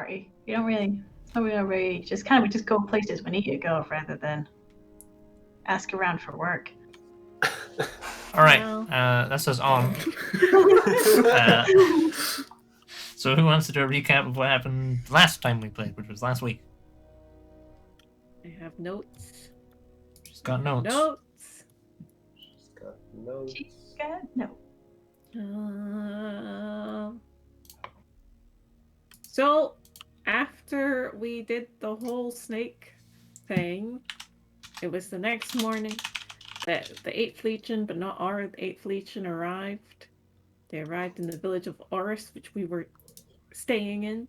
party. We don't really just kind of just go places we need to go rather than ask around for work. All right, Well. that says on. So who wants to do a recap of what happened last time we played, which was last week? I have notes. She's got notes. Notes. She's got notes. She's got no. So, after we did the whole snake thing, it was the next morning that the 8th Legion, but not our 8th Legion, arrived. They arrived in the village of Oris, which we were staying in.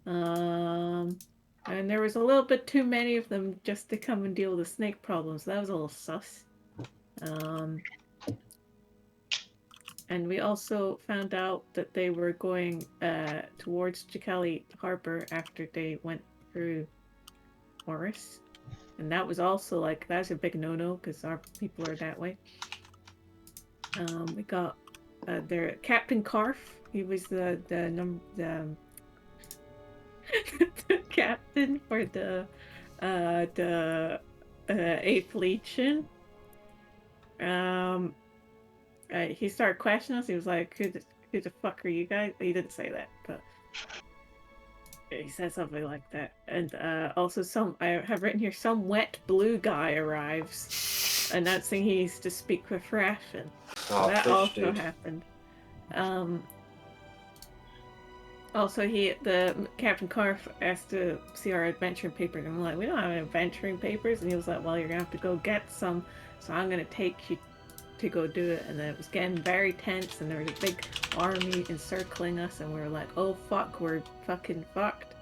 And there was a little bit too many of them just to come and deal with the snake problem, so that was a little sus. And we also found out that they were going towards Chicali Harbor after they went through Oris. And that was also that's a big no-no because our people are that way. We got their Captain Karf. He was the the captain for the 8th Legion. He started questioning us. He was like, who the fuck are you guys? He didn't say that, but he said something like that. And also I have written here, some wet blue guy arrives announcing he needs to speak with Raffen. Oh, That fish, also dude. happened. Also, the Captain Karf asked to see our adventuring papers, and I'm like, we don't have any adventuring papers. And he was like, well, you're gonna have to go get some, so I'm gonna take you to go do it. And then it was getting very tense, and there was a big army encircling us, and we were like, oh fuck, we're fucking fucked.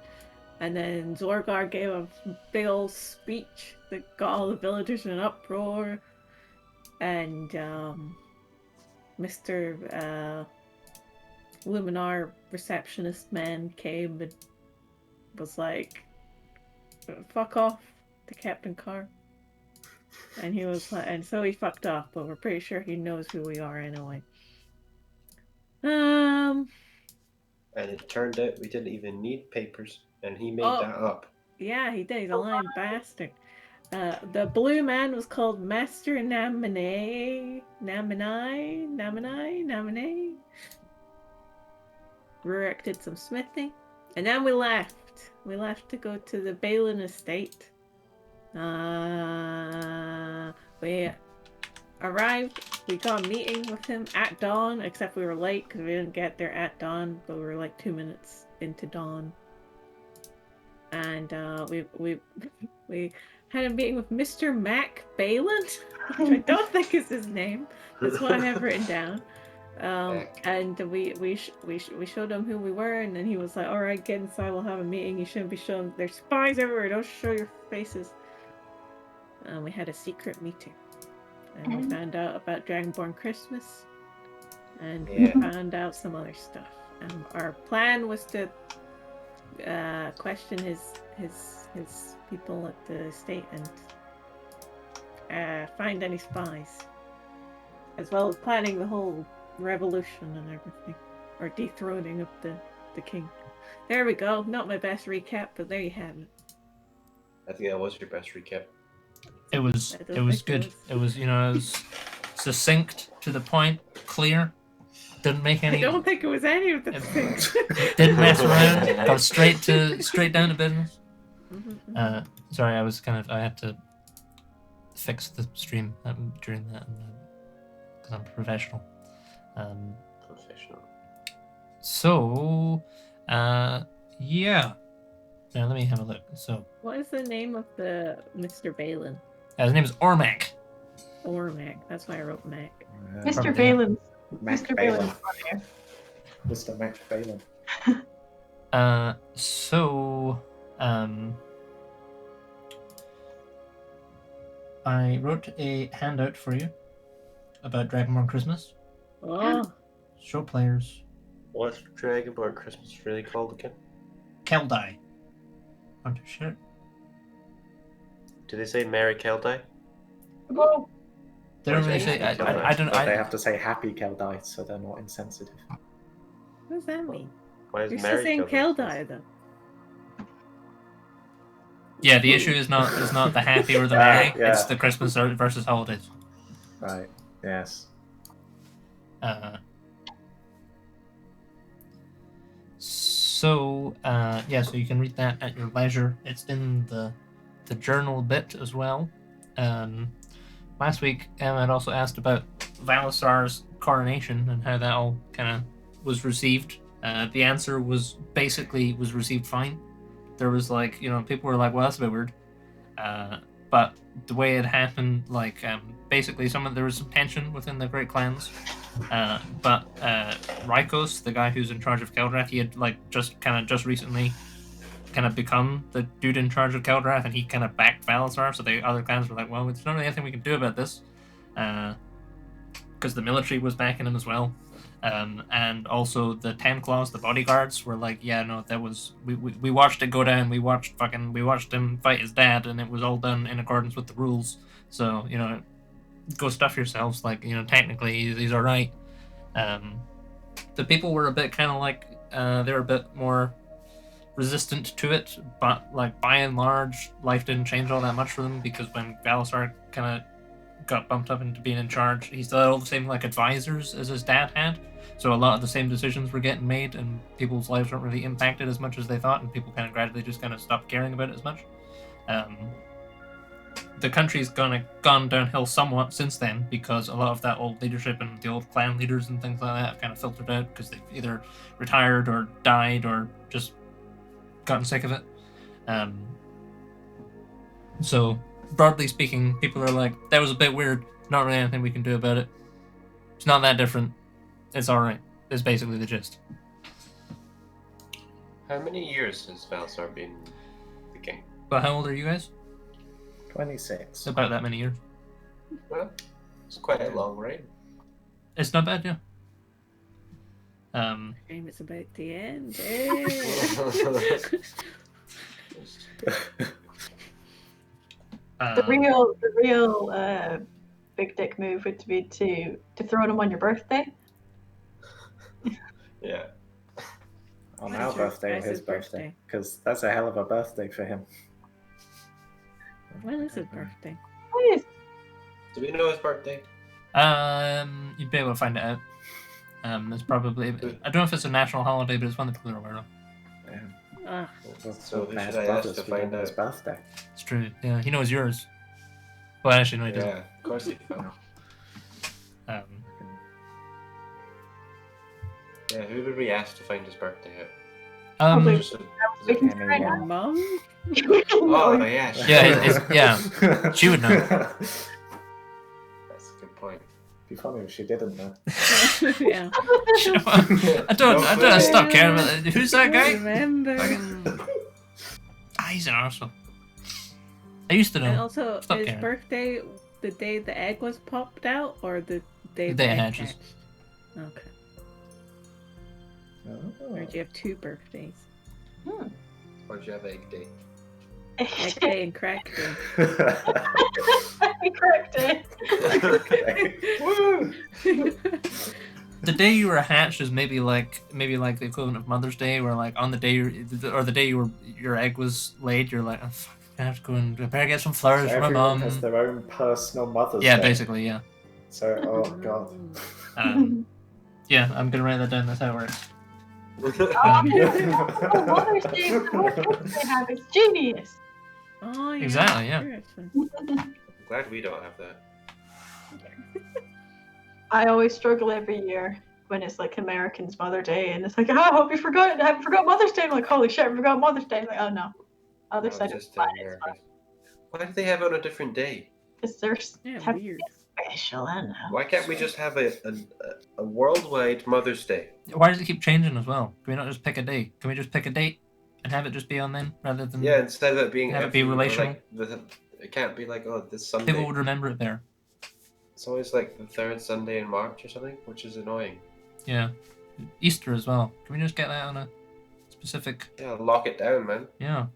And then Zorgar gave a big old speech that got all the villagers in an uproar, and Mr. Luminar receptionist man came and was like, fuck off to Captain Carr. And he was like, and so he fucked off, but we're pretty sure he knows who we are anyway. And it turned out we didn't even need papers, and he made that up. Yeah, he did. He's a lying bastard. The blue man was called Master Naminai. Rurik did some smithing, and then we left. We left to go to the Balin estate. We arrived. We got a meeting with him at dawn, except we were late because we didn't get there at dawn, but we were like 2 minutes into dawn. And we had a meeting with Mr. Mac Balin, which I don't think is his name. That's what I have written down. And we showed him who we were, and then he was like, all right, get inside, we'll have a meeting. You shouldn't be showing, there's spies everywhere, don't show your faces. We had a secret meeting, and we found out about Dragonborn Christmas, and we found out some other stuff. Our plan was to question his people at the estate and find any spies, as well as planning the whole revolution and everything, or dethroning of the king. There we go. Not my best recap, but there you have it. I think that was your best recap. It was good. It was succinct, to the point, clear. Didn't make any. I don't think it was any of the things. Didn't mess around. Got straight down to business. Sorry, I had to fix the stream during that because I'm professional. Professional. So, yeah. Now let me have a look. So, what is the name of the Mr. Balin? his name is Ormac. Ormac. That's why I wrote Mac. Mr. Balin. Mr. Balin. Mr. Mac Balin. I wrote a handout for you about Dragonborn Christmas. Oh. Show players. What's Dragonborn Christmas really called again? Keldai. Want to share? Do they say Merry Keldai? Well, They don't really say. I don't. They have to say Happy Keldai, so they're not insensitive. What does that mean? Why is You're still Merry saying Keldai? Keldai, though. Yeah, the issue is not the happy or the merry. Yeah. It's the Christmas versus holidays. Right. Yes. So so you can read that at your leisure. It's in the journal bit as well. Last week, Emma had also asked about Valisar's coronation and how that all kind of was received. The answer was basically was received fine. There was like, people were like, well, that's a bit weird. But the way it happened, like, basically there was some tension within the Great Clans. But Rykos, the guy who's in charge of Keldrath, he had like just recently kind of become the dude in charge of Keldrath, and he kind of backed Valisar. So the other clans were like, well, it's not really anything we can do about this, because the military was backing him as well. And also the 10 Claws, the bodyguards, were like, yeah, no, that was we watched it go down. We watched him fight his dad, and it was all done in accordance with the rules. So go stuff yourselves. Like, technically he's all right. The people were a bit kind of like they were a bit more resistant to it, but like by and large, life didn't change all that much for them, because when Valisar kind of got bumped up into being in charge, he still had all the same like advisors as his dad had. So a lot of the same decisions were getting made, and people's lives weren't really impacted as much as they thought, and people kind of gradually just kind of stopped caring about it as much. The country's gone downhill somewhat since then, because a lot of that old leadership and the old clan leaders and things like that have kind of filtered out, because they've either retired or died or just gotten sick of it. So broadly speaking, people are like, that was a bit weird, not really anything we can do about it. It's not that different. It's alright. It's basically the gist. How many years has Valisar been the king? But how old are you guys? 26. About that many years. Well, it's quite a long reign. It's not bad, yeah. Game is about the end. The real big dick move would be to throw them on your birthday. Yeah. On When our is your birthday or guys' his birthday? birthday? Because that's a hell of a birthday for him. When is his birthday? Oh, yes. Do we know his birthday? You'd be able to find it out. It's probably, I don't know if it's a national holiday, but it's one that people are aware of. Ah, So who should I ask to find his out? birthday? It's true. Yeah, he knows yours. Well, actually, no, he doesn't. Yeah, of course he can. Yeah, who would we ask to find his birthday out? Probably- Just We can Anyone. try your now. mum? Oh, yeah. Yeah, she would know. That's a good point. It'd be funny if she didn't know. Yeah. I don't stop caring about that. Who's that guy? Remember. He's an arsehole. I used to And know. also, Stop his caring. birthday, the day the egg was popped out, or the day The the day it egg hatches. hatched? Okay. Oh. Or do you have two birthdays? Or do you have egg day? Egg day and crack day. Correct it. Woo! The day you were hatched is maybe like the equivalent of Mother's Day, where like on the day the day your egg was laid, you're like, oh, fuck, I have to go and I better get some flowers So for my everyone mum. has their own personal Mother's Yeah, Day. basically, yeah. So, oh god. Yeah, I'm gonna write that down. That's how it works. Oh, Mother's Day, the more kids they have, it's genius. Oh, yeah. Exactly, yeah. Seriously. I'm glad we don't have that. I always struggle every year when it's like Americans' Mother Day, and it's like, oh, I hope you forgot. I forgot Mother's Day. I'm like, holy shit, I forgot Mother's Day. I'm like, oh no, other No, side of just the planet. America. Why do they have it on a different day? Because they're Yeah, have weird. special, I don't know. Why can't we just have a worldwide Mother's Day? Why does it keep changing as well? Can we not just pick a day? Can we just pick a date and have it just be on then, rather than Yeah, instead of it being Have it be every- or, relational. Like, it can't be like, oh, this Sunday. people would remember it there? It's always like the third Sunday in March or something, which is annoying. Yeah, Easter as well. Can we just get that on a specific? Yeah, lock it down, man. Yeah.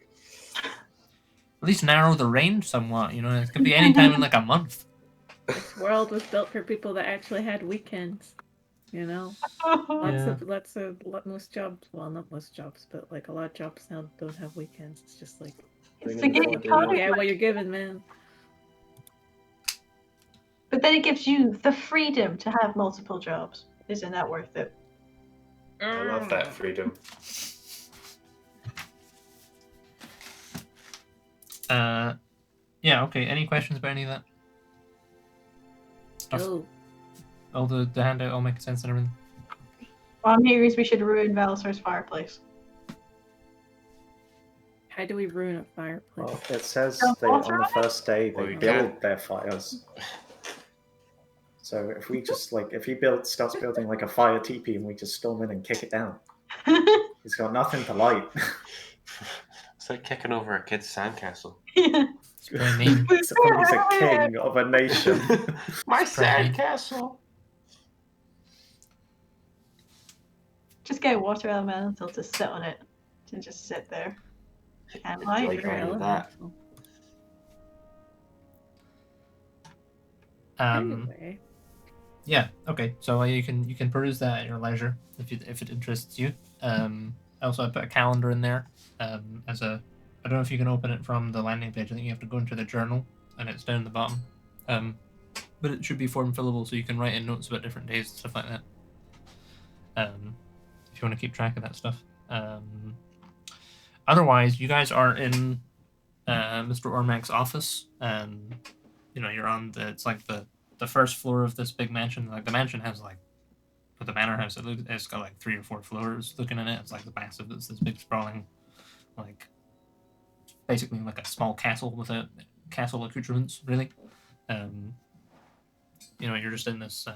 At least narrow the range somewhat. It could be any time in like a month. This world was built for people that actually had weekends. You know, lots of most jobs. Well, not most jobs, but like a lot of jobs now don't have weekends. It's just like It's Bring the in gig the economy. Yeah, what you're giving, man. But then it gives you the freedom to have multiple jobs. Isn't that worth it? I love that freedom. Yeah, okay. Any questions about any of that stuff? Oh, All the handout all make sense and everything? All I'm hearing is we should ruin Valisor's fireplace. how do we ruin a fireplace? Well, it says Don't that alter on the it? first day Well, they you build can't. their fires. So if we just if he starts building like a fire teepee and we just storm in and kick it down, he's got nothing to light. It's like kicking over a kid's sandcastle. It's very mean. He's a king of a nation. My It's pretty. sandcastle. Just get a water elemental to sit on it. And just sit there. And light. Like Very all of that. elemental. Anyway, Yeah. Okay. So you can peruse that at your leisure if it interests you. Also, I put a calendar in there. As a, I don't know if you can open it from the landing page. I think you have to go into the journal, and it's down the bottom. But it should be form fillable, so you can write in notes about different days and stuff like that. If you want to keep track of that stuff. Otherwise, you guys are in Mr. Ormac's office. You're on it's like the first floor of this big mansion. Like the mansion has like, for the manor house, it's got like 3 or 4 floors looking in it. It's like the massive, it's this big sprawling, like basically like a small castle with a castle accoutrements, really. You're just in this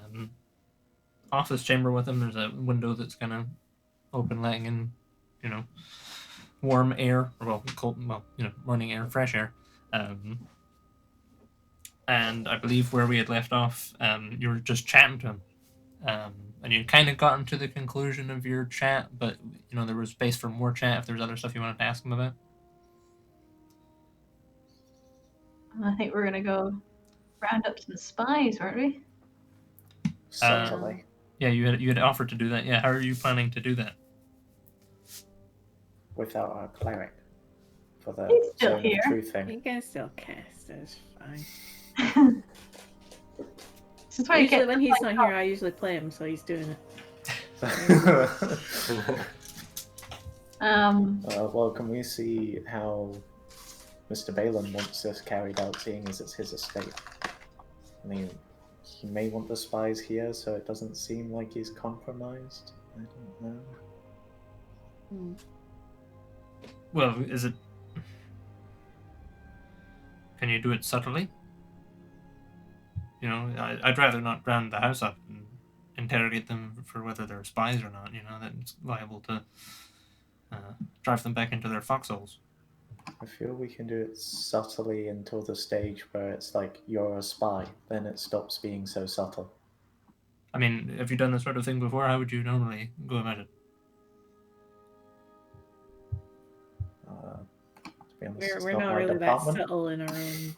office chamber with him. There's a window that's kind of open, letting in, warm air, or cold, morning air, fresh air. And I believe where we had left off, you were just chatting to him. And you kind of gotten to the conclusion of your chat, but there was space for more chat if there was other stuff you wanted to ask him about. I think we're gonna go round up some spies, weren't we? Certainly. Yeah, you had offered to do that. Yeah, how are you planning to do that? Without our cleric. For the He's still zone of here. truth thing. you can still cast it. It's fine. This is why you Usually get when he's not here, I usually play him, so he's doing it. Well, can we see how Mr. Balin wants this carried out, seeing as it's his estate? I mean, he may want the spies here, so it doesn't seem like he's compromised. I don't know. Hmm. Well, is it? Can you do it subtly? I'd rather not round the house up and interrogate them for whether they're spies or not. That's liable to drive them back into their foxholes. I feel we can do it subtly until the stage where it's like, you're a spy. Then it stops being so subtle. I mean, have you done this sort of thing before? How would you normally go about it? To be honest, it's We're not not my really that department. subtle in our own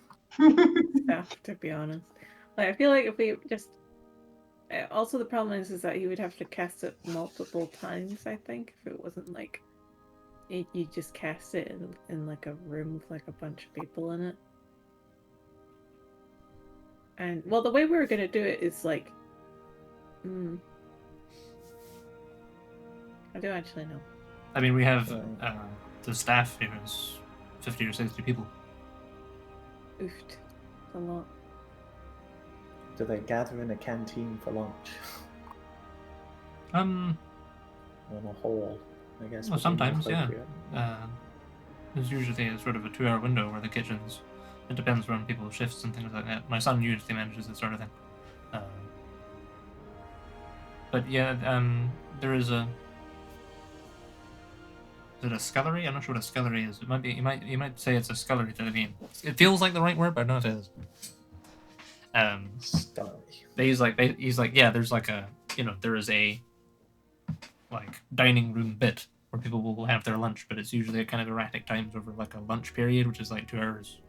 stuff, to be honest. Like, I feel like if we just also the problem is that you would have to cast it multiple times. I think if it wasn't like you just cast it in like a room with like a bunch of people in it. And well, the way we were gonna do it is like, I don't actually know. I mean, we have the staff here is 50 or 60 people. Oofed. It's a lot. Do they gather in a canteen for lunch? Um, In a hall, I guess. well, would be sometimes, yeah. appropriate. There's usually a sort of a 2-hour window where the kitchens. It depends on people's shifts and things like that. My son usually manages this sort of thing. But yeah, there is a. Is it a scullery? I'm not sure what a scullery is. It might be. You might say it's a scullery to the name. It feels like the right word, but I don't know if it is. Scullery. But he's like, yeah. There's like a, there is a, like, dining room bit where people will have their lunch, but it's usually at kind of erratic times over like a lunch period, which is like 2 hours,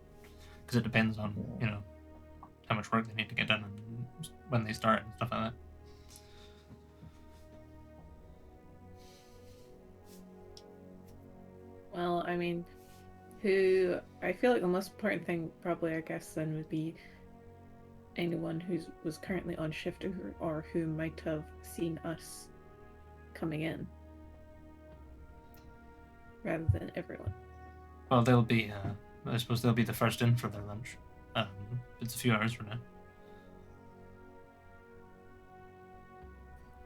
because it depends on how much work they need to get done and when they start and stuff like that. Well, I mean, who I feel like the most important thing, probably, I guess, then would be anyone who was currently on shift or who might have seen us coming in, rather than everyone. Well, they'll be. I suppose they'll be the first in for their lunch. It's a few hours from now.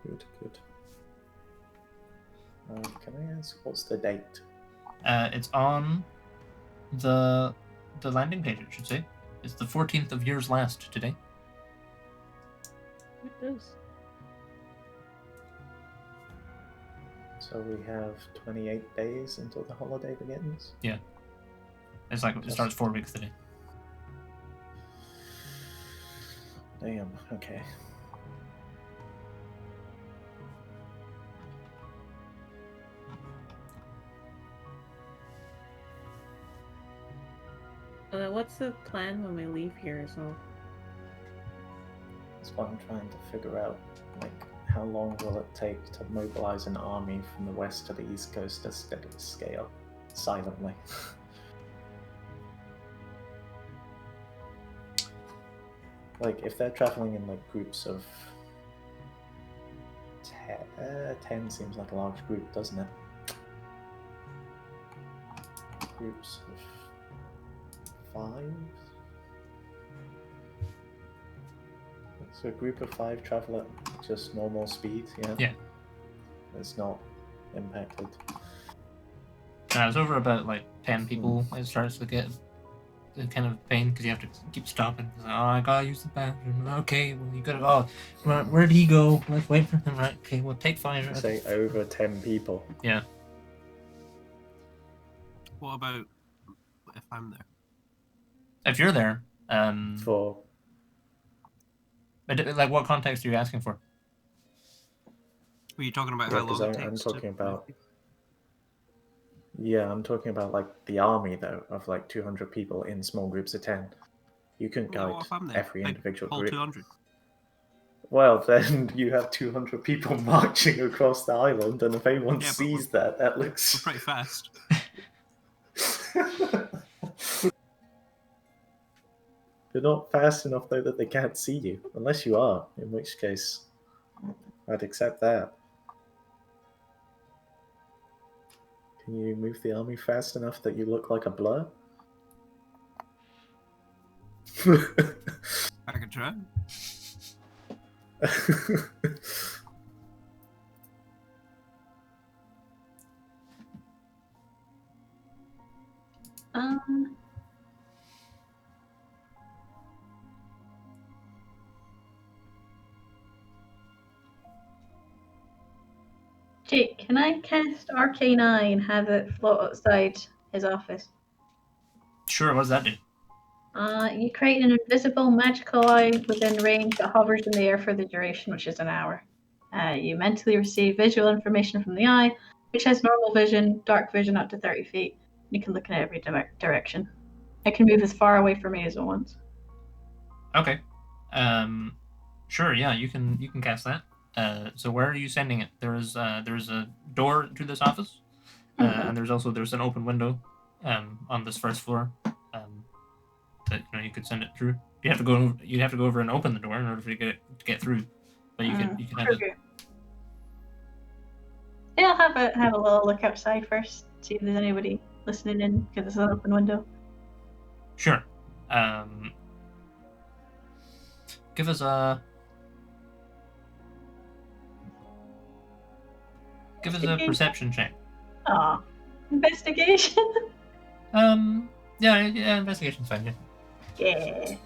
Good, good. Can I ask what's the date? It's on the landing page. It should say. It's the 14th of year's last today. It does. So we have 28 days until the holiday begins? It's like it starts 4 weeks today. Damn, okay. What's the plan when we leave here as well? That's what I'm trying to figure out. Like, how long will it take to mobilize an army from the west to the east coast at steady scale, silently? Like, if they're traveling in like groups of 10 seems like a large group, doesn't it? Groups of 5? So a group of 5 travel at just normal speed, yeah? Yeah. It's not impacted. It's over about like 10 people. It starts to get the kind of pain because you have to keep stopping. It's like, oh, I gotta use the bathroom. Okay, well you gotta. Oh, where'd he go? Let's wait for him. Right? Okay, well take 5. Say over 10 people. Yeah. What about if I'm there? If you're there, For but like what context are you asking for? Were you talking about Yeah, how 'cause long it I'm takes? talking about- yeah, I'm talking about like the army though, of like 200 people in small groups of 10. You couldn't Yeah, guide what if I'm there? every Like, individual whole group. 200. Well, then you have 200 people marching across the island, and if anyone Yeah, but sees that We're looks. pretty fast. You're not fast enough though that they can't see you, unless you are, in which case I'd accept that. Can you move the army fast enough that you look like a blur? I could try. Jake, can I cast Arcane Eye and have it float outside his office? Sure. What does that do? You create an invisible magical eye within range that hovers in the air for the duration, which is an hour. You mentally receive visual information from the eye, which has normal vision, dark vision up to 30 feet. You can look in every direction. It can move as far away from me as it wants. Okay. Sure. Yeah, you can cast that. So where are you sending it? There's a door to this office, and there's an open window, on this first floor, that you could send it through. You have to go over and open the door in order for you to get through, but you can have it. Yeah, I'll have a little look outside first, see if there's anybody listening in because it's an open window. Sure. Give us a perception check. Aw, investigation. Yeah, investigation's fine. Yeah. Yeah.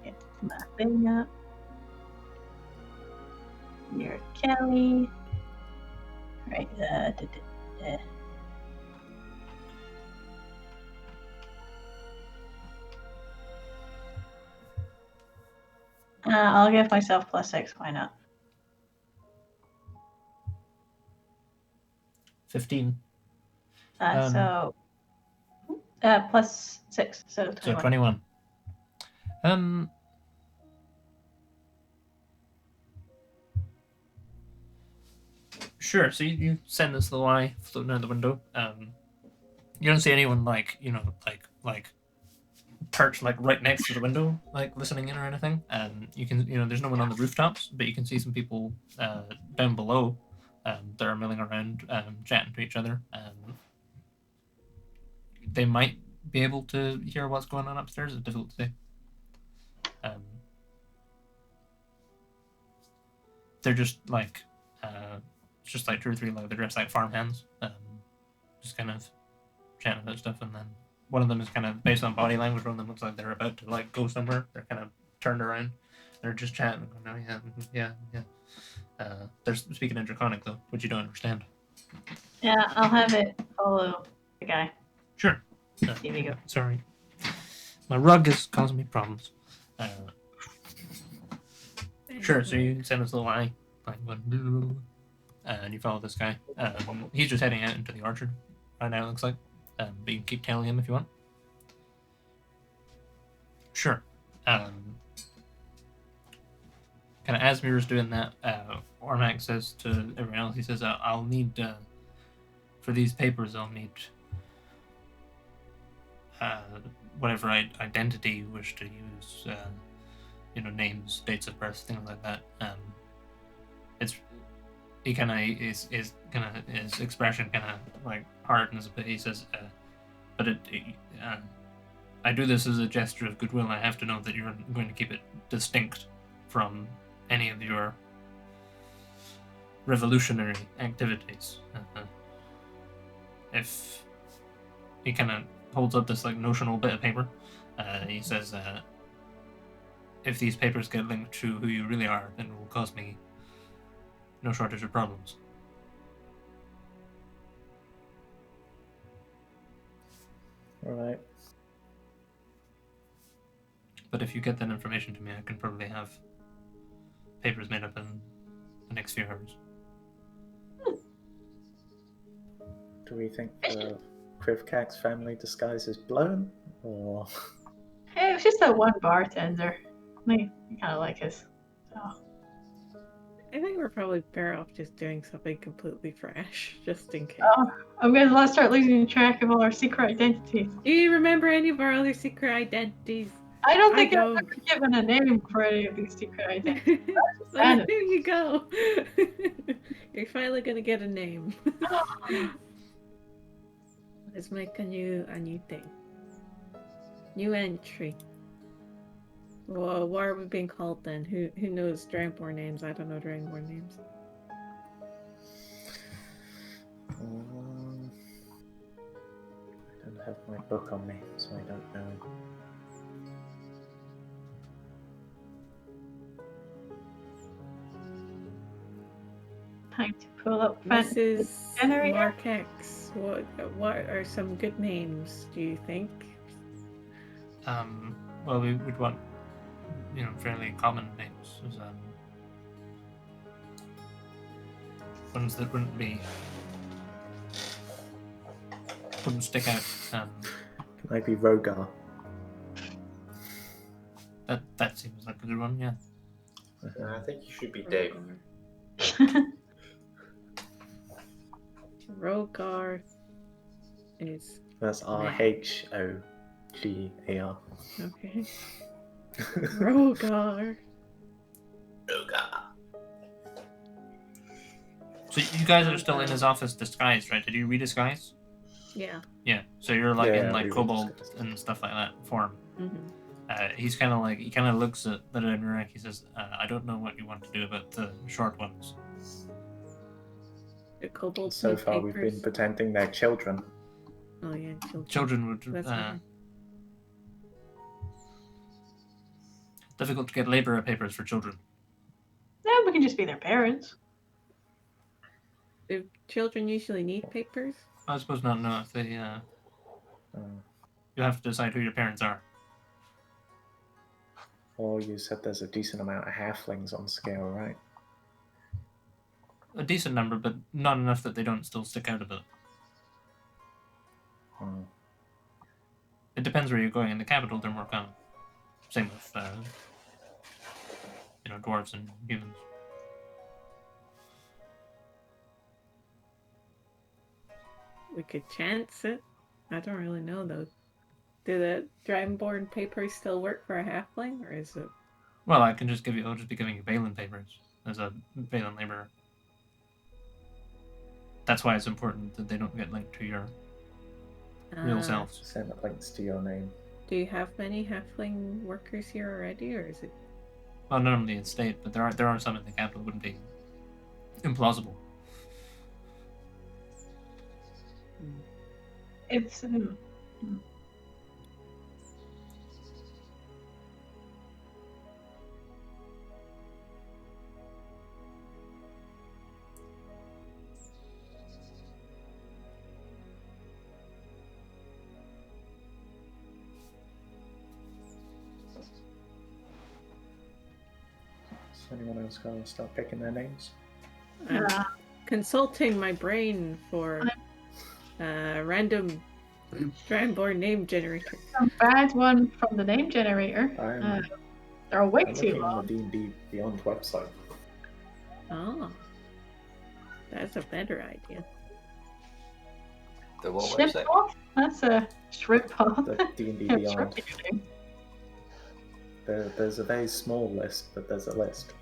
Get my thing up. You're Kelly. Right. I'll give myself +6. Why not? 15. So +6, so 21. So 21. Sure. So you send this little eye floating out the window. You don't see anyone like perched like right next to the window, like listening in or anything. And you can, there's no one on the rooftops, but you can see some people down below that are milling around, chatting to each other. They might be able to hear what's going on upstairs. It's difficult to say. They're just like, it's just like 2 or 3 like they're dressed like farmhands, just kind of chatting about stuff. And then one of them is kind of based on body language. One of them looks like they're about to like go somewhere. They're kind of turned around. They're just chatting. Going, oh yeah. They're speaking in Draconic though, which you don't understand. Yeah, I'll have it follow the guy. Sure. Here we go. Sorry, my rug is causing me problems. Sure. So you send this little eye, like one, and you follow this guy. He's just heading out into the orchard right now. It looks like, but you can keep tailing him if you want. Sure. Kind of as Mira's doing that, Ormac says to everyone else, he says, I'll need, for these papers, I'll need whatever identity you wish to use, names, dates of birth, things like that. He kind of his expression kind of like hardens a bit. He says, but I do this as a gesture of goodwill. I have to know that you're going to keep it distinct from any of your revolutionary activities. If he kind of holds up this like notional bit of paper, he says, if these papers get linked to who you really are, then it will cause me no shortage of problems. All right. But if you get that information to me, I can probably have papers made up in the next few hours. Do we think the Krivkak's family disguise is blown, or? Hey, it was just that one bartender. I kind of like his. So. I think we're probably better off just doing something completely fresh, just in case. Oh, I'm gonna start losing track of all our secret identities. Do you remember any of our other secret identities? I don't think I've don't. ever given a name for any of these secret identities. Well, there you go. You're finally gonna get a name. Let's make a new thing. New entry. Well, what are we being called then? Who knows Dragonborn names? I don't know Dragonborn names. I don't have my book on me, so I don't know. Time to pull up Mrs. generator. Mark X. What are some good names, do you think? Well, we would want, fairly common names. Ones that wouldn't stick out. Maybe Rogar. That seems like a good one, yeah. I think you should be Dave. Rogar is That's Rhogar. okay. Rogar. So you guys are still in his office disguised, right? Did you redisguise? Yeah. Yeah. So you're like Yeah, in like we kobold redisguised. and stuff like that form. Mm-hmm. He kind of looks at the Nurak. He says, "I don't know what you want to do about the short ones." The kobolds. So need far, we've been papers. pretending they're children. Oh yeah, children. Children would That's fine. difficult to get labor papers for children. Yeah, we can just be their parents. Do children usually need papers? I suppose not. No, if they you have to decide who your parents are. Or you said there's a decent amount of halflings on scale, right? A decent number, but not enough that they don't still stick out a bit. It depends where you're going. In the capital, they're more common. Same with, dwarves and humans. We could chance it. I don't really know though. Do the Dragonborn papers still work for a halfling, or is it? Well, I'll just be giving you Balin papers as a Balin laborer. That's why it's important that they don't get linked to your real selves. Send links to your name. Do you have many halfling workers here already, or is it? Well, not only in state, but there are some in the capital. It wouldn't be implausible. It's Is anyone else going to start picking their names? I'm consulting my brain for random Dragonborn name generator. a bad one from the name generator. I'm They're way looking too on long. the D&D Beyond website. Oh, that's a better idea. The what Shrimp website? off? That's a shrimp off. The D&D Yeah, Beyond. shrimp name. There's a very small list, but there's a list.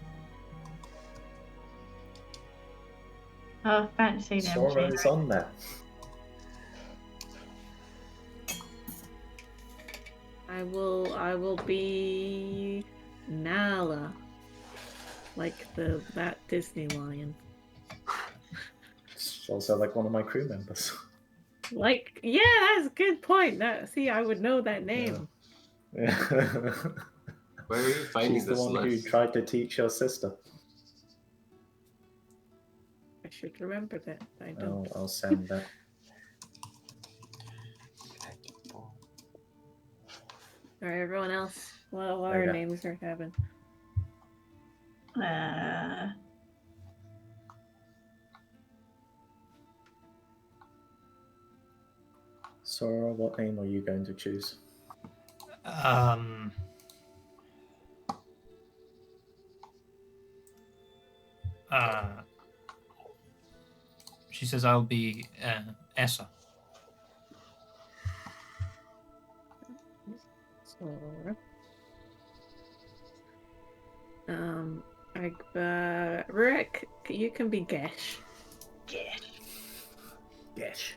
Oh, fancy name Sora generator. is on there. I will be Nala, like that Disney lion. It's also like one of my crew members. Like, yeah, that's a good point. See, I would know that name. Yeah. Where are you finding She's the this one list? who tried to teach your sister. I should remember that. I don't. I'll send that. All right, everyone else. What our Okay. names are having? Sora, what name are you going to choose? She says I'll be Essa. Sora. Rick, you can be Gesh. Yes.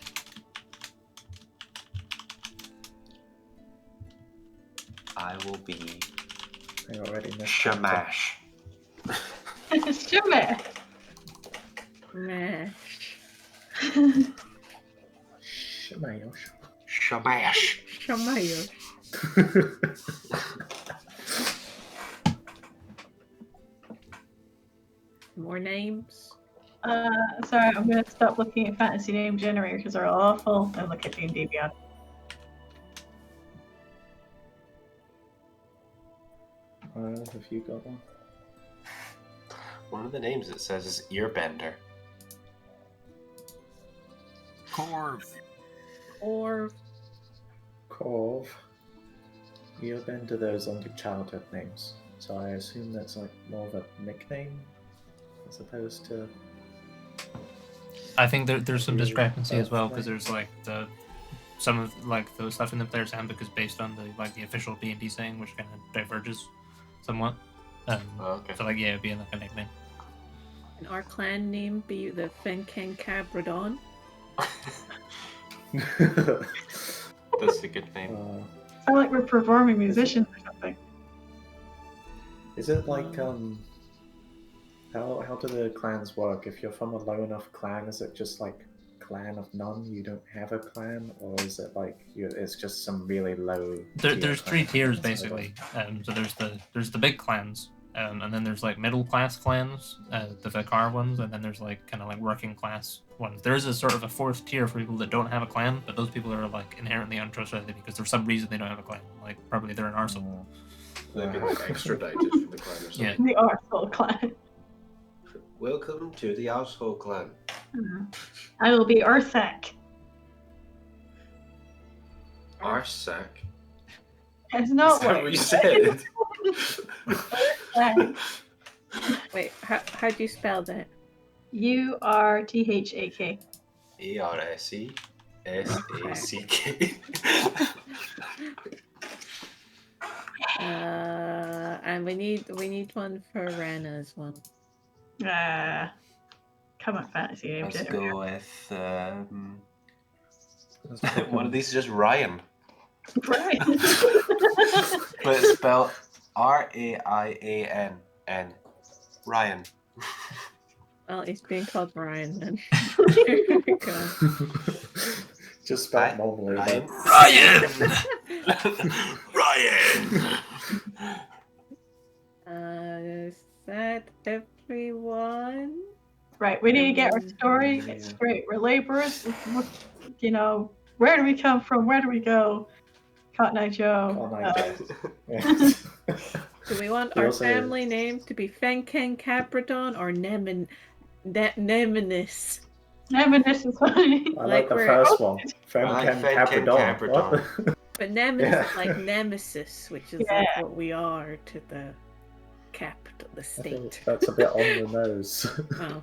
I will be I already missed Shamash. Shrimp. Mash. Shamayosh. Shamash. Shamayo. More names? Sorry, I'm going to stop looking at fantasy name generator because they're awful and look at D&D Beyond. Have you got one? One of the names it says is Earbender. Corv. Or Corv. You've been to those under childhood names, so I assume that's like more of a nickname as opposed to. I think there's some Really discrepancy as well tough, because like- there's like some of like the stuff in the player's handbook is based on the official D&D saying, which kind of diverges somewhat. Oh, okay. So like yeah, it'd be like a nickname. can our clan name be the Fenken Cabradon? That's a good name. I like we're performing musicians or something. Is it like how do the clans work? If you're from a low enough clan, is it just like clan of none? You don't have a clan, or is it like it's just some really low? There's three clan? tiers That's what I basically. So there's the big clans, and then there's like middle class clans, the Vicar ones, and then there's like kind of like working class ones. There is a sort of a fourth tier for people that don't have a clan, but those people are like inherently untrustworthy because for some reason they don't have a clan. Like probably they're an arsehole. They've been extradited from the clan or something. Yeah. The arsehole clan. Welcome to the Arsehole Clan. I will be Urthak. Arsac. It's not Is that what you said? Urthak. Wait, how do you spell that? Urthak. ARSENAK. S-A-C-K. And we need one for Rana as well. Come on, fantasy game. Let's Jennifer. go with one of these is just Ryan, Right. but it's spelled R-A-I-A-N. Ryan. Well, he's being called Ryan then. Just spelled normally. Ryan. but- Ryan. Is that everyone? Right, we need to get our story. It's great. We're laborers. You know, where do we come from? Where do we go? Cotton Eye Joe. Cotton Eye Yeah. Do we want We our also- family name to be Fenken Capradon or Nemenis? Nemesis is funny. I Like like the we're- first one. I like Femken Femken Capradon. What? But Nemesis Yeah. is like Nemesis, which is like what we are to the capital, the I think state. that's a bit on the nose. Oh.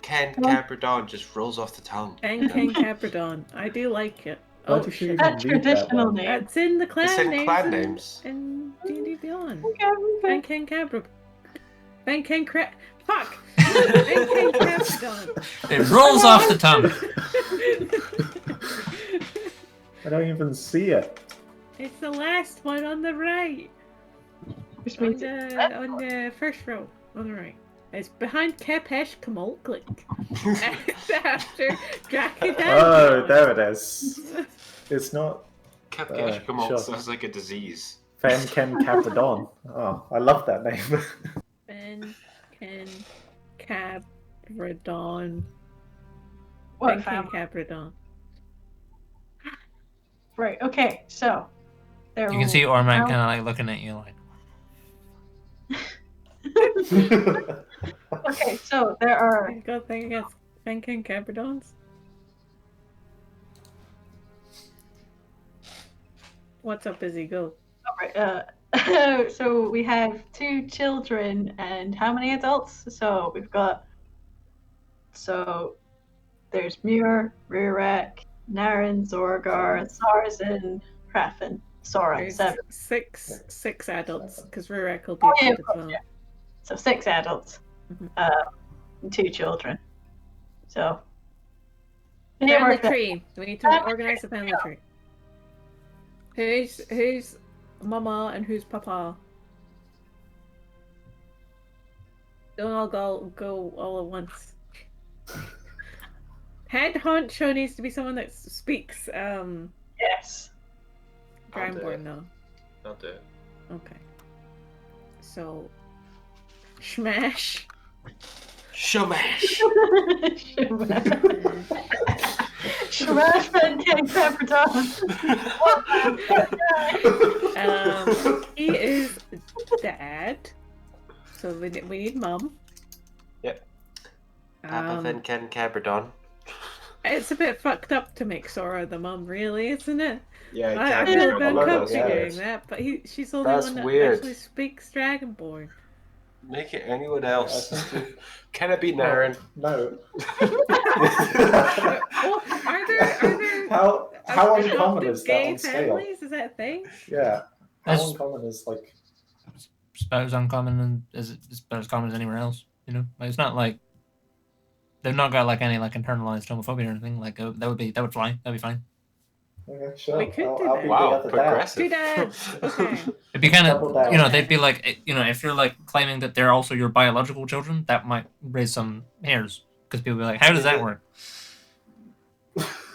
Ken Capradon just rolls off the tongue. Fenken Capradon. I do like it. Why Oh, did you shit. even That's read that traditional one? name. That's in the clan It's in names. clan names. In D&D Beyond. Okay. Fenken Capradon. Fenken Fuck! Fenken Capradon. It rolls off the tongue. I don't even see it. It's the last one on the right. Which On means the first row. On the right. It's behind Kepesh Kamolklik. It's after Dracodon. Oh, there it is. It's not Capcash sure. sounds like a disease. Femken Capradon. Oh, I love that name. Fenken Capradon. what Fenken family? Capradon. Right. Okay. So there. You can see Orman kind of like looking at you like. Okay. So there are. Go thing against Fenken Capradons. What's up, Busy? Go. Alright, so we have 2 children and how many adults? So we've got. So there's Muir, Rurak, Naren, Zorgar, Sarzan, Hrafn, Sora. There's 7. six adults, because Rurak will be Oh, yeah, kid of as course, well. yeah. So 6 adults, Mhm. and 2 children. So. Yeah, Family work that- tree. We need to Family organize the family tree. Who's Mama and who's Papa? Don't all go all at once. Head honcho needs to be someone that speaks Yes. I'll do Dragonborn it. though. I'll do it. Okay. So Smash. Shamash! Shamash Fenken Capradon. He is dad. So we need mum. Yep. Papa Ken Capradon. It's a bit fucked up to make Sora the mum, really, isn't it? Yeah, I feel a bit Capradon, uncomfortable yeah. doing that, but she's the only That's one that weird. actually speaks Dragonborn. Make it anyone else. I think Can it be Naren? No. Oh, are there How uncommon adoptive is that gay on scale? families? Is that a thing? Yeah. How That's- uncommon is like It's about as uncommon and it's about as common as anywhere else. You know, like it's not like they've not got like any like internalized homophobia or anything. Like that would fly. That'd be fine. okay, sure. We could do I'll that. be Wow, the other dad. progressive. Two dads. Okay. It'd be kind Double down. of, you know, they'd be like, you know, if you're like claiming that they're also your biological children, that might raise some hairs because people be like, how does that work?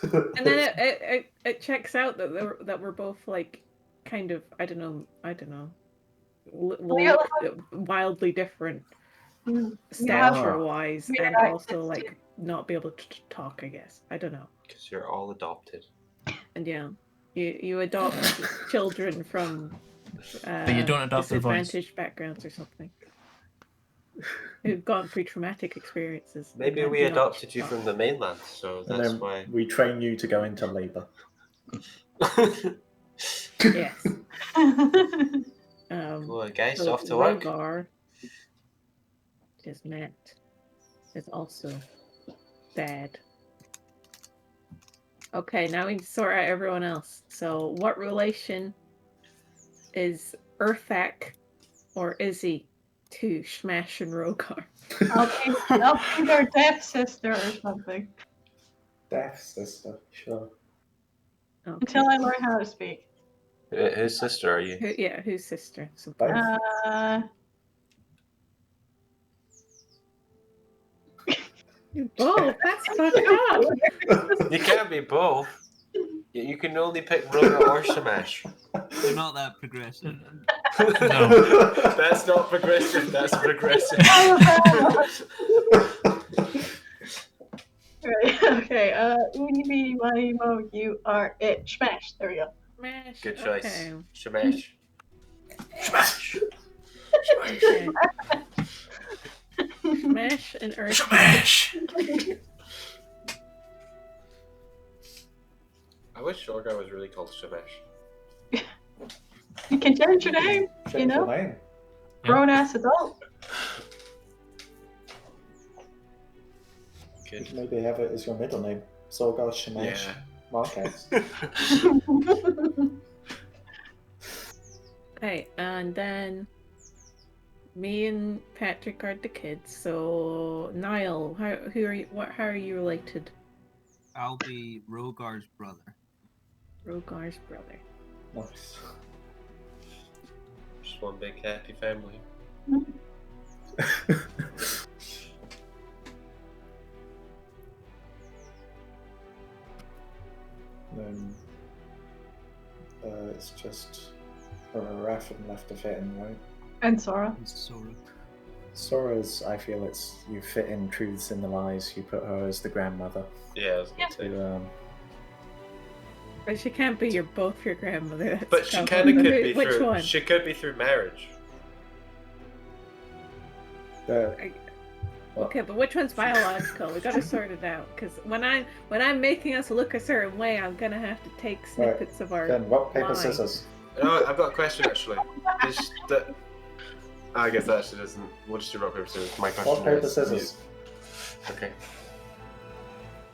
And then it checks out that we're both like kind of I don't know wildly different stature wise Yeah, and I- also like not be able to talk, I guess. I don't know. Because you're all adopted. And yeah, you adopt children from But you don't adopt their voice. disadvantaged backgrounds or something who've gone through traumatic experiences. Maybe and we do not adopted you talk. from the mainland, so And that's then why. we train you to go into labor. Yes. Well, guys, So off to work. Rogar just met is also dad. Okay, now we need to sort out everyone else. So, what relation is Urthak or Izzy to Smash and Rogar? I'll be their deaf sister or something Deaf sister, sure. Okay. until I learn how to speak. Whose sister are you? Whose sister? So, Both. oh, that's fucked up. You can't be both. You can only pick Rogar or Shamash. They're not that progressive. No. That's not progressive. That's progressive. Right, okay, Uni Meeny Miny Mo, you are it. Smash. There we go. Smash. Good choice. Okay. Shamash. Smash! Okay. Smash and Urthak. Smash! I wish Rogar was really called Shamash. You can change your name, Change know? your name. grown ass adult. Good. Maybe have it as your middle name. Sorgar Shamash Yeah. Marquez. Okay, and then me and Patrick are the kids. So Niall, how are you related? I'll be Rogar's brother. Rogar's brother. Nice. Just one big happy family. Then it's just Raffen left to fit in, right? And Sora. And Sora. Sora's, I feel it's you fit in truths in the lies. You put her as the grandmother. Yeah, I was gonna say. To, But she can't be both your grandmother. That's But she tough. kind of could be Which through. one? She could be through marriage. Okay, but which one's biological? We gotta sort it out. Because when I'm making us look a certain way, I'm gonna have to take snippets of our. Then rock paper lines. scissors. No, I've got a question actually. I guess that actually doesn't. We'll just do rock paper scissors. My question Rock paper is. scissors. Okay.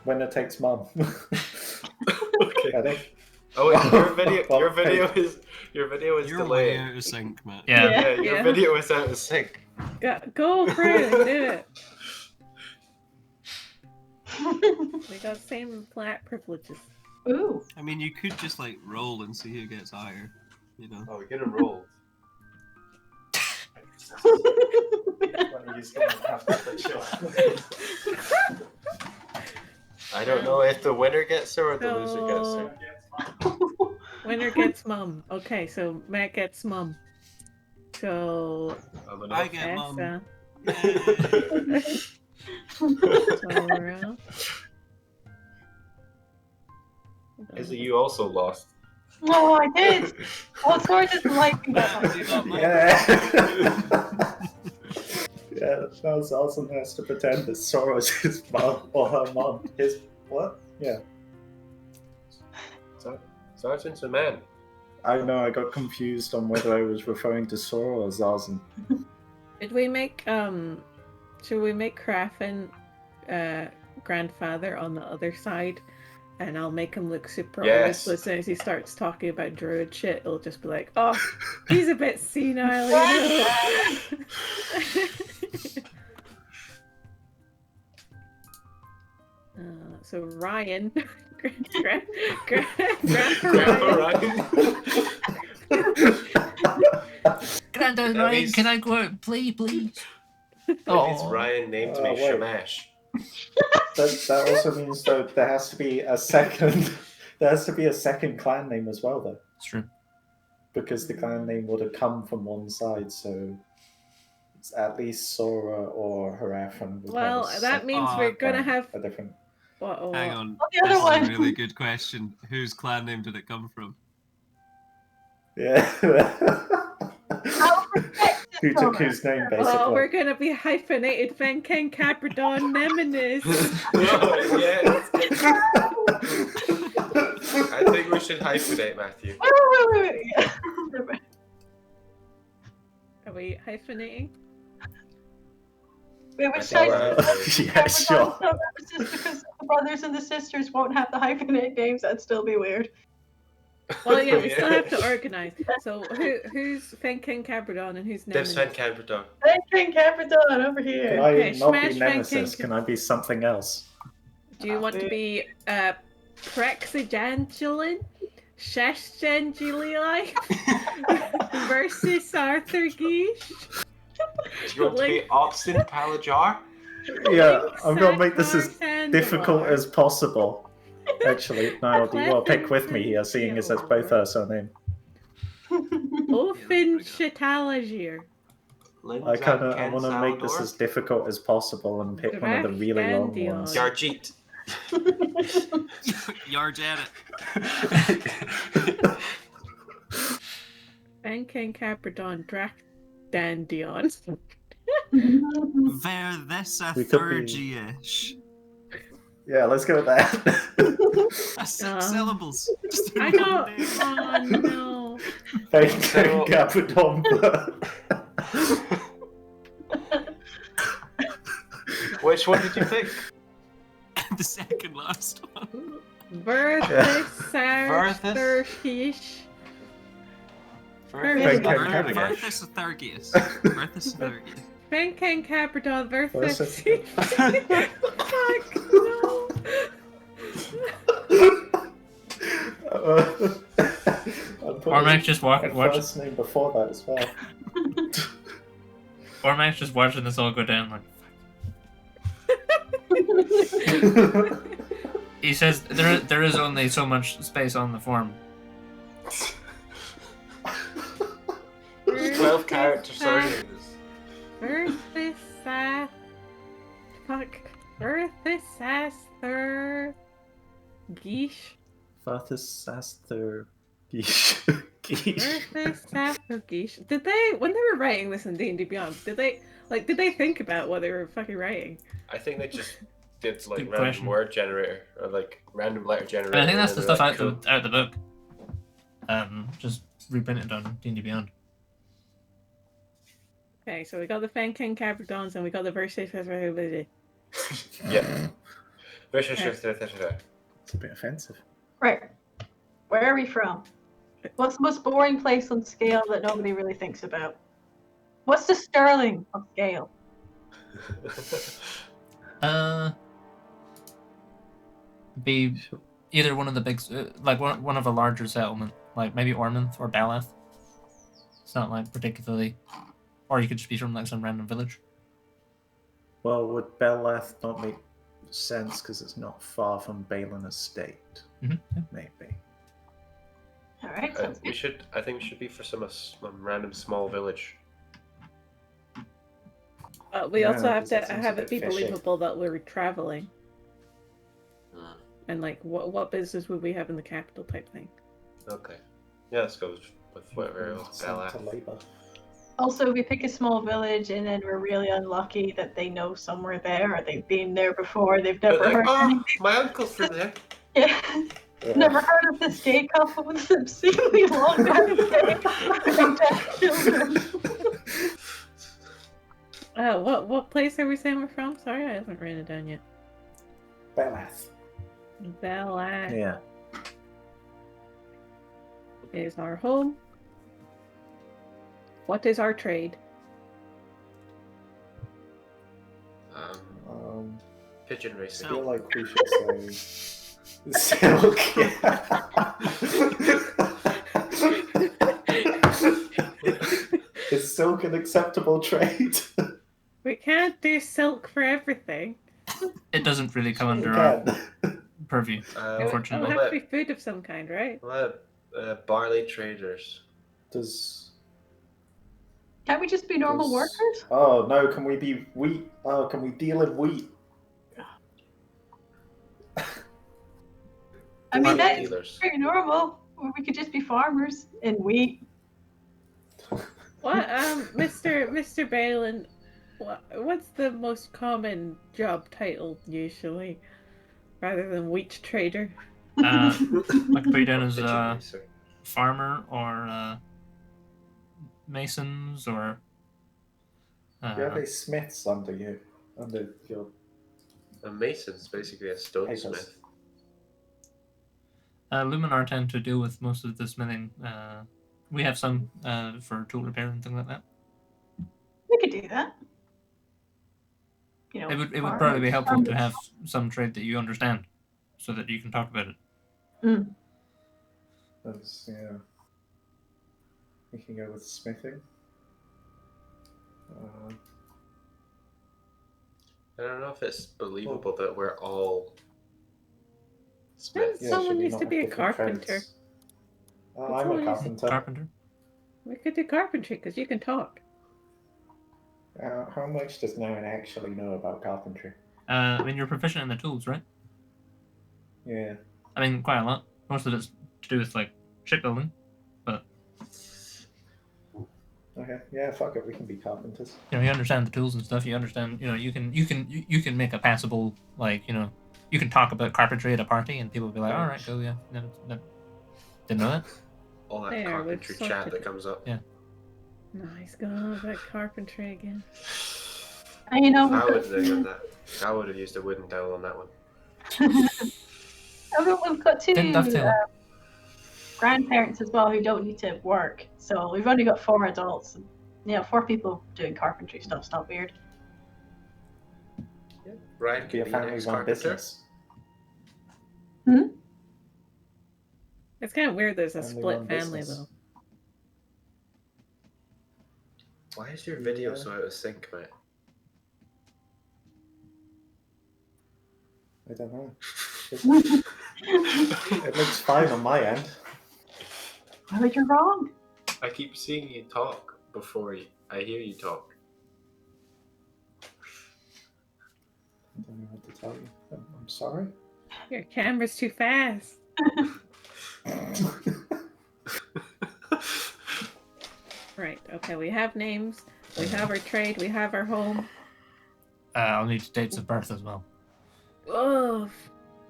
Winner takes mum. Okay. Ready? Oh wait, your Rock, video paper. is You're way delayed. out of sync, Matt. Yeah. Yeah, your Yeah. video is out of sync. Go for it, do it. We got same flat privileges. Ooh. I mean, you could just like roll and see who gets higher. You know. Oh, we get a roll. When you still have to put your- I don't know if the winner gets her or the loser gets So- her. Winner gets mum. Okay, so Matt gets mum. So I'm an I get mum. Essa, Yay. Sora. Izzy, you also lost. Oh, I did. Oh, Sora doesn't like me that much. You got mum. Yeah. Yeah, now Zazen has to pretend that Sora's his mum or her mum. His what? Yeah. Sergeant's a man. I know, I got confused on whether I was referring to Sora or Zazen. Should we make Krafen grandfather on the other side? And I'll make him look super Yes. old as soon as he starts talking about druid shit. It'll just be like, oh, he's a bit senile, you know. So Ryan, Grandpa Ryan. Grandad That Ryan, means- can I go out? Please. That means Oh. Ryan named Oh, me wait. Shamash. That also means though there has to be a second. There has to be a second clan name as well, though, It's true. because the clan name would have come from one side. So it's at least Sora or Harafen. would have Well, a that sec- means Oh, we're gonna clan, have. a different. Hang on. Oh, the other This is one. a really good question. Whose clan name did it come from? Yeah. How protected Who took Sora? whose name, basically? Oh, we're gonna be hyphenated Venken Capradon Nemesis. Oh, yes. I think we should hyphenate Matthew. Are we hyphenating? Which I ties think Well, we're- yeah, sure. So that was just because the brothers and the sisters won't have the hyphenate names. That'd still be weird. Well, yeah, we still have to organize. So who's Fenken Cabradon and who's There's Nemesis? Sven Campbell. Then King Capricorn over Can here. I Okay, not smash be Van Nemesis? King. Can I be something else? Do you want to be Prexijangelin? Sheshangeli versus Arthur Geesh? Do you want to be Austin Palajar? Yeah, I'm gonna make this as Sakar difficult Sandor. as possible. Actually, Niall, do you want to pick with me here, seeing as that's both our surname? Ofin Shatalagir. I want to make this as difficult as possible and pick one of the really long Dragandion. ones. Yarjeet. Yar Janet. Fenken Cabradon Drakdandion. Ver this a We could be- thurgy-ish. Yeah, let's go with that. That's 6 Um, syllables. Just I the know. name. Oh no. Thank So- you, Capadon. Which one did you pick? The second last one. Verthis Verthis? Sarthurkish. Thank you, Capadon. Capadon. Verthis a Thurgius. Verthis a Thurgius. Fenken Cabradon Versus- Verthis. Fuck no. I'm putting Cormac's just my watching. first name before that as well. Cormac's just watching this all go down. Like, he says there is only so much space on the form. 12 characters, sorry. Verthis fuck. Verthis Asther Geesh. Farthus Asther Geesh. Verthis Asther Geesh. Did they, when they were writing this in D&D Beyond, did they think about what they were fucking writing? I think they just did like Good random question. word generator or like random letter generator. And I think that's the and stuff they're out like, the out of the book. Just reprinted on D&D Beyond. Okay, so we got the Fenken Cabradons and we got the Verthis Asther. cool. Yeah. It's a bit offensive. Right. Where are we from? What's the most boring place on scale that nobody really thinks about? What's the sterling of scale? Be either one of the big, like one of a larger settlement, like maybe Ormonth or Balath. It's not like particularly, or you could just be from like some random village. Well, would Belath not make sense because it's not far from Balin Estate? Mhm, yeah. Maybe. All right. Sounds good. I think we should be for some random small village. We Yeah, also have 'cause to that seems have a it bit be fishy. believable that we're traveling. And like, what business would we have in the capital type thing? Okay. Yeah, let's go with whatever else. Sent Bella. to Labour. Also, we pick a small village and then we're really unlucky that they know somewhere there or they've been there before. They've But never like, heard oh, anything. my uncle's from there. Yeah. Never heard of this gay couple with obscenely long hair and deaf children. What place are we saying we're from? Sorry, I haven't written it down yet. Belath. Belath Yeah. is our home. What is our trade? Pigeon I racing. feel like we should say silk. Is silk an acceptable trade? We can't do silk for everything. It doesn't really come under We our can. purview. It would Unfortunately. have to be food of some kind, right? What barley traders? Does Can't we just be normal Does- workers? Oh no, can we be wheat? Oh, can we deal in wheat? I mean, Wheat that is dealers. pretty normal. Or we could just be farmers and wheat. What, Mr. Balin, what's the most common job title usually, rather than wheat trader? I could put you down as Pigeon racer. farmer or masons or. Do you have any smiths under you? Under your A mason's basically a stonesmith. papers. Luminar tend to deal with most of the smithing. We have some for tool repair and things like that. We could do that. You know, It would farm- probably be helpful to farm- have some trade that you understand, so that you can talk about it. That's, yeah. We can go with smithing. I don't know if it's believable that we're all smiths. Yeah. Someone should we used not to have be a different carpenter. trades? That's I'm all a it is. carpenter. Carpenter. We could do carpentry because you can talk. How much does no one actually know about carpentry? I mean, you're proficient in the tools, right? Yeah. I mean, quite a lot. Most of it's to do with like shipbuilding, but Okay. Yeah. Fuck it. We can be carpenters. you understand the tools and stuff. You understand, you can make a passable, like, you can talk about carpentry at a party and people will be like, all right, go, yeah, no, didn't know that. All that There, we've carpentry sorted chat that it. comes up. Yeah. Nice, going on about carpentry again. And you know, I would have done that. I would have used a wooden dowel on that one. we've got two Didn't dovetail. grandparents as well who don't need to work. So we've only got 4 adults. And, 4 people doing carpentry stuff's not weird. Ryan Be could a be an family-run ex-carpenter. business. It's kind of weird there's a Family split run family, business. though. Why is your video Yeah. so out of sync, mate? I don't know. It looks fine on my end. Why you're wrong? I keep seeing you talk before I hear you talk. I don't know what to tell you. I'm sorry. Your camera's too fast. Right, okay, we have names, we have our trade, we have our home. I'll need dates of birth as well. Oh,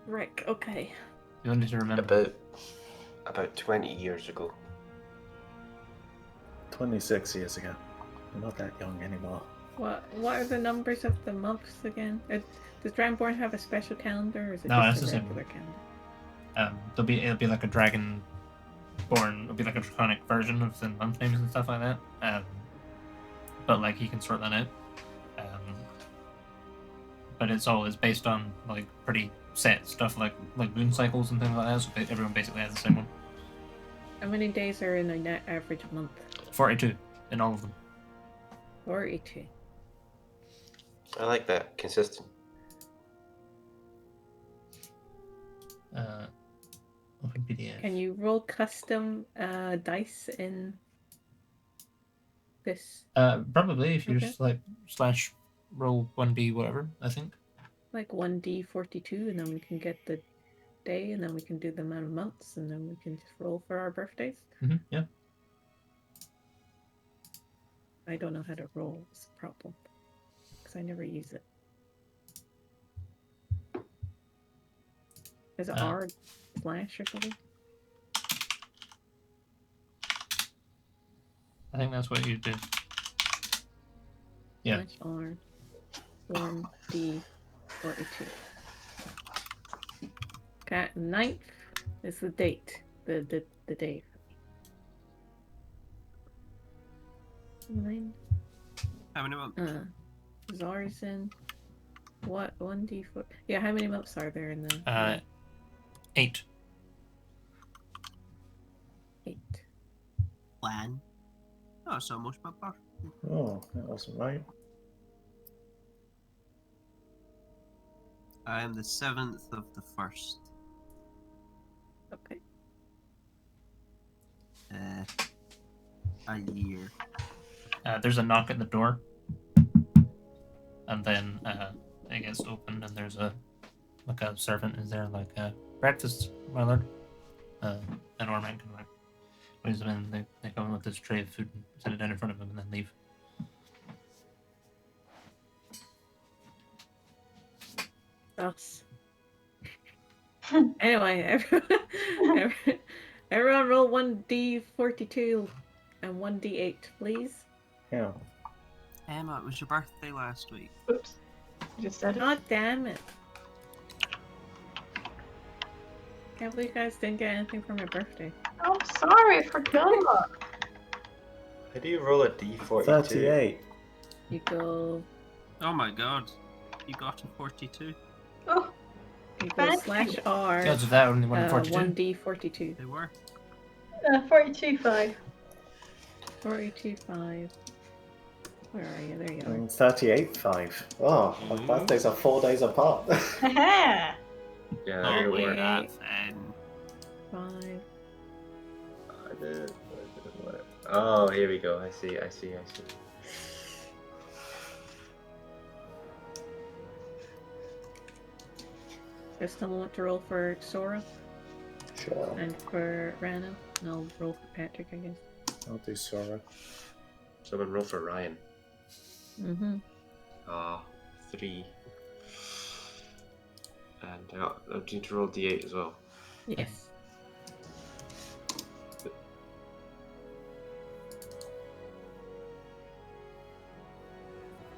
Rick, okay. You'll need to remember. About 20 years ago. 26 years ago. I'm not that young anymore. What are the numbers of the months again? Does Dragonborn have a special calendar, or is it No, just it's a the same. regular calendar? It'll be like a dragon born. It'll be like a draconic version of the month names and stuff like that. But like you can sort that out. But it's always based on like pretty set stuff like moon cycles and things like that. So everyone basically has the same one. How many days are in a net average month? 42 in all of them. 42. I like that. Consistent. Open PDF. Can you roll custom dice in this? Probably if you Okay. just like / roll 1d whatever, I think. Like 1d42, and then we can get the day, and then we can do the amount of months, and then we can just roll for our birthdays. Yeah. I don't know how to roll, it's a problem. Because I never use it. Is it R/ or something? I think that's what you did. Yeah. R 1d42. Okay, 9th is the date. The day. 9. How many months? Zarzen. What? 1d4. Yeah, how many months are there in the 8. 8? Plan. Oh, so much my birthday. Oh, that wasn't right. I am the 7th of the 1st. Okay. A year. There's a knock at the door, and then it gets opened, and there's a servant is there, like breakfast, my lord. And Orman can like waves them in. They come in with this tray of food and set it down in front of him, and then leave. Us. Anyway, everyone roll 1d42 and 1d8, please. Yeah. Emma, it was your birthday last week. Oops. I just said it. God damn it. Can't believe you guys didn't get anything for my birthday. I'm sorry, I forgot. How do you roll a d42? 38. You go. Oh my god. You got a 42. Oh, You go Thank slash R. Gods of that only 142. 1d42. They were. 42.5. 42.5. Where are you? There you are. 38.5. Oh, our birthdays are 4 days apart. Haha. Yeah, Oh, there we wait, were. that then. 5. Oh, here we go. I see. Just a moment to roll for Sora Sure. and for Rana. And I'll roll for Patrick, I guess. I'll do Sora. Someone roll for Ryan. Mm-hmm. 3. And I need to roll d8 as well. Yes.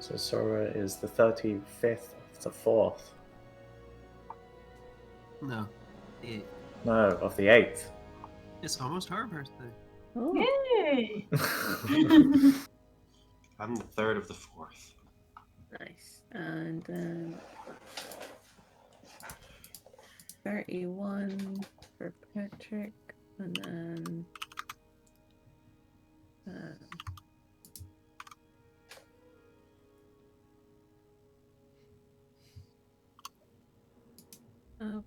So Sora is the 35th of the 4th. No. Yeah. No, of the 8th. It's almost her birthday. Oh. Yay! I'm the 3rd of the 4th. Nice. And then 31 for Patrick, and then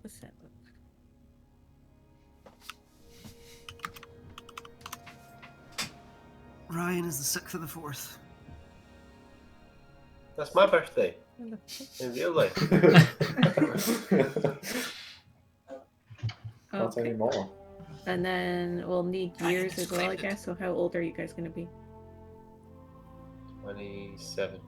what's that one? Ryan is the 6th of the 4th. That's my birthday in real life. Not Okay. anymore. And then we'll need years as well, I guess. So how old are you guys going to be? 27.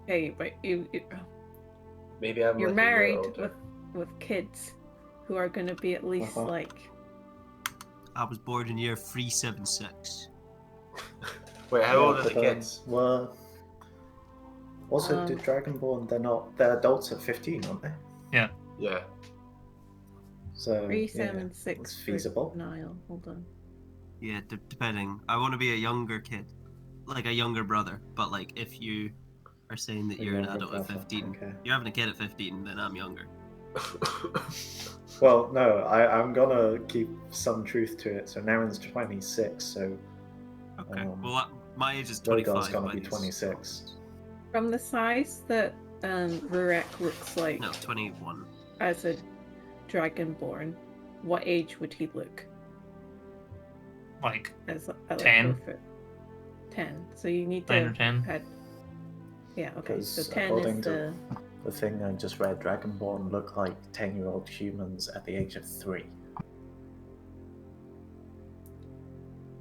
Hey, but Maybe I'm you're like a year married older. with kids who are going to be at least like. I was born in year 376. Wait, how old are but, the kids? Well, also, did Dragonborn? They're adults at 15, aren't they? Yeah. Yeah. So 376. it's feasible. Niall, hold on. Yeah, depending. I want to be a younger kid. Like a younger brother. But like, if you are saying that A you're an younger adult at brother, 15, okay. you're having a kid at 15, then I'm younger. Well, no, I'm gonna keep some truth to it. So Naren's 26, so Okay. Well, my age is 25. Rogar's gonna by be these 26. standards. From the size that Rurek looks like No, 21. as a dragonborn, what age would he look Like as a 10? perfect 10. So you need 9 to or 10. add. Yeah. Okay. So Because 10 according is to the thing I just read, Dragonborn look like 10-year-old humans at the age of 3.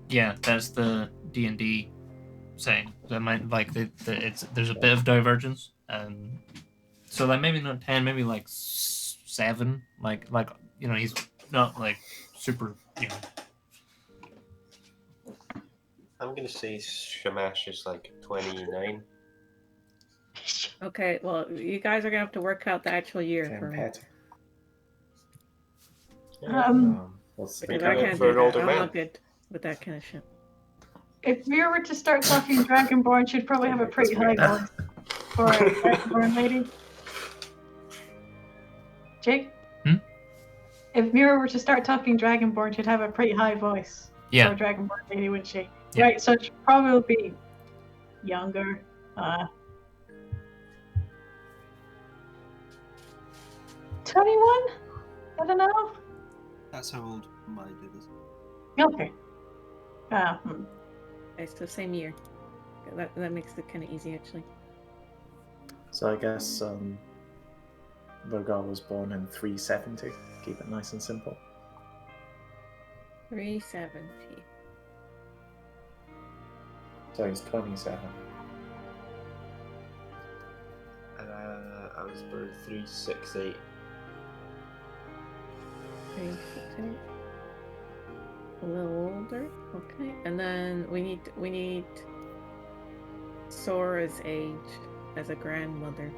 Yeah, that's the D&D saying. That might like there's a bit of divergence. So like maybe not 10, maybe like 7. Like you know, he's not like super, you know. I'm gonna say Shamash is like 29. Okay. Well, you guys are gonna have to work out the actual year for me. Pet. What's the Because Become I it can't for do an that. older I'm man. not good with that kind of shit. If we were to start talking Dragonborn, she'd probably have a pretty high voice for a Dragonborn lady. Jake? If Mira were to start talking Dragonborn, she'd have a pretty high voice Yeah. for a Dragonborn lady, wouldn't she? Yeah. Right, so she'd probably be younger. 21? I don't know. That's how old my dude is. Okay. Okay, so same year. Okay, that makes it kind of easy, actually. So I guess Rogar was born in 370. Keep it nice and simple. 370. So he's 27. I was born 368. 368. A little old. older. Okay, and then we need Sora's age as a grandmother.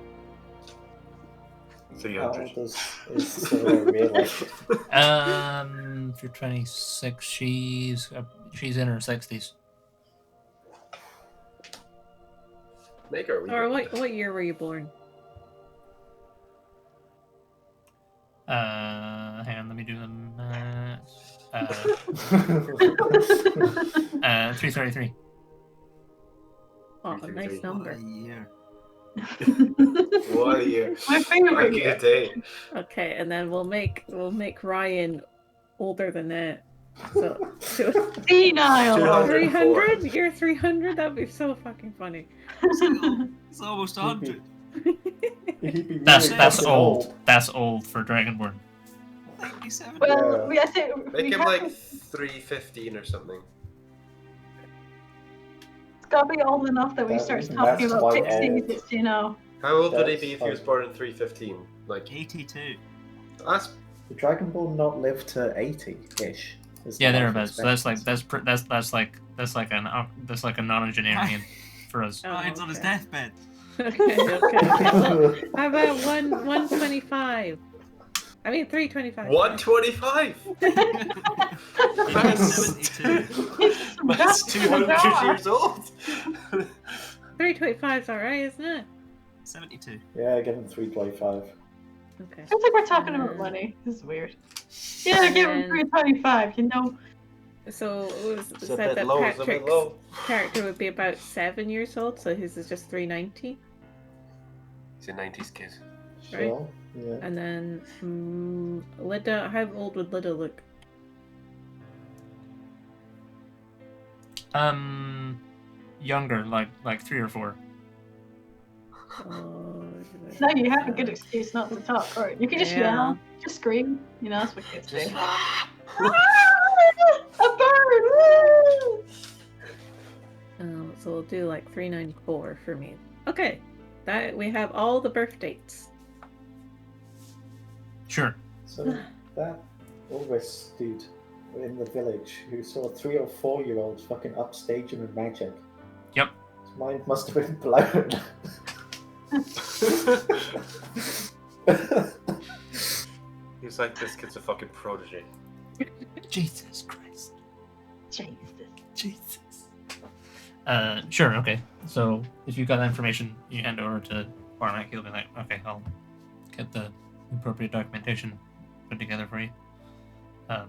How 300. old is Sora really? If you're 26, she's in her 60s. Make her a wee Or bit. what year were you born? Hang on, let me do the math. 333. Oh, a nice 333. What a number. year. What a year. My favorite. Back in the day. Okay, and then we'll make Ryan older than that. So Senile. 204. 300? You're 300? That'd be so fucking funny. It's almost 100. He'd be That's really fucking old. That's old for Dragonborn. 97. Well, Yeah. I think Make we him have like to- 315 or something. it's got to be old enough that we That- start that's talking about quite pixies. old. It's, you know. How old would he That's be if he was fine. born in 315? Like, 82. that's Did Dragonborn not live to 80-ish? Yeah, thereabouts. So that's like a non-engineering for us. Oh, Ryan's on his okay. deathbed. Okay. Well, how about 125? I mean 325. 125! That's 72. That's 200 years old! 325 is alright, isn't it? 72. Yeah, give him 325. Okay. Feels like we're talking about money. This is weird. Yeah, give him And- 325. You know. So it was It's a said bit that low, it's a bit Patrick's low. character would be about 7 years old, so his is just 390. He's a 90s kid. Right. Sure. Yeah. And then Lida, how old would Lida look? Younger, like 3 or 4. Now you have a good excuse not to talk, or you can just Yeah. yell, just scream. You know, that's what kids do. Just- Ah, a bird! Woo! So we'll do like 394 for me. Okay, that we have all the birth dates. Sure. So that Ulrich dude in the village who saw 3 or 4-year-olds fucking upstage him in magic. Yep. His mind must have been blown. He's like, this kid's a fucking prodigy. Jesus Christ. Jesus. Jesus. Sure, okay. So if you got that information, you hand over to Barnack, he'll be like, okay, I'll get the appropriate documentation put together for you. And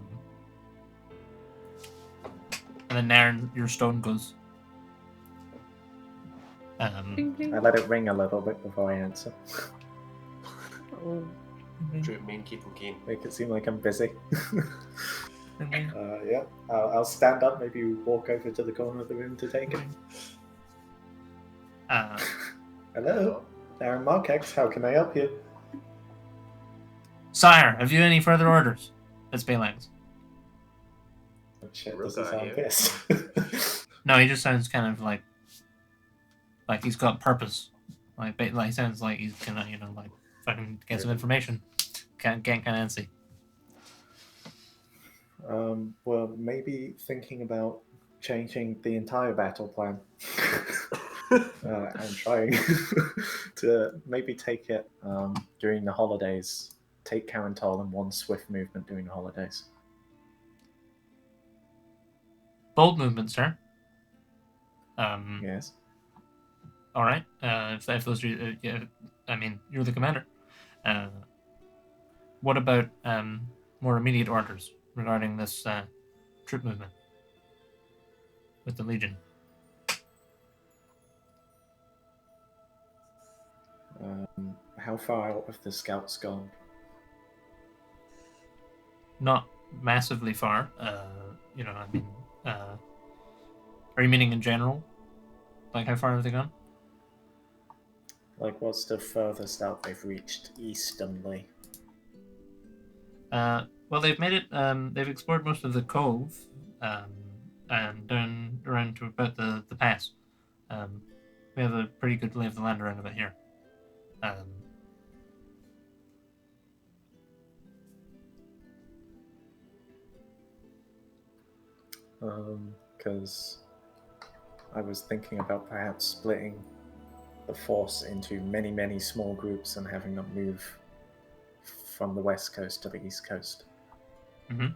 then Nairn, your stone goes. Ding, ding. I let it ring a little bit before I answer. Oh. Drip mean, keep him keen. Make it seem like I'm busy. Okay. Yeah, I'll stand up, maybe walk over to the corner of the room to take it. Hello, Darren Markex, how can I help you? Sire, have you any further orders? That's Balangs. Oh, shit, Real does he guy sound here. pissed? No, he just sounds kind of like he's got purpose. Like he sounds like he's gonna, like fucking get some information. Can't kind of antsy. Well, maybe thinking about changing the entire battle plan. And trying to maybe take it during the holidays. Take Carantol in one swift movement during the holidays. Bold movement, sir. Yes. All right. If those are, yeah, I mean, you're the commander. What about more immediate orders regarding this troop movement with the Legion? How far out have the scouts gone? Not massively far. I mean, are you meaning in general? Like, how far have they gone? Like, what's the furthest out they've reached easternly? Well, they've made it. They've explored most of the cove, and down around to about the pass. We have a pretty good lay of the land around about here. because I was thinking about perhaps splitting the force into many, many small groups and having them move from the west coast to the east coast. Mm-hmm.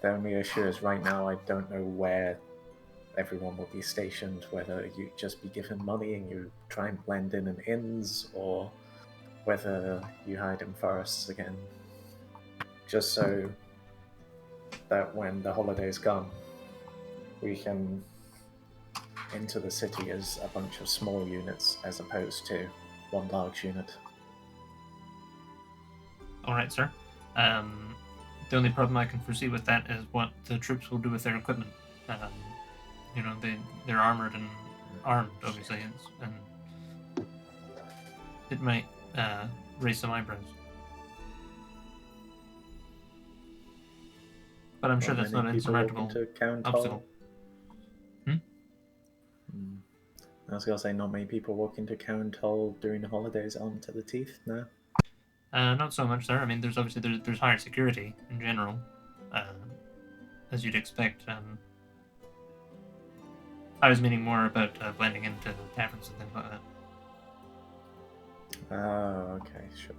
The only issue is right now I don't know where everyone will be stationed, whether you just be given money and you try and blend in inns, or whether you hide in forests again. Just so that when the holiday's gone, we can enter the city as a bunch of small units as opposed to one large unit. All right, sir. The only problem I can foresee with that is what the troops will do with their equipment. You know, they're armored and armed, obviously, and it might raise some eyebrows. But I'm sure that's not an insurmountable obstacle. I was gonna say, not many people walk into Karen Toll during the holidays armed to the teeth, no? Not so much, sir. I mean, there's obviously there's higher security in general, as you'd expect. I was meaning more about blending into taverns and things like that. Oh, okay, sure.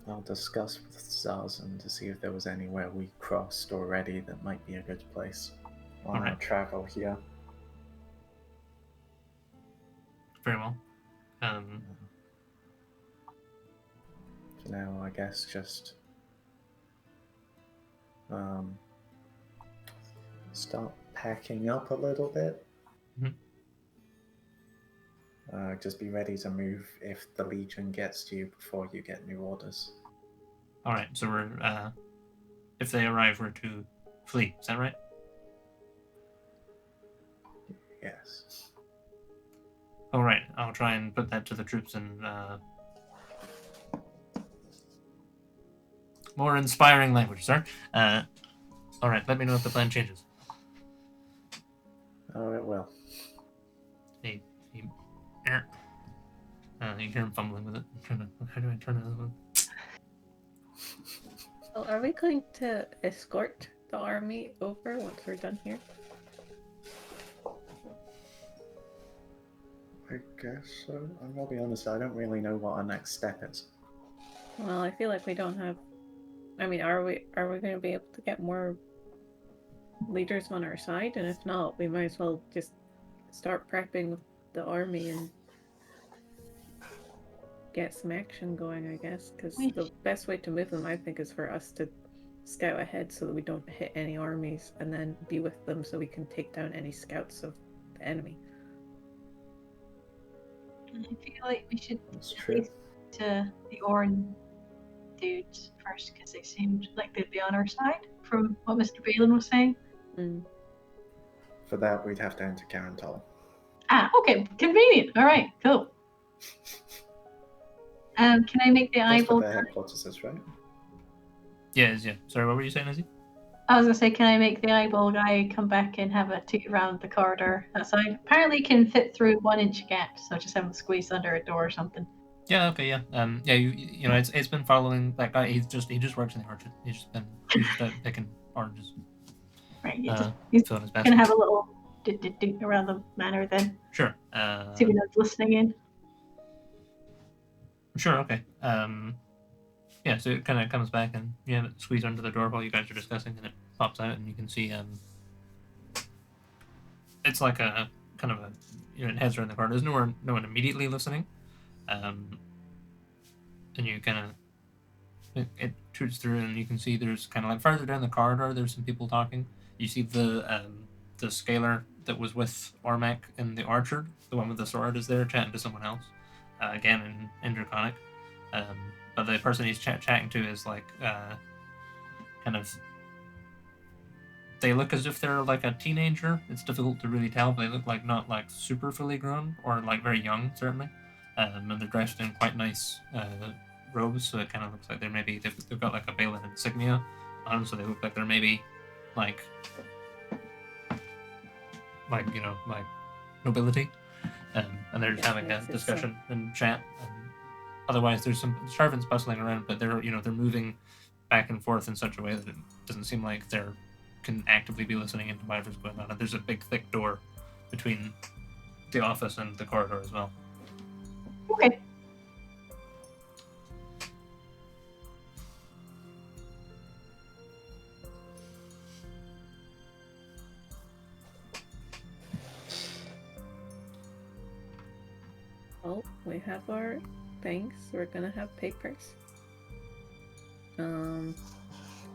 I'll discuss with Zazen to see if there was anywhere we crossed already that might be a good place on our travel here. Very well. For now, I guess just start packing up a little bit. Mm-hmm. Just be ready to move if the Legion gets to you before you get new orders. All right, so we're if they arrive, we're to flee. Is that right? Yes. All right, I'll try and put that to the troops in more inspiring language, sir. All right, let me know if the plan changes. Oh, it will. You hear him fumbling with it. How do I turn it on? Well, are we going to escort the army over once we're done here? I guess so. I'm gonna be honest, I don't really know what our next step is. Well, I feel like we don't have... I mean, are we going to be able to get more leaders on our side? And if not, we might as well just start prepping the army and get some action going, I guess. Because the best way to move them, I think, is for us to scout ahead so that we don't hit any armies, and then be with them so we can take down any scouts of the enemy. I feel like we should speak to the Oran dudes first, because they seemed like they'd be on our side from what Mr. Balin was saying. For that, we'd have to enter Carantal. Ah, okay, convenient. All right, cool. Can I make the That's eyeball? what the headquarters is, right? Yeah. Sorry, what were you saying, Izzy? I was gonna say, can I make the eyeball guy come back and have a toot around the corridor outside? Apparently, can fit through 1 inch gap, so just have him squeeze under a door or something. Yeah. Okay. Yeah. Yeah. You know, it's been following that guy. He just works in the orchard. He's just out picking oranges. Right. He's filling his basket. gonna have a little ding around the manor then. Sure. See if anyone's listening in. Sure. Okay. Yeah. So it kind of comes back and you have it squeeze under the door while you guys are discussing, and it pops out, and you can see it's like a kind of a it heads around the corner. There's no one immediately listening, and you kind of it toots through, and you can see there's kind of like further down the corridor. There's some people talking. You see the scaler that was with Ormac in the orchard, the one with the sword, is there chatting to someone else, again in Draconic. But the person he's chatting to is like kind of. They look as if they're like a teenager. It's difficult to really tell. But they look like not like super fully grown or like very young, certainly. And they're dressed in quite nice robes, so it kind of looks like they're maybe they've got like a Balin insignia on, so they look like they're maybe like you know, like nobility. And they're just having a discussion and chat. otherwise there's some servants bustling around, but they're they're moving back and forth in such a way that it doesn't seem like they're can actively be listening into whatever's going on. And there's a big thick door between the office and the corridor as well. Okay. Well, we have our things. We're gonna have papers.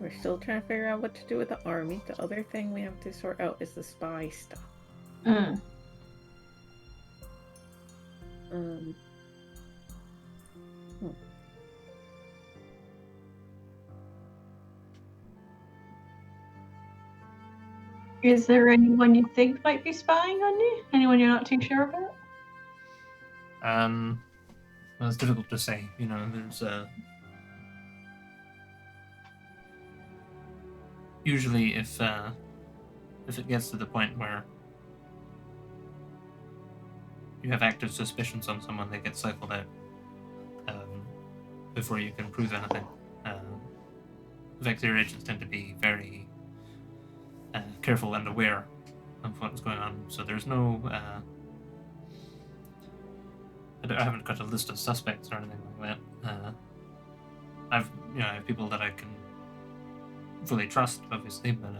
We're still trying to figure out what to do with the army. The other thing we have to sort out is the spy stuff. Mm. Is there anyone you think might be spying on you? Anyone you're not too sure about? Well, it's difficult to say. There's usually if it gets to the point where you have active suspicions on someone, they get cycled out before you can prove anything. Vector agents tend to be very careful and aware of what's going on, so there's no I haven't got a list of suspects or anything like that. I have people that I can fully trust, obviously, but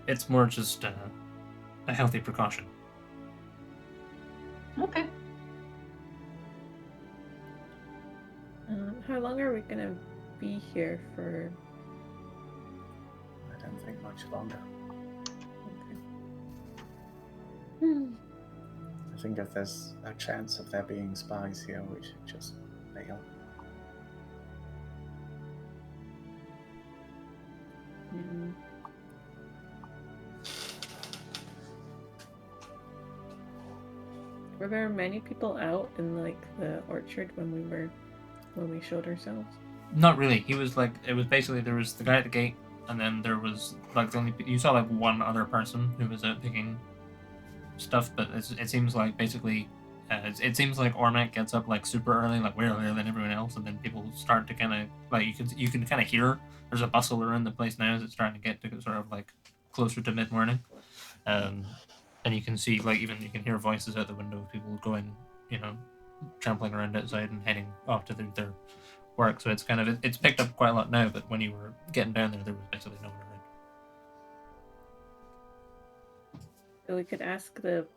it's more just a healthy precaution. Okay. How long are we gonna be here for? I don't think much longer. Okay. I think if there's a chance of there being spies here, we should just bail. Were there many people out in like the orchard when we showed ourselves? Not really. He was like, it was basically, there was the guy at the gate, and then there was like you saw like one other person who was out picking stuff, but it seems like basically it seems like Ormac gets up like super early, like way earlier than everyone else, and then people start to kind of like you can kind of hear there's a bustle around the place now as it's starting to get to sort of like closer to mid-morning, and you can see like even you can hear voices out the window of people going, trampling around outside and heading off to their work. So it's kind of it's picked up quite a lot now, but when you were getting down there was basically no one around. So we could ask the,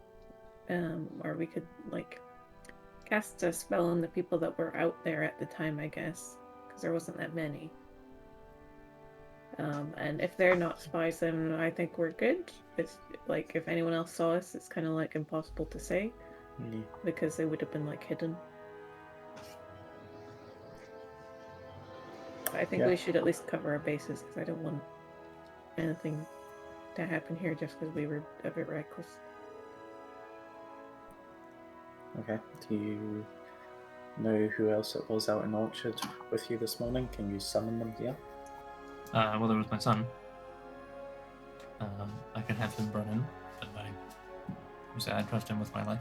or we could like cast a spell on the people that were out there at the time, I guess, because there wasn't that many. And if they're not spies, then I think we're good. It's like if anyone else saw us, it's kind of like impossible to say because they would have been like hidden. I think we should at least cover our bases because I don't want anything to happen here just because we were a bit reckless. Okay. Do you know who else it was out in Orchard with you this morning? Can you summon them here? Well, there was my son. I can have him brought in, but I trust him with my life.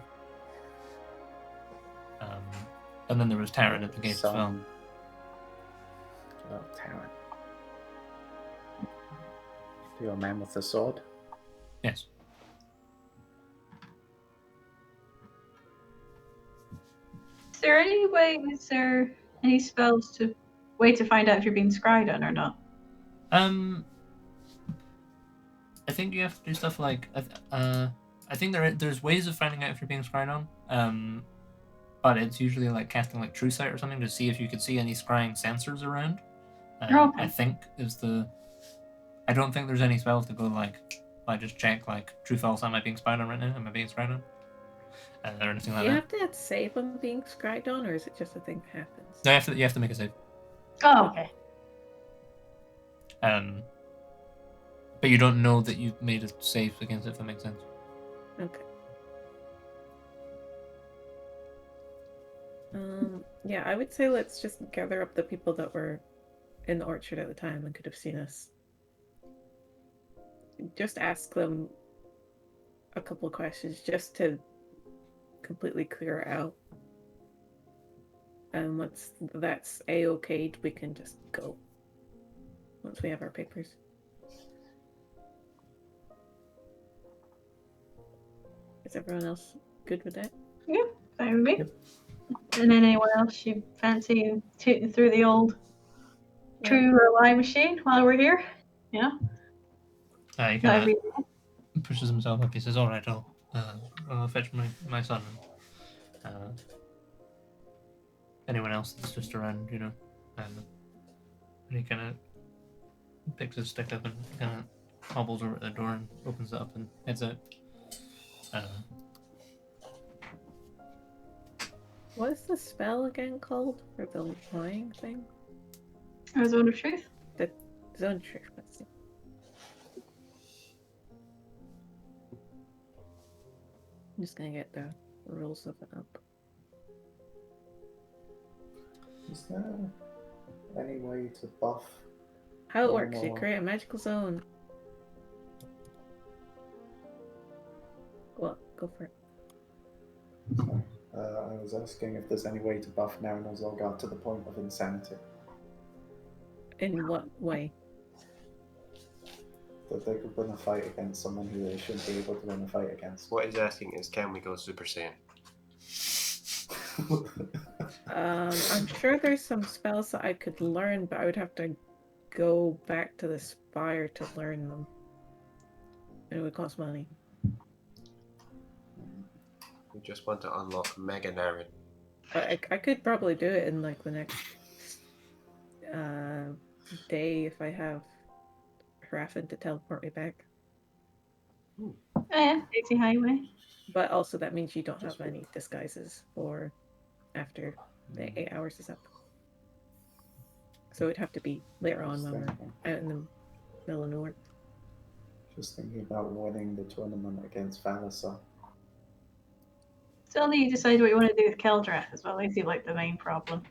And then there was Taryn at the gate as well. Oh, Taryn. You're a man with the sword? Yes. Is there any spells to find out if you're being scryed on or not? I think you have to do stuff like I think there's ways of finding out if you're being scryed on. But it's usually like casting like True Sight or something to see if you could see any scrying sensors around. Okay. I think I don't think there's any spells to go like I just check like true false, am I being spied on right now? Am I being scryed on? Or anything like that. Do you have to save when being scryed on, or is it just a thing that happens? No, you have to make a save. Oh, okay. But you don't know that you've made a save against it, if that makes sense. Okay. Yeah, I would say let's just gather up the people that were in the orchard at the time and could have seen us. Just ask them a couple of questions just to completely clear out And once that's a-okayed, we can just go. Once we have our papers. Is everyone else good with that? Fine with me. And then anyone else you fancy tooting through the old true or lie machine while we're here? Yeah. He Not kind every of pushes himself up. He says, "All right, I'll fetch my son." Anyone else that's just around, you know. And he kind of picks his stick up and kind of hobbles over to the door and opens it up and heads out. What is the spell again called for the lying thing? A zone of truth. The zone of truth. Let's see. I'm just gonna get the rules of it up. Is there any way to buff? How it One works, you more. create a magical zone. Well, go for it. I was asking if there's any way to buff Marinor Zorgar to the point of insanity. In what way? That they could win a fight against someone who they shouldn't be able to win a fight against. What he's asking is, can we go Super Saiyan? I'm sure there's some spells that I could learn, but I would have to go back to the Spire to learn them. And it would cost money. We just want to unlock Mega Naren. But I could probably do it in like the next day if I have Haraffin to teleport me back. Oh, yeah, Daisy Highway. But also that means you don't have any disguises for after the 8 hours is up. So it'd have to be later on when we're out in the middle of nowhere. Just thinking about winning the tournament against Valasar. Still need to decide what you want to do with Keldrath as well. I see like the main problem.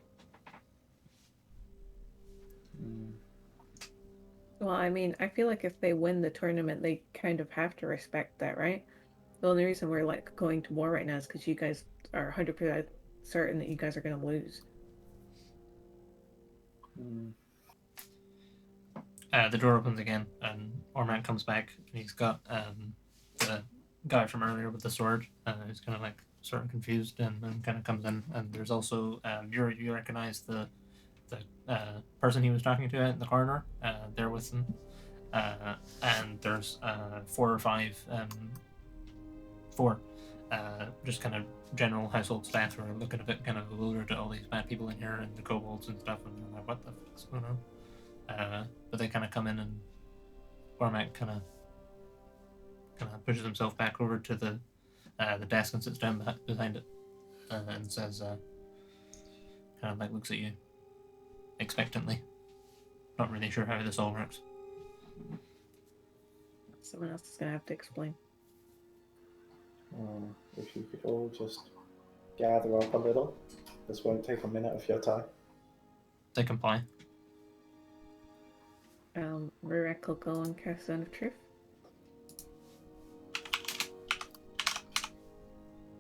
Well, I mean, I feel like if they win the tournament, they kind of have to respect that, right? The only reason we're like going to war right now is because you guys are 100% certain that you guys are going to lose. The door opens again, and Ormat comes back, and he's got the guy from earlier with the sword, who's kind of like sort of confused, and kind of comes in. And there's also you recognize the person he was talking to out in the corridor. They're with him, and there's 4 or 5 just kind of general household staff who are looking a bit kind of bewildered at all these bad people in here and the kobolds and stuff, and they're like, what the fuck's going on? But they kind of come in, and Cormac kind of pushes himself back over to the desk and sits down behind it, and says, kind of like looks at you expectantly, not really sure how this all works. Someone else is going to have to explain. If you could all just gather up a little. This won't take a minute of your time. They comply. Rurik will go and cast Zone of Truth.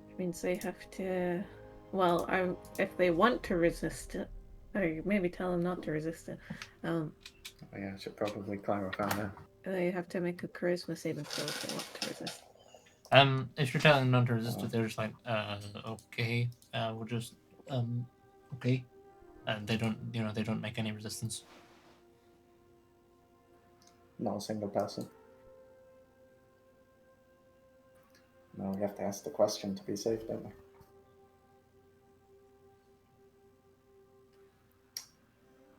Which means they have to... Well, if they want to resist it, or maybe tell them not to resist it, Yeah, I should probably clarify that. they have to make a charisma saving throw if they want to resist. If you're telling them not to resist it, they're just like, okay, we'll just, okay. And they don't make any resistance. Not a single person. No, we have to ask the question to be safe, don't we?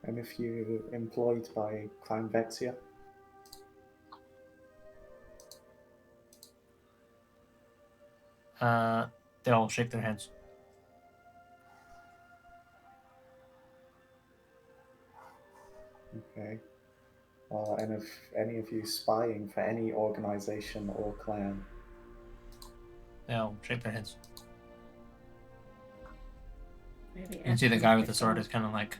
And if you're employed by Clan Vexia? They all shake their heads. Okay. And if any of you spying for any organization or clan? They all shake their heads. Maybe You can see the guy with the sword is kind of like...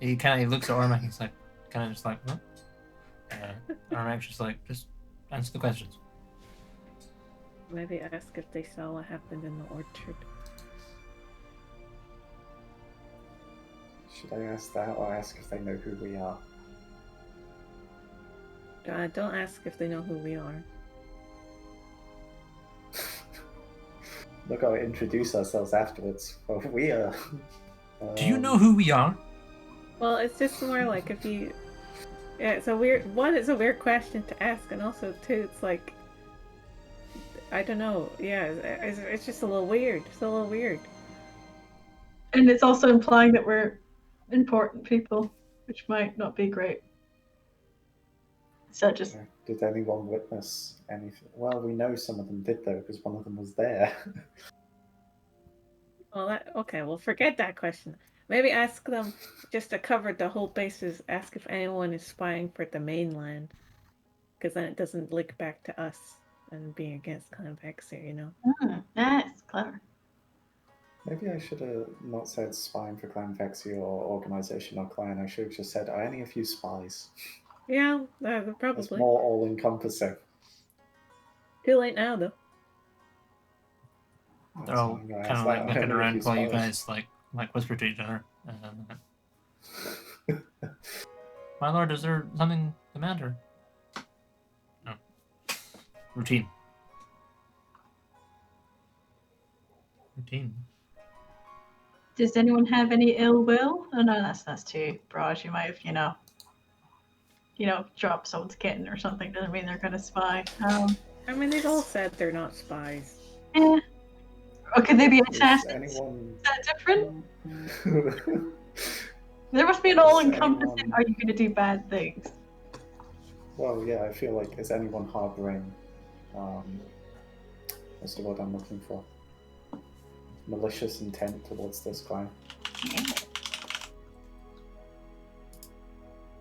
He looks at Ormac, he's like, kind of just like, what? Ormac's just like, just answer the questions. Maybe ask if they saw what happened in the orchard. Should I ask that or ask if they know who we are? Don't ask if they know who we are. Look, I'll introduce ourselves afterwards. Well, we are. Do you know who we are? Well, it's just more like if you. Yeah, it's a weird. One, it's a weird question to ask, and also two, it's like. I don't know. Yeah, it's just a little weird. It's a little weird. And it's also implying that we're important people, which might not be great. So just Did anyone witness anything? Well, we know some of them did though, because one of them was there. Well, okay. Well, forget that question. Maybe ask them just to cover the whole bases. Ask if anyone is spying for the mainland, because then it doesn't link back to us and being against Clan Vexia, you know. that's clever. Maybe I should have not said spying for Clan Vexia or organization or clan. I should have just said, are any of you spies? Yeah, It's probably. more all-encompassing. Too late now, though. They're all I'm gonna kind of ask like that. looking Are any of around while you spies? guys like whisper to each other. My lord, is there something the matter? No. Routine. Routine. Does anyone have any ill will? Oh no, that's too broad. You might have, drop someone's kitten or something. Doesn't mean they're gonna spy. I mean, they've all said they're not spies. Yeah. Or could they be Is assassins? anyone... Is that different? There must be an all-encompassing. anyone- Are you gonna do bad things? Well, yeah, I feel like, is anyone harboring, what's the word I'm looking for? Malicious intent towards this clan?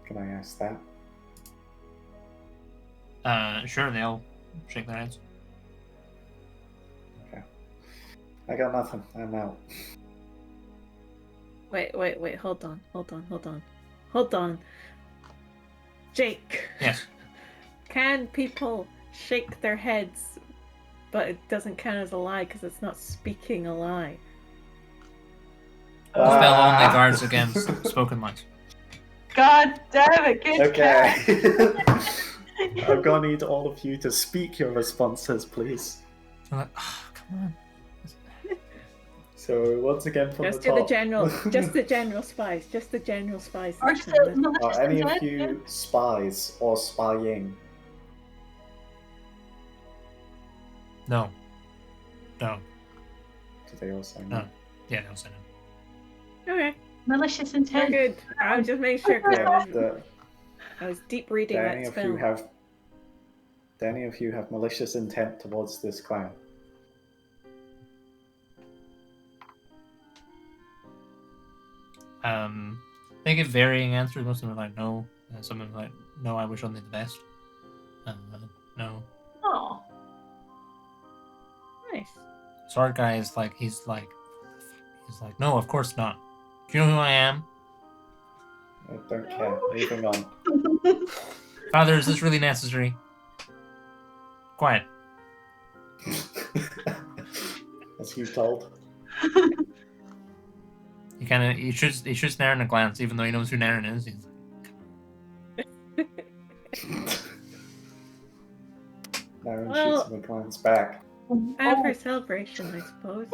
Can I ask that? Sure, they all shake their heads. Okay. I got nothing. I'm out. Wait, hold on. Jake, Yes. can people shake their heads, but it doesn't count as a lie because it's not speaking a lie? Spell only guards against spoken lies. God damn it! Good catch. Okay. I'm gonna need all of you to speak your responses, please. I'm like, oh, come on. So once again from Just the do top. the general, just the general spies, just the general spies. Or this just time, a then. malicious Are any of intent? you spies or spying? No. No. Did they all say No. no? Yeah, no, say no. Okay, Malicious we're intent. good. I was just making sure because I was deep reading Do that any of spell. you have? Do any of you have malicious intent towards this clan? They give varying answers. Most of them are like no. Some of them are like no. I wish only the best. No. Oh, Nice. Sword guy is like he's like no, of course not. Do you know who I am? I don't care. Moving on. Father, is this really necessary? Quiet. As you told. He shoots Naren a glance, even though he knows who Naren is. He's Naren Well- shoots him a glance back. And for celebration, I suppose.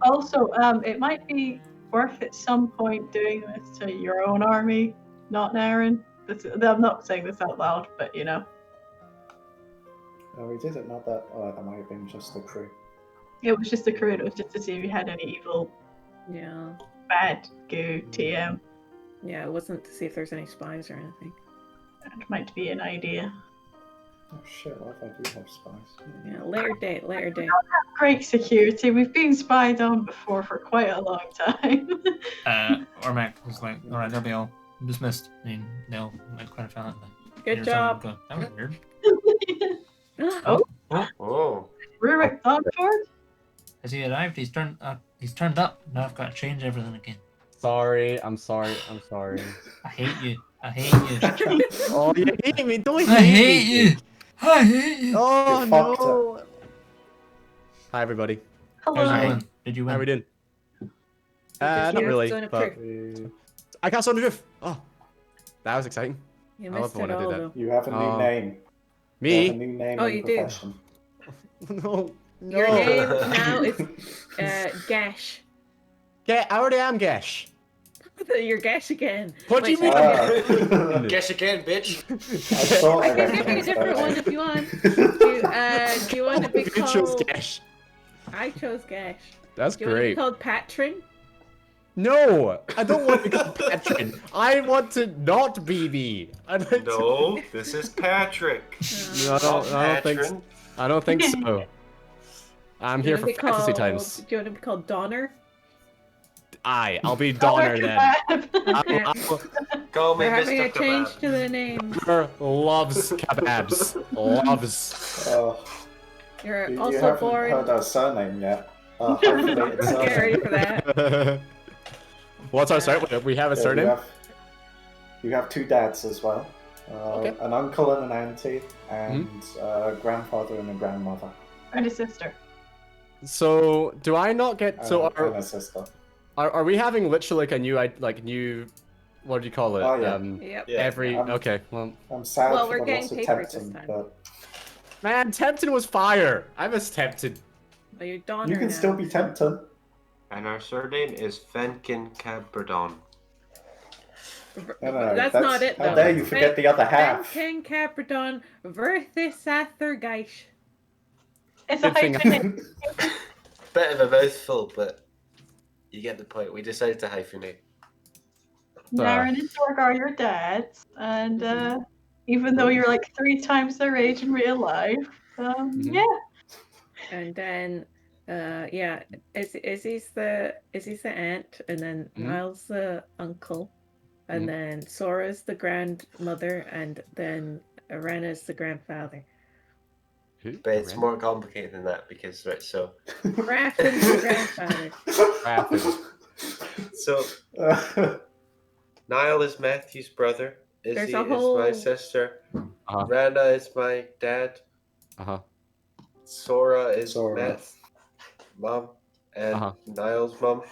Also, it might be worth at some point doing this to your own army, not Naren. I'm not saying this out loud, but Oh, we did it. Not that. Oh, that might have been just the crew. it was just a crew. It was just to see if you had any evil, Yeah. bad goo TM. Yeah, it wasn't to see if there's any spies or anything. That might be an idea. Oh shit! What if I do have spies? Yeah, later date. Great security. We've been spied on before for quite a long time. Ormac was like, all right, they'll be all dismissed. I mean, they'll like quite a fan. Good job. That was weird. Oh, Oh. Rurik Thornford? Has he arrived? He's turned up. Now I've got to change everything again. Sorry, I'm sorry. I hate you. Oh, you hate me, don't I hate me. you. I hate you. Oh You fucked no. Hi everybody. How's Hello. it going? Did you How are we win? doing? Not you. really, Doing a but We- I cast Sonic Drift. Oh, that was exciting. You I love missed when it I do all, that. though. You have a new Oh. name. You have a Me? new name Oh, and you do. profession. No. Your name now is Gash. Yeah, I already am Gesh. You're Gash again. What do you Wait, mean? Guess again, bitch. I thought I I can give you a recognized different that one name. if you want. Do you want to be You chose called? Gesh. I chose Gash. That's Do you want to be great. called Patron? No, I don't want to become Patrick. I want to not be me. I'd like No, this is Patrick. No, Patron. I don't think so. I'm Do you here wanna for be fantasy called- times. Do you want to be called Donner? I'll be I'll Donner work then. Okay. Call me We're having Mr. a change Kebab. to the name. Donner loves kebabs. Loves. Oh, You're you also haven't born. heard our surname yet. Our hyphenated Get surname. ready for that. What's our surname? We have a Yeah, surname? you have two dads as well. Okay. An uncle and an auntie, and Mm-hmm. a grandfather and a grandmother. And a sister. So do I not get? So And a sister. are we having literally like a new what do you call it? Oh, yeah. Yep. Yeah. Every I'm- okay. Well, I'm sad Well, for we're the getting loss of papers this Tempton, time. but man, Tempton was fire. I miss Tempton. Well, you're Donner you can now. still be Tempton. And our surname is Fenkin Cabradon. No, That's not it, How though. dare you forget the other half? Fenkin Capradon Verthisathergeish. It's a Good thing hyphenate. Bit of a mouthful, but you get the point. We decided to hyphenate. Naren and Sorg are your dads, and even though you're like 3 times their age in real life, Mhm. yeah. And then, yeah, Izzy's the aunt, and then Mhm. Niall's the uncle, and Mhm. then Sora's the grandmother, and then Arena's the grandfather. Who? But it's Ren? more complicated than that because, right, so. Grafton's the grandfather. So, Niall is Matthew's brother. Izzy There's a is whole- my sister. Uh-huh. Rana is my dad. Uh-huh. Sora is Sora. Matt's mom. And Uh-huh. Niall's mom.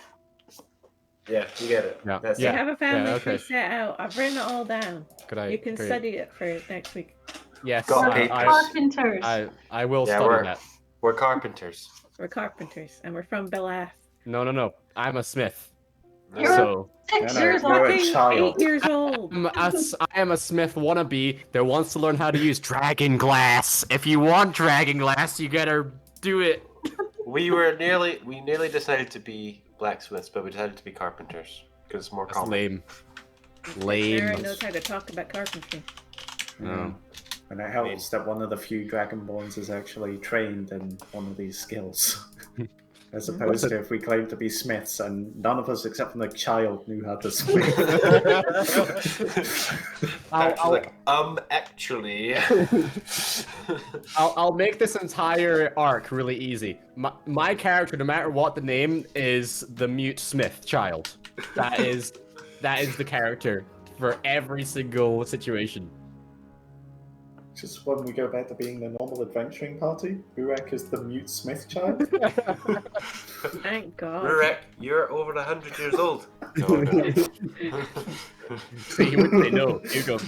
Yeah, you get it. Yeah. That's We Yeah. have a family okay. tree set out. I've written it all down. Could I? You can could I- study it for next week. Yes, Got I, papers. I, Carpenters. I will Yeah, study we're- that. We're carpenters. We're carpenters, and we're from Belath. No. I'm a smith. You're- So 6 No, years you're old. a Fucking child. 8 years old. I am a smith wannabe that wants to learn how to use dragon glass. If you want dragon glass, you gotta do it. We nearly decided to be blacksmiths, but we decided to be carpenters because it's more That's common. lame. Lame. Aaron knows how to talk about carpentry. No. And it helps that one of the few Dragonborns is actually trained in one of these skills. As opposed to if we claim to be smiths and none of us except for the child knew how to smith. Actually. I'll make this entire arc really easy. My character, no matter what the name, is the mute smith child. That is the character for every single situation. Just when we go back to being the normal adventuring party, Urek is the mute smith child. Thank God. Rurek, you're over 100 years old. No. So you would say no. You go.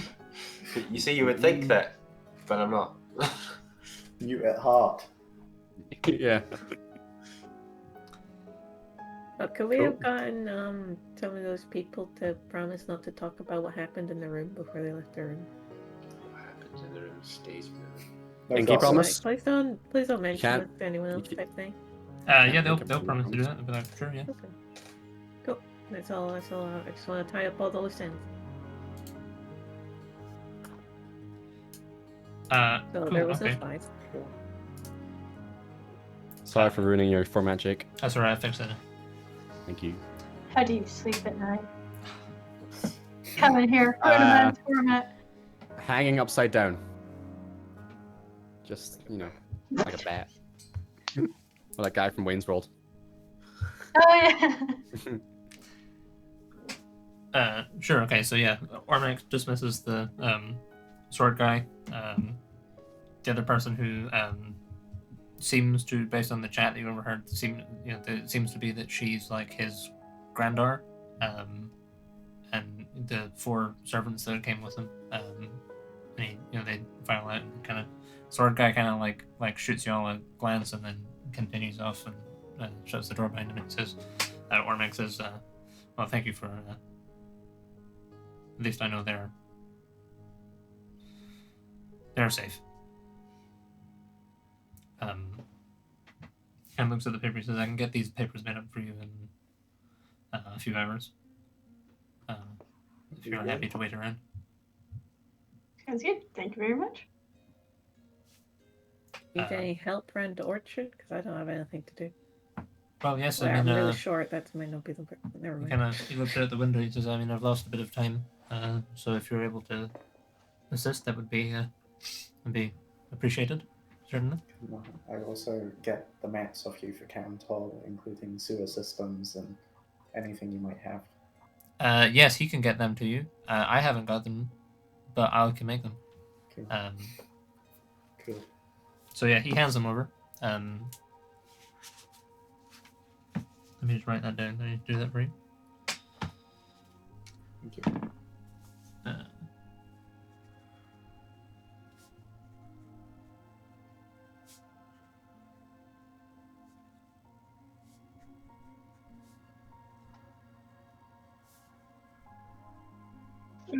You see, you would think that, but I'm not. Mute at heart. Yeah. Could we have gotten some of those people to promise not to talk about what happened in the room before they left the room? What happens in the room stays in the room. No Pinky gossip. promise? Like, please don't mention can't- it to anyone else type thing. Yeah, they'll think of promise to do promise. that. But I'm sure, yeah. Okay. Cool. That's all. I just want to tie up all the loose ends. So Cool, there was okay. no spies. Sorry for ruining your format, Jake. That's alright. I fixed it. Thank you. How do you sleep at night? Come in here. Tournament, format. Hanging upside down. Just, like a bat. Or that guy from Wayne's World. Oh yeah. Sure. Okay. So yeah, Ormac dismisses the sword guy. The other person who seems to, based on the chat that you overheard, it seems to be that she's like his granddaughter, and the 4 servants that came with him. And he, they file out, and kind of sword guy kind of like shoots you all a glance and then continues off and shuts the door behind him and says, Ormac says, well, thank you for, at least I know they're safe. And looks at the paper, he says, I can get these papers made up for you in a few hours. If you're happy to wait around. Sounds good. Thank you very much. Need any help around the orchard? Because I don't have anything to do. Well, yes, Well, I mean, I'm really short. That might not be the. Never mind. He looks out the window. He says, I mean, I've lost a bit of time. So if you're able to assist, that would be appreciated, certainly. I also get the maps off you for Cantor, including sewer systems and anything you might have. Yes, he can get them to you. I haven't got them, but I can make them. Cool. Cool. So yeah, he hands them over. Let me just write that down. I need to do that for you. Thank you.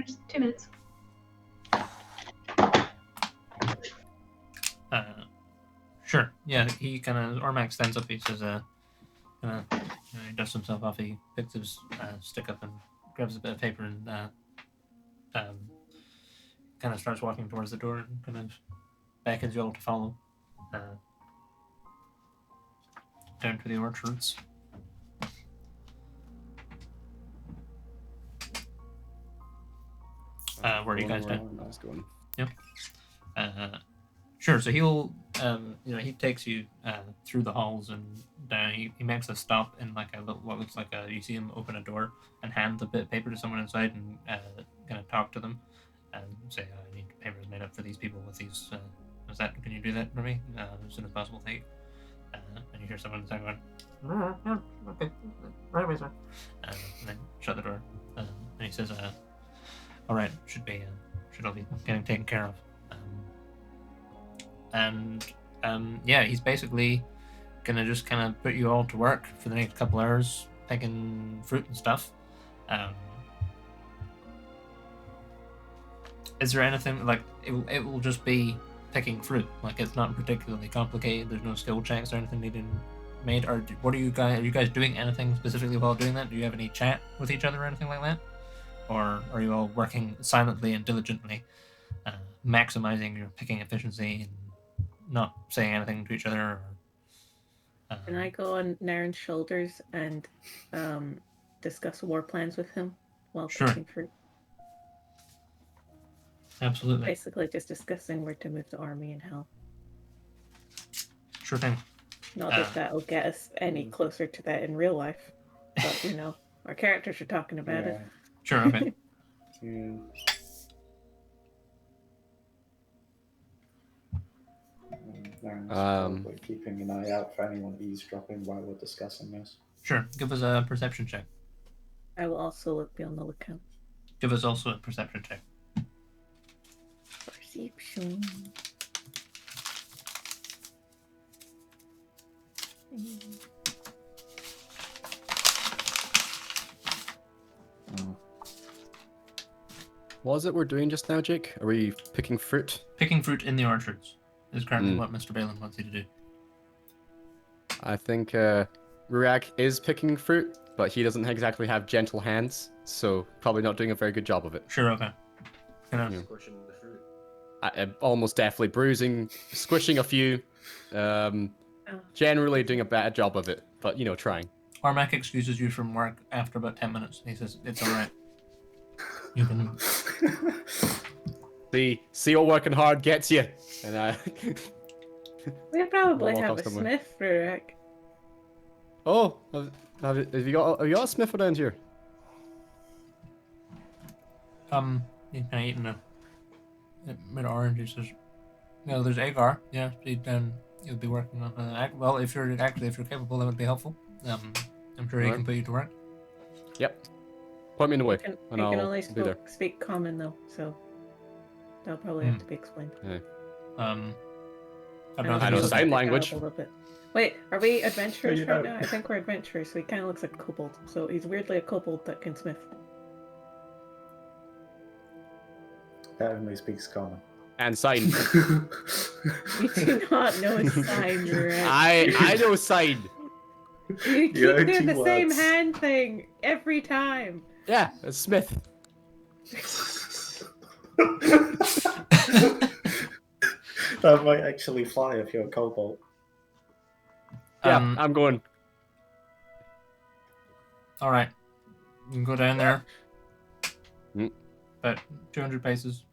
Just 2 minutes. Sure. Yeah, he kind of Ormac stands up. He says, he dusts himself off. He picks his stick up and grabs a bit of paper and kind of starts walking towards the door and kind of beckons you all to follow down to the orchards. Where are you guys down? I was going. Yep. Sure. So he'll, he takes you through the halls and down. He makes a stop in like a little, what looks like you see him open a door and hand a bit of paper to someone inside and kind of talk to them and say, I need papers made up for these people with these. Can you do that for me as soon as possible? Thank you. And you hear someone inside going, yeah, okay, right away, sir. And then shut the door. And he says, all right, should all be getting taken care of. He's basically gonna just kind of put you all to work for the next couple hours, picking fruit and stuff. Is there anything like it will just be picking fruit? Like it's not particularly complicated. There's no skill checks or anything needed made. Or what are you guys doing anything specifically while doing that? Do you have any chat with each other or anything like that? Or are you all working silently and diligently, maximizing your picking efficiency and not saying anything to each other? Can I go on Naren's shoulders and discuss war plans with him while picking fruit? Absolutely. Basically, just discussing where to move the army and how. Sure thing. Not that that'll get us any closer to that in real life, but our characters are talking about it. Sure, okay. Probably keeping an eye out for anyone eavesdropping while we're discussing this. Sure, give us a perception check. I will also be on the lookout. Give us also a perception check. Perception. What is it we're doing just now, Jake? Are we picking fruit? Picking fruit in the orchards is currently what Mr. Balin wants you to do. I think Rurak is picking fruit, but he doesn't exactly have gentle hands, so probably not doing a very good job of it. Sure, okay. Squishing the fruit. Almost definitely bruising, squishing a few, generally doing a bad job of it, but trying. Ormac excuses you from work after about 10 minutes. He says, it's alright. You can... See what working hard gets you. And we probably have a smith, Rurak. Oh, have you got a smith around here? He's kind of eating a bit of orange. He says, there's Agar. Yeah, he'll be working on well, if you're capable, that would be helpful. I'm sure he can put you to work. Yep. Point me in the way, He can and I'll only be there. speak common though, so that'll probably have to be explained. I don't And know. I know also sign pick it up language. a little bit. Wait, are we adventurers you right don't. now? I think we're adventurers, so he kind of looks like a kobold. So he's weirdly a kobold that can smith. That only speaks common. And sign. You do not know sign, right? I know sign. You keep You know doing the two same words. hand thing every time. Yeah, it's Smith. That might actually fly if you're a kobold. Yeah, Um, I'm going. All right, you can go down there. Mm. About 200 paces.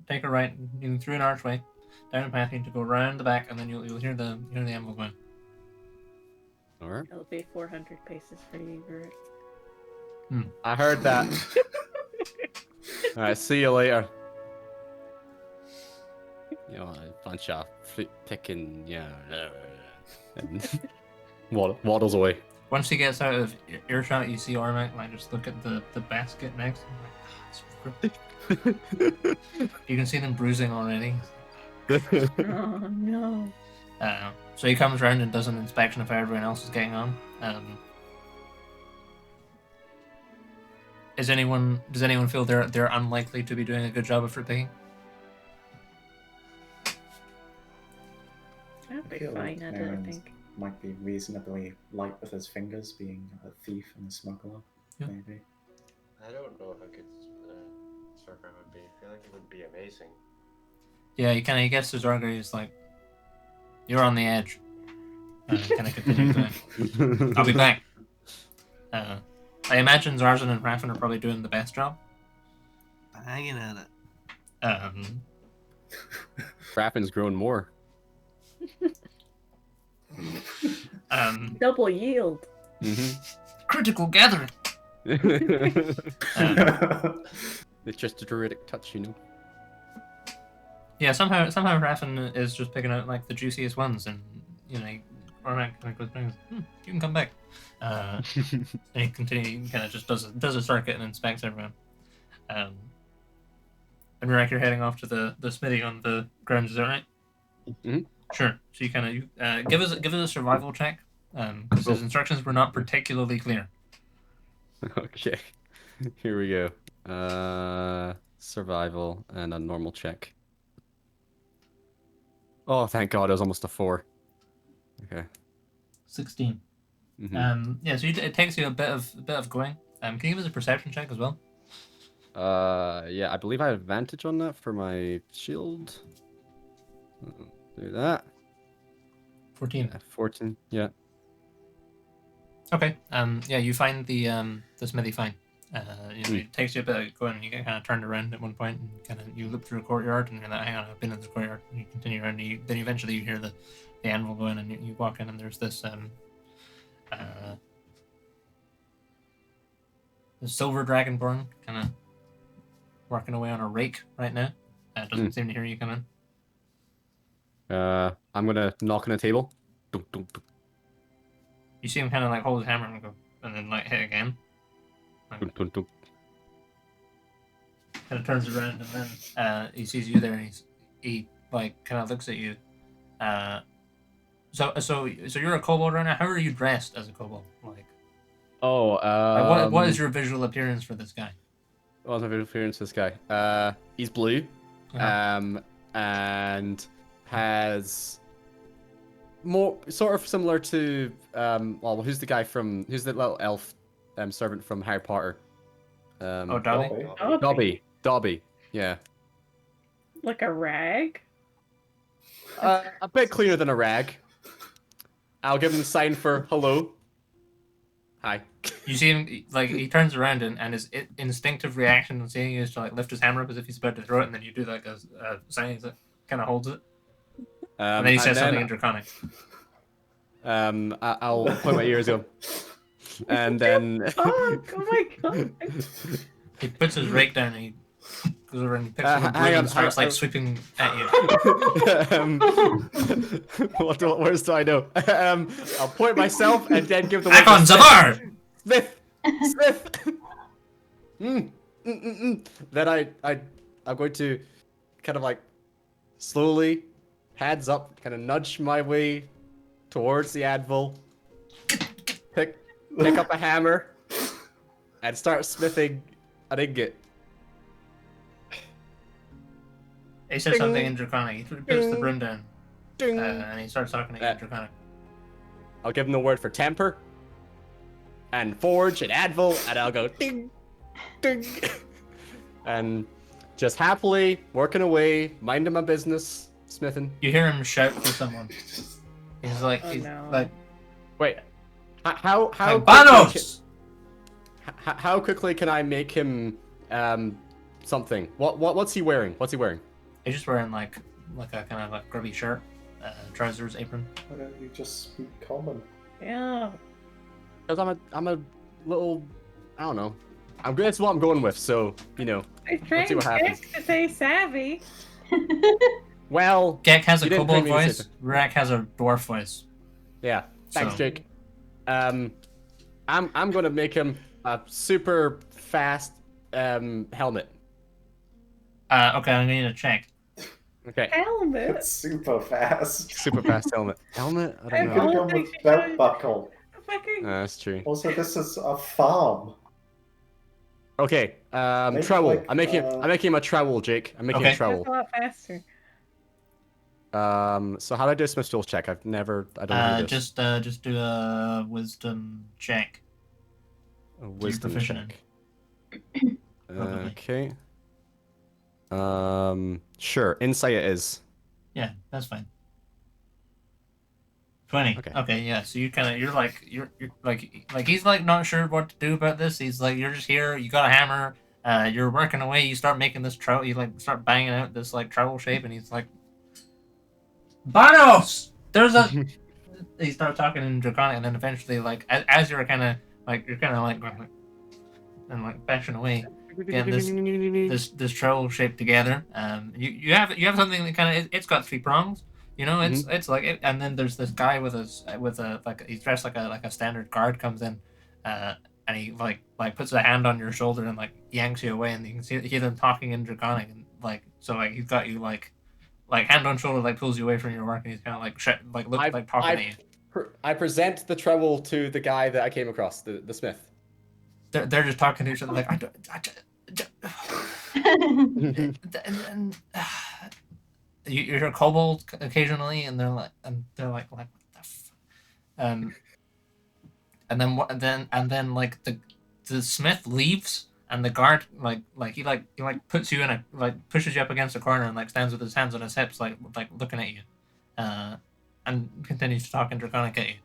Take a right, through an archway, down a path. You need to go around the back, and then you'll hear the anvil going. All right. It'll be 400 paces for you, Guru. I heard that. All right. See you later. You know, a bunch of fruit picking, and waddles away. Once he gets out of earshot, you see Ormac like just look at the basket next. And like, you can see them bruising already. Oh no. So he comes around and does an inspection of how everyone else is getting on. Does anyone feel they're unlikely to be doing a good job of fruit picking? That'd be feel like fine, I Aaron's think. might be reasonably light with his fingers, being a thief and a smuggler, Yeah. maybe. I don't know how good Sorghum would be. I feel like it would be amazing. Yeah, he gets to Zorga. He's like, "You're on the edge." Kind of continue going. I'll be back. I imagine Zarzan and Raffin are probably doing the best job. Hanging at it. Rappin's grown more. Double yield. Critical gathering. It's just a druidic touch, you know. Yeah, somehow Raffin is just picking out like the juiciest ones, and Ormac kind of goes back, you can come back. And he kind of just does a circuit and inspects everyone. And Rack, you're heading off to the smithy on the grounds, is that right? Mhm. Sure. So you kind of give us a survival check, because his instructions were not particularly clear. Okay. Here we go. Survival and a normal check. Oh, thank God, it was almost a 4. Okay. 16. Mhm. Yeah. So it takes you a bit of going. Can you give us a perception check as well? Yeah, I believe I have advantage on that for my shield. Do that. 14. Yeah, 14. Yeah. Okay. Yeah, you find the smithy fine. It takes you a bit of going, and you get kind of turned around at one point, and you look through a courtyard, and you're like, hang on, I've been in this courtyard. And you continue around, and then eventually you hear the anvil going, and you walk in, and there's this the silver dragonborn kind of working away on a rake right now. Doesn't seem to hear you come in. I'm gonna knock on a table. Dunk, dunk, dunk, You see him kind of like hold his hammer and go, and then like hit again. dunk, dunk, dunk. Kind of turns around, and then he sees you there, and he like kind of looks at you. So you're a kobold right now. How are you dressed as a kobold? Like, Oh, what is your visual appearance for this guy? What's my visual appearance for this guy? He's blue. Uh-huh. And has more sort of similar to who's the little elf servant from Harry Potter? Dobby? Dobby. Yeah. Like a rag? A bit cleaner than a rag. I'll give him the sign for hello. Hi. You see him like he turns around, and his instinctive reaction on seeing you is to like lift his hammer up as if he's about to throw it, and then you do like a sign that kind of holds it, and then he says something in Draconic. I'll point my ears up, and then Oh my god! He puts his rake down, and he goes over and he picks up a hang broom on, and starts hang like on. sweeping at you. what words do I know? I'll point myself and then give the Back on Zavar! Smith. Then I'm going to kind of like slowly, hands up, kind of nudge my way towards the anvil, pick up a hammer, and start smithing an ingot. He says something in Draconic. He puts the broom down, Ding. and he starts talking in Draconic. I'll give him the word for temper, and forge, and anvil, and I'll go ding, ding, and just happily working away, minding my business, smithing. You hear him shout for someone. He's like, Oh, he's no. like, Wait, how Banos! how quickly can I make him something? What's he wearing? What's he wearing? He's just wearing like a kind of like grubby shirt, trousers, apron. Why don't you just speak common? Yeah. Because I'm a little, I don't know. That's what I'm going with. So you know, I trained see what happens. Dick to say savvy. well, Gek has a You didn't kobold bring me to voice. Rak has a dwarf voice. yeah. Thanks, So- Jake. I'm gonna make him a super fast helmet. Okay, I'm gonna need a check. Okay. Helmet. It's super fast. Super fast helmet. Helmet? I I'm don't You know. could all- have gone with belt buckle. Fucking. That's true. Also, this is a farm. Okay. Maybe trowel. like, I'm making him a trowel, Jake. I'm making Okay. a trowel. That's a lot faster. So how do I do a smith tools check? I don't know this. Just do a wisdom check. A wisdom proficient check. Probably. Okay. Sure. Insight it is. Yeah, that's fine. 20. Okay. Okay, yeah. So you're like he's like not sure what to do about this. He's like, you're just here. You got a hammer. You're working away. You start making this trowel. You like start banging out this like trowel shape, and he's like, Banos! There's a. He starts talking in Draconic, and then eventually, like as you're kind of like going and like bashing away, getting this trowel shape together. You have something that kind of it's got 3 prongs. You know, it's like it, and then there's this guy with a like he's dressed like a standard guard comes in, and he like puts a hand on your shoulder and like yanks you away, and you can hear them talking in Draconic, and like so like he's got you like hand on shoulder like pulls you away from your work, and he's kind of like talking at you. I present the trowel to the guy that I came across, the smith. They're just talking to each other like and you hear kobold occasionally, and they're like what the and then like the smith leaves, and the guard like he puts you in a like pushes you up against a corner and like stands with his hands on his hips like looking at you, and continues to talk in Draconic at you.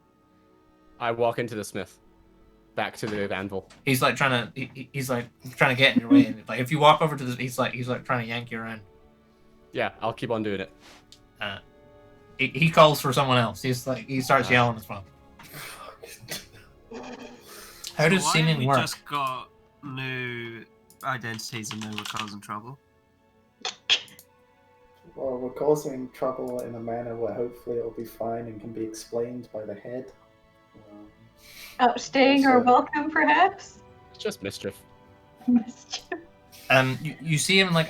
I walk into the smith, back to the anvil. He's like trying to get in your way, and like if you walk over to this, he's like trying to yank you around. Yeah, I'll keep on doing it. He calls for someone else. He starts yelling as well. How does why seeming we work? just got new identities and now we're causing trouble? Well, we're causing trouble in a manner where hopefully it'll be fine and can be explained by the head. Staying or Also- welcome, perhaps? It's just mischief. You see him like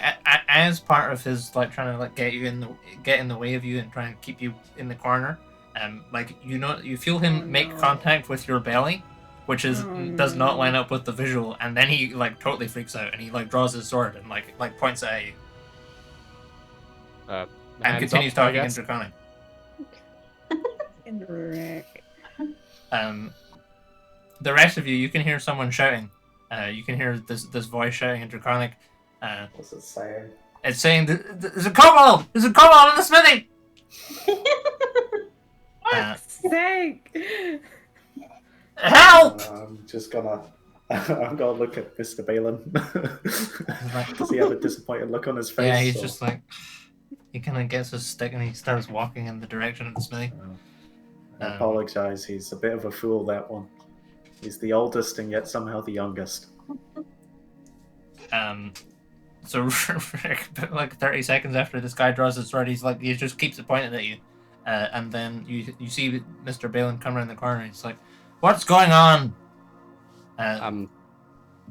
as part of his like trying to like get in the way of you and trying to keep you in the corner. Like you feel him make contact with your belly, which does not line up with the visual, and then he like totally freaks out and he like draws his sword and like points it at you and Hands continues up, I talking in guess. Draconic. Indirect. The rest of you can hear someone shouting. You can hear this voice shouting in Draconic. What's it saying? It's saying, "There's a kobold! There's a kobold in the smithy!" Fuck's sake! Help! I'm just gonna. I'm gonna look at Mr. Balin. Does he have a disappointed look on his face? Yeah, he's or- just like he kind of gets his stick and he starts walking in the direction of the smithy. I apologize. He's a bit of a fool. That one. He's the oldest and yet somehow the youngest. So like 30 seconds after this guy draws his sword, he just keeps it pointed at you, and then you see Mr. Balin come around the corner. And he's like, "What's going on?"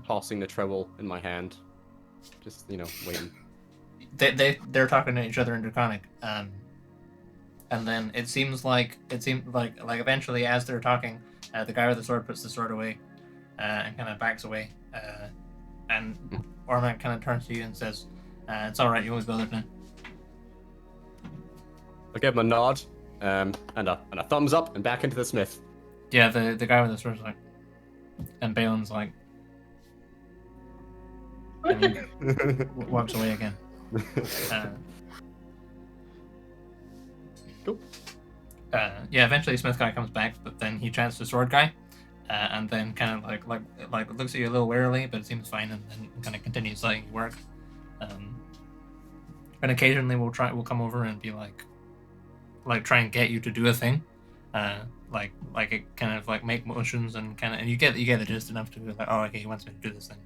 tossing the trowel in my hand. Just, waiting. They're talking to each other in Draconic, and then it seems like eventually as they're talking, the guy with the sword puts the sword away, and kind of backs away, and Ormac kind of turns to you and says, "It's all right. You always go there now." I give him a nod, and a thumbs up, and back into the smith. Yeah, the guy with the sword's like, and Balin's like, and he walks away again. Cool. Yeah, eventually Smith guy comes back, but then he chats to sword guy, and then kind of like looks at you a little warily, but it seems fine, and then kind of continues letting you work. And occasionally we'll come over and be like try and get you to do a thing, like it kind of like make motions and and you get the gist enough to be like, oh, okay, he wants me to do this thing.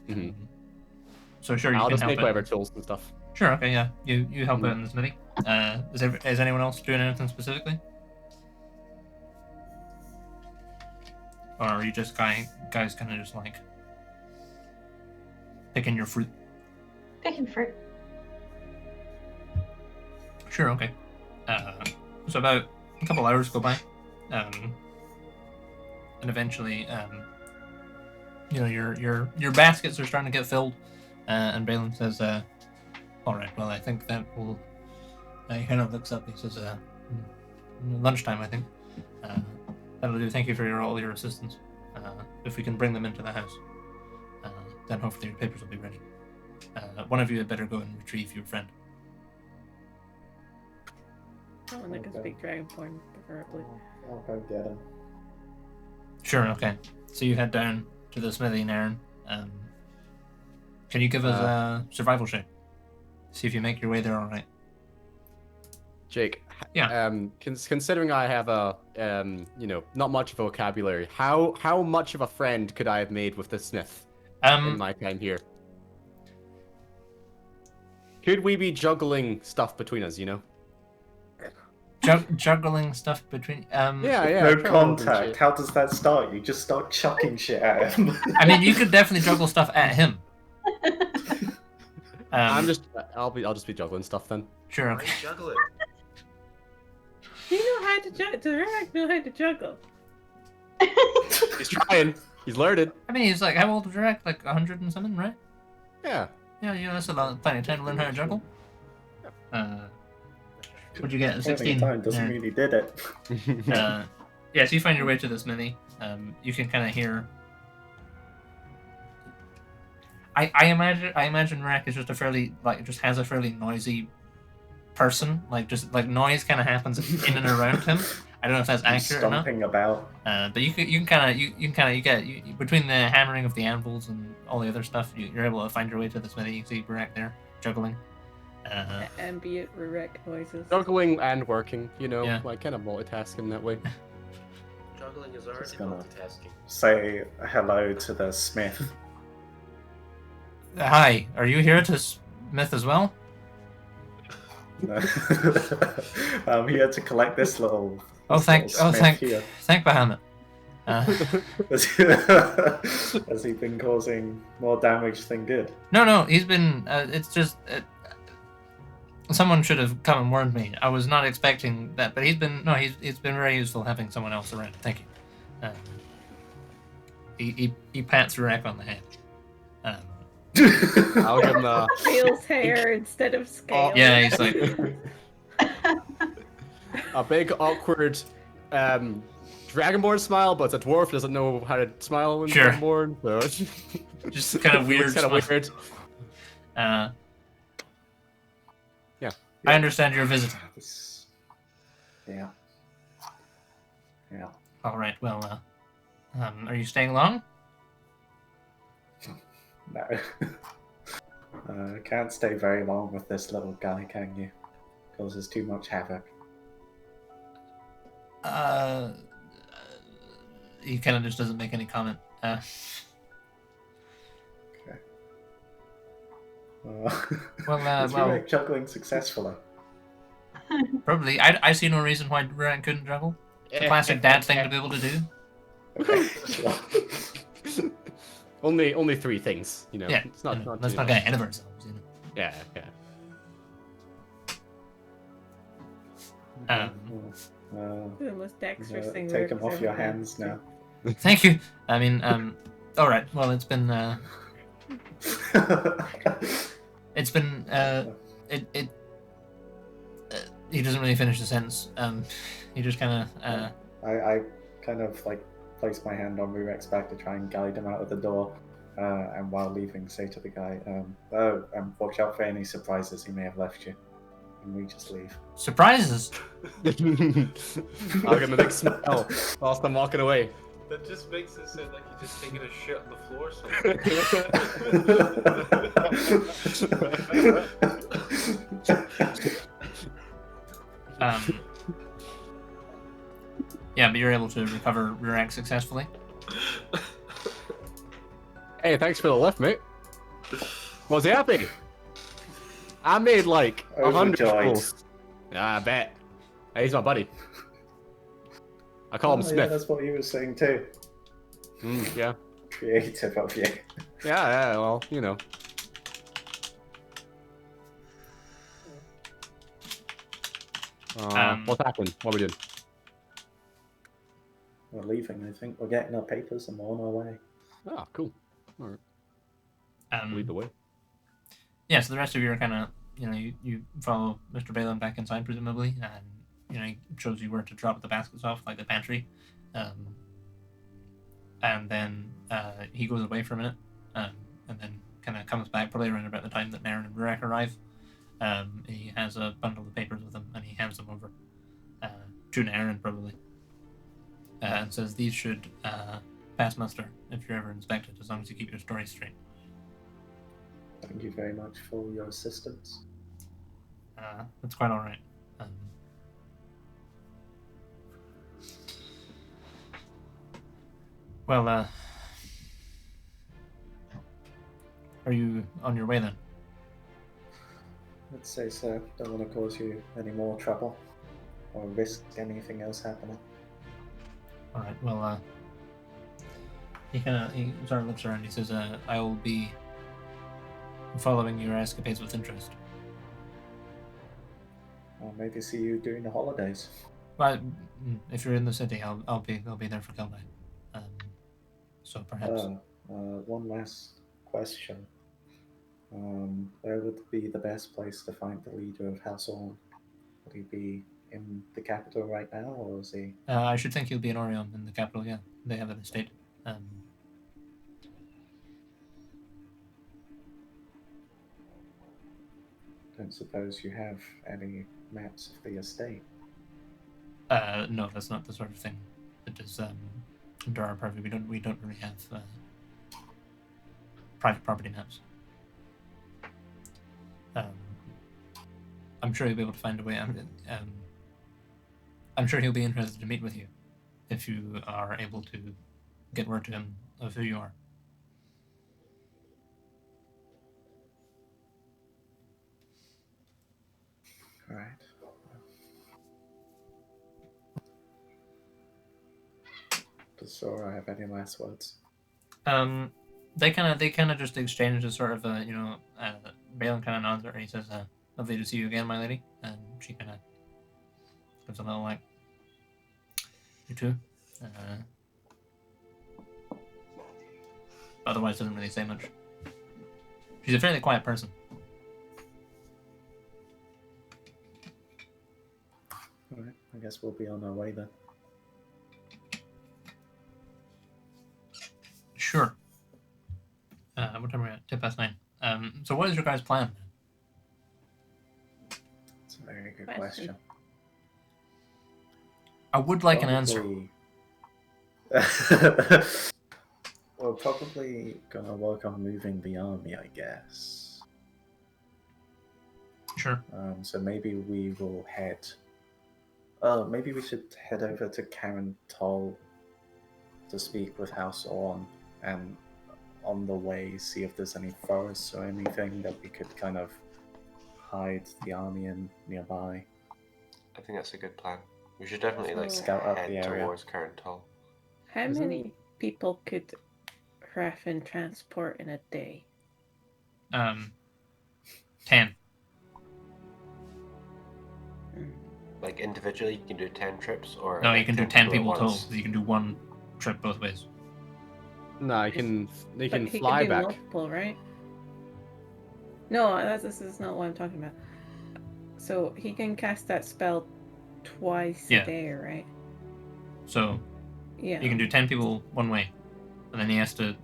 Mm-hmm. So sure, you I'll can just help make it. whatever tools and stuff. Sure, okay, yeah. You help out in the smithy. Is anyone else doing anything specifically? Or are you just guys kind of just like picking your fruit? Picking fruit. Sure, okay. So about a couple hours go by, and eventually, your baskets are starting to get filled, and Balin says, "All right, well, I think that will." He kind of looks up. He says, "Lunchtime, I think. That'll do. Thank you for all your assistance. If we can bring them into the house, then hopefully your papers will be ready. One of you had better go and retrieve your friend." Someone that can speak Dragonborn, preferably. I'll go get him. Sure, okay. So you head down to the smithy, Naren. Can you give us a survival check? See if you make your way there all right. Jake. Yeah. Considering I have not much vocabulary, how much of a friend could I have made with the smith in my time here? Could we be juggling stuff between us? Juggling stuff between. No contact. How does that start? You just start chucking shit at him. I mean, you could definitely juggle stuff at him. I'll just be juggling stuff then. Sure. Okay. Juggle it. You know how to juggle. Direct know how to juggle. He's trying. He's learned. I mean, he's like, how old was Direct? Like 100 and something, right? Yeah. Yeah, that's a lot, plenty of time to learn how to juggle. What'd you get? 16. Time doesn't mean he did it. Yeah, so you find your way to the smithy. You can kind of hear. I imagine Rack is just just has a fairly noisy person. Just noise kind of happens in and around him. I don't know if that's accurate or not. Stomping about. But you get between the hammering of the anvils and all the other stuff, you're able to find your way to the smithy. You see Rack there juggling. Ambient Rurek noises. Juggling and working, Yeah. kind of multitasking that way. Juggling is already gonna- multitasking. Say hello to the smith. Hi, are you here to smith as well? No. I'm here to collect this little. Thank here. Bahamut. Has he been causing more damage than good? No, he's been. It's just. Someone should have come and warned me. I was not expecting that, but he's been very useful having someone else around. Thank you. He pats Rurek on the head. I'll give him a. Feels hair instead of scale. Yeah, he's like. A big awkward Dragonborn smile, but a dwarf doesn't know how to smile when Sure. Dragonborn, so Just kind of weird. It's kind of smile. weird. Yeah. I understand you're visiting. Yeah. All right. Well, are you staying long? No. Can't stay very long with this little guy, can you? Causes too much havoc. He kind of just doesn't make any comment. Okay. Well, Is Rurek juggling successfully? probably. I see no reason why Rurek couldn't juggle. It's a classic dad thing to be able to do. Okay. Only 3 things, Yeah, It's not, let's too not much. get ahead of ourselves, Yeah. The most dexterous thing Take Rick them has off your ever done. hands now. Thank you. I mean, all right. Well, it's been he doesn't really finish the sentence. He just kind of I kind of like place my hand on Rurek's back to try and guide him out of the door, and while leaving, say to the guy, watch out for any surprises he may have left you. And we just leave. surprises. I'll give him a big smile whilst I'm walking away. That just makes it sound like you're just taking a shit on the floor somewhere. Yeah, but you're able to recover Rurek successfully. Hey, thanks for the lift, mate. Was he happy? I made like 100 Overjoyed. rolls. Yeah, I bet. Hey, he's my buddy. I call him Yeah, Smith. that's what he was saying too. Yeah. Creative of you. Yeah, well, What's happened? What are we doing? We're leaving, I think. We're getting our papers and we're on our way. Oh, cool. All right. Lead the way. Yeah, so the rest of you are kind of, you follow Mr. Balin back inside, presumably, and, he shows you where to drop the baskets off, like the pantry. And then he goes away for a minute, and then kind of comes back, probably around about the time that Naren and Rurek arrive. He has a bundle of papers with him, and he hands them over to Naren, probably. And says, these should pass muster if you're ever inspected, as long as you keep your story straight. Thank you very much for your assistance. That's quite all right. Well, are you on your way then? Let's say so. Don't want to cause you any more trouble or risk anything else happening. All right. Well, he sort of looks around. He says, "I will be following your escapades with interest." I'll maybe see you during the holidays. Well, if you're in the city, I'll be there for Kelday. So perhaps. One last question. Where would be the best place to find the leader of House Orn? Would he be in the capital right now, or is he? I should think he'll be in Orion in the capital. Yeah, they have an estate. Don't suppose you have any maps of the estate? No, that's not the sort of thing that is under our purview. We don't really have private property maps. I'm sure he'll be able to find a way. I'm sure he'll be interested to meet with you if you are able to get word to him of who you are. All right. Does Sora have any last words? They kind of just exchange a sort of Balin kind of nods at her. He says, "Lovely to see you again, my lady," and she kind of gives a little like, "You too." Otherwise, doesn't really say much. She's a fairly quiet person. All right. I guess we'll be on our way then. Sure. What time are we at? 9:10. So what is your guys' plan? It's a very good Question. question. I would like an answer. We're probably gonna work on moving the army, I guess. Sure. So maybe we will head. Maybe we should head over to Karen Toll to speak with House Orn, and on the way see if there's any forests or anything that we could kind of hide the army in nearby. I think that's a good plan. We should definitely So- Scout out head the area. towards Carental. How Isn't- many people could Hrafn transport in a day? 10. Like individually, you can do 10 trips, or No, like you can do 10 people at total. once? You can do one trip both ways. No, you can But he fly can do back. multiple, right? No, this is not what I'm talking about. So he can cast that spell twice Yeah. a day, right? So Yeah. you can do 10 people one way, and then he has to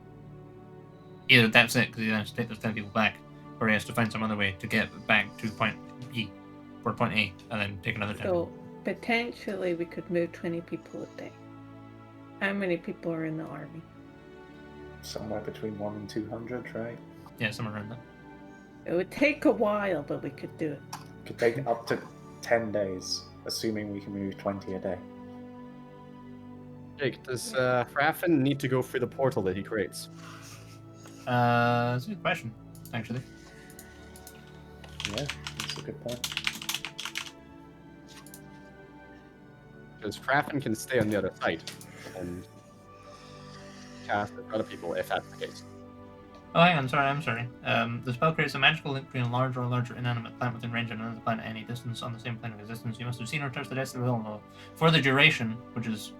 either that's it because he has to take those 10 people back, or he has to find some other way to get back to point B or point A, and then take another 10 So people. potentially we could move 20 people a day. How many people are in the army? Somewhere between 1 and 200, right? Yeah, somewhere around that. It would take a while, but we could do it. Could take up to 10 days, assuming we can move 20 a day. Jake, does Hrafn need to go through the portal that he creates? That's a good question, actually. Yeah, that's a good point. Because Hrafn can stay on the other side and cast at other people if that's the case. Oh, hang on, I'm sorry. The spell creates a magical link between a larger or larger inanimate plant within range of another plant at any distance on the same plane of existence. You must have seen or touched the depths of the hill for the duration, which is...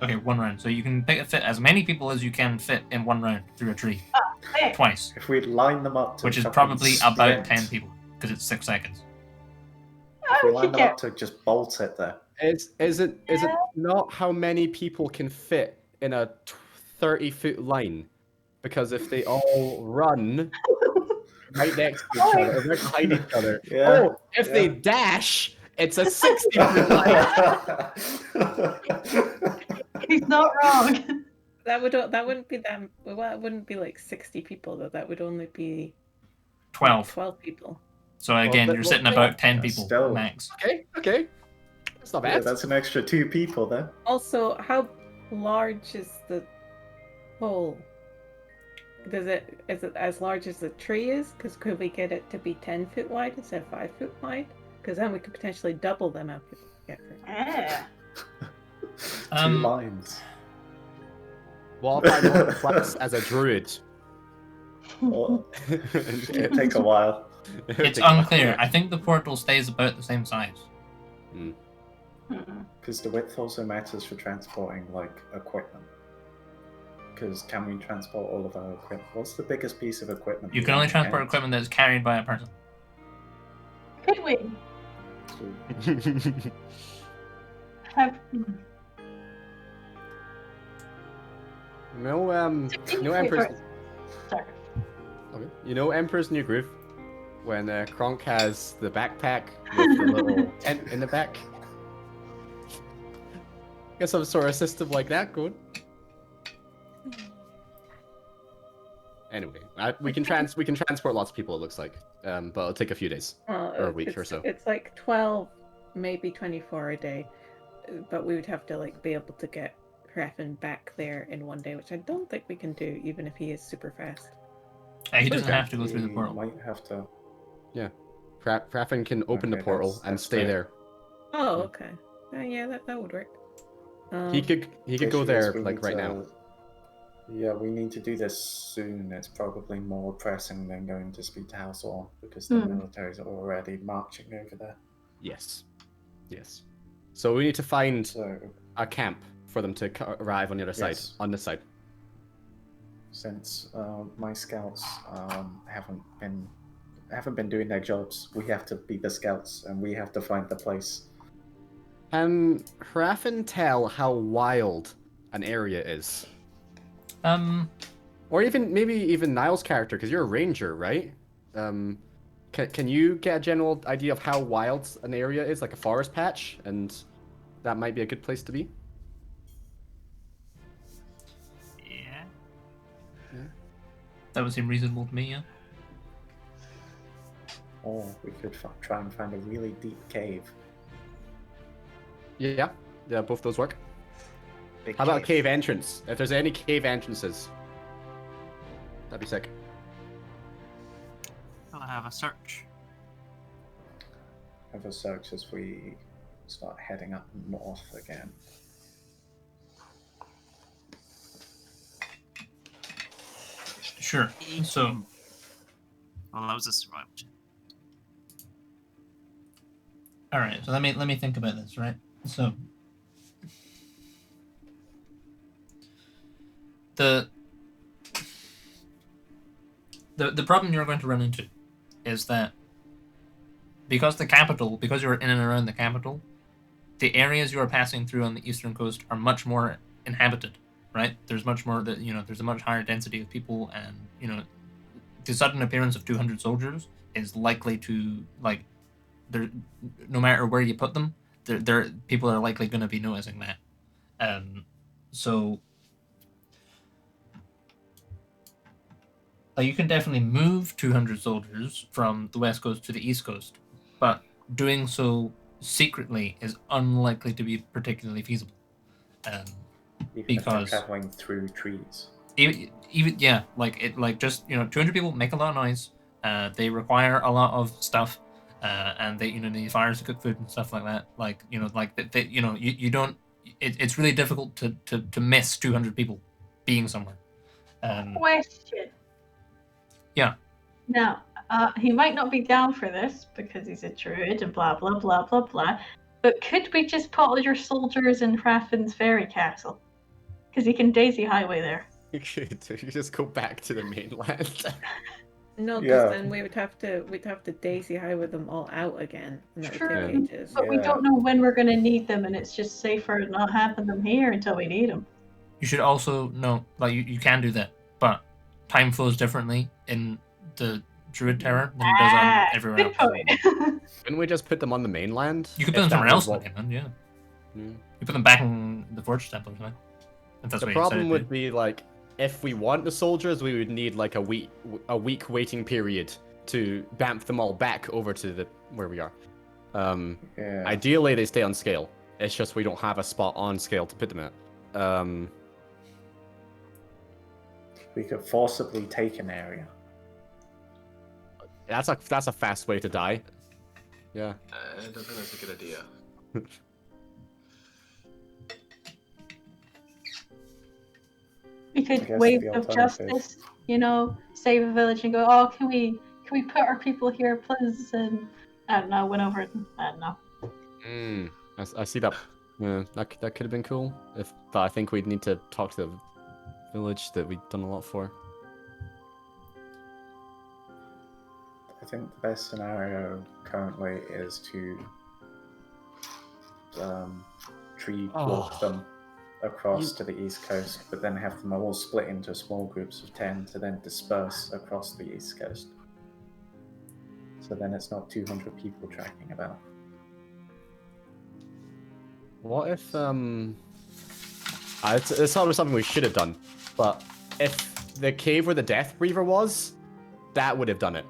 Okay, 1 round. So you can fit as many people as you can fit in 1 round through a tree. Hey. Twice. If we'd line them up to Which is fucking probably about sprint, 10 people, because it's 6 seconds. If we Oh, line you them get up to just bolt it there. Is it not how many people can fit in a 30-foot line? Because if they all run right next to each other, or right behind each other, Yeah, if they dash, it's a 60-foot line. He's not wrong. That wouldn't be that. Well, it wouldn't be like 60 people though. That would only be 12. 12 people. So again, but- you're well, sitting yeah, about 10 that's people still- max. Okay. That's not Yeah, bad. that's an extra 2 people then. Also, how large is the hole? Is it as large as the tree is? Because could we get it to be 10 foot wide instead of 5 foot wide? Because then we could potentially double the amount people get for it. Yeah. 2 lines. What if I want to flex as a druid? Well, it'd take a while. It's unclear. I think the portal stays about the same size. Because the width also matters for transporting, like, equipment. Because can we transport all of our equipment? What's the biggest piece of equipment? You we can only want to transport count? equipment that is carried by a person. Could we have No, Wait, Emperor's. sorry. Okay. You know Emperor's New Groove? When Kronk has the backpack with the little tent in the back? Got some sort of system like that going. Anyway, we can transport lots of people. It looks like, but it'll take a few days or a week or so. It's like 12, maybe 24 a day, but we would have to like be able to get Hrafn back there in 1 day, which I don't think we can do, even if he is super fast. He doesn't Okay. have to go through the We portal. might have to. Hrafn can open the Okay, portal that's- and that's stay fair. there. Oh, okay. Yeah, that would work. He could go Issue there is we like need right to- now. Yeah, we need to do this soon. It's probably more pressing than going to speak to House Orn because the military's already marching over there. Yes. So we need to find So, a camp for them to arrive on the other side. Yes. On this side. since my scouts haven't been doing their jobs, we have to be the scouts and we have to find the place. Can Hrafn tell how wild an area is? Or maybe even Niall's character, because you're a ranger, right? Can you get a general idea of how wild an area is, like a forest patch, and that might be a good place to be? Yeah. Yeah. That would seem reasonable to me, yeah. Or we could try and find a really deep cave. Yeah, both those work. Big How about a cave entrance? If there's any cave entrances, that'd be sick. I'll have a search. Have a search as we start heading up north again. Sure. So, Well, that was a survival check. all right. So let me think about this. Right. So, the problem you're going to run into is that because you're in and around the capital, the areas you are passing through on the eastern coast are much more inhabited, right? There's much more there's a much higher density of people, and the sudden appearance of 200 soldiers is likely to, like, no matter where you put them, people are likely going to be noticing that. So you can definitely move 200 soldiers from the west coast to the east coast, but doing so secretly is unlikely to be particularly feasible. Even Because if they're traveling through trees. Even 200 people make a lot of noise. They require a lot of stuff, and they need fires to cook food and stuff like that. You don't. It's really difficult to miss 200 people being somewhere. Question. Yeah. Now, he might not be down for this because he's a druid and blah blah blah blah blah. But could we just put all your soldiers in Hraffin's fairy castle? Because you can daisy highway there. You just go back to the mainland. No, because Yeah. then we'd have to daisy highway them all out again, and that would True. take ages. But we Yeah. don't know when we're going to need them, and it's just safer not having them here until we need them. You should also know, you can do that, but time flows differently in the Druid Terror than it does on everywhere Good else. point. Couldn't we just put them on the mainland? You could put If them somewhere that else was in the mainland, yeah. Hmm. You put them back in the Forge Temple or something. If that's The what problem you would be, like, if we want the soldiers, we would need like a week waiting period to bamf them all back over to where we are. Yeah. Ideally, they stay on scale. It's just we don't have a spot on scale to put them at. We could forcibly take an area. That's a fast way to die. Yeah. I don't think that's a good idea. We I could guess wave the of alternative- justice, save a village and go, oh, can we put our people here, please? And I don't know, win over it. I don't know. I see that. Yeah, that could have been cool. But I think we'd need to talk to the village that we've done a lot for. I think the best scenario currently is to tree walk them across to the east coast, but then have them all split into small groups of 10 to then disperse across the east coast. So then it's not 200 people tracking about. What if it's probably something we should have done, but if the cave where the Death Breather was, that would have done it.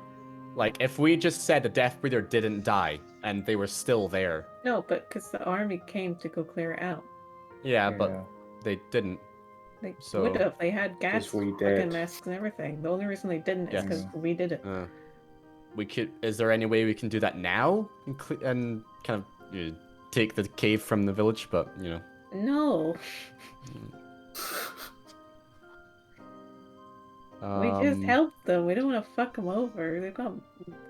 Like, if we just said the Death Breather didn't die and they were still there. No, but because the army came to go clear it out. Yeah, but they didn't. They So- would have. They had gas 'Cause we fucking did. masks and everything. The only reason they didn't is Yes. because we did it. We could. Is there any way we can do that now and kind of take the cave from the village? But No, we just helped them. We don't want to fuck them over.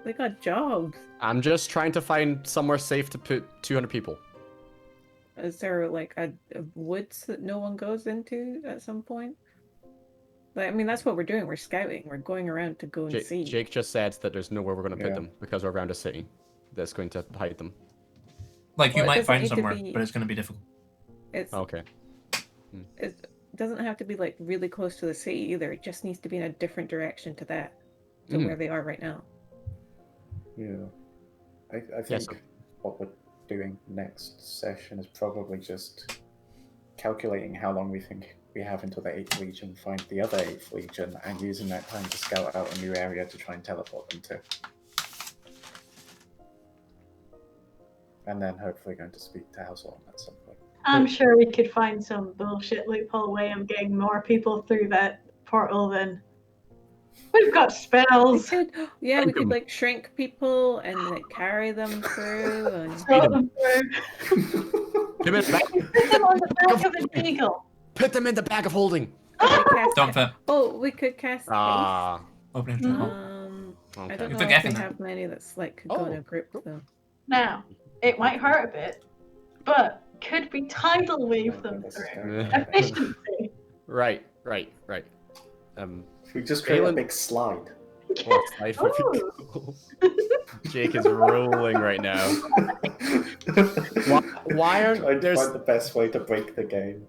They got jobs. I'm just trying to find somewhere safe to put 200 people. Is there like a woods that no one goes into at some point? Like, I mean, that's what we're doing. We're scouting. We're going around to go and see. Jake just said that there's nowhere we're going to put Yeah. them because we're around a city that's going to hide them. Like, you Well, it might doesn't find need to somewhere, be- but it's going to be difficult. It's Okay. it doesn't have to be like really close to the city either. It just needs to be in a different direction to where they are right now. Yeah. I think Yes. what we're doing next session is probably just calculating how long we think we have until the 8th Legion find the other 8th Legion and using that time to scout out a new area to try and teleport them to. And then hopefully going to speak to House Orton at some point. I'm sure we could find some bullshit loophole way of getting more people through that portal than we've got spells. We could like shrink people and like carry them through and Throw them through. Put them in the bag, Put them on the back of an eagle. put them in the bag of holding. cast- Don't fit. Oh, we could cast haste. Ah. Opening Mhm. triple. I Okay. don't You know put if F we in there. have many that's like could go in a Oh. group though. Now, it might hurt a bit, but could we tidal wave Oh, them this is through? going bad. Efficiency. Right. If we just create a Galen- big slide. What slide would we go? Jake is rolling right now. Why aren't Trying to there's find the best way to break the game.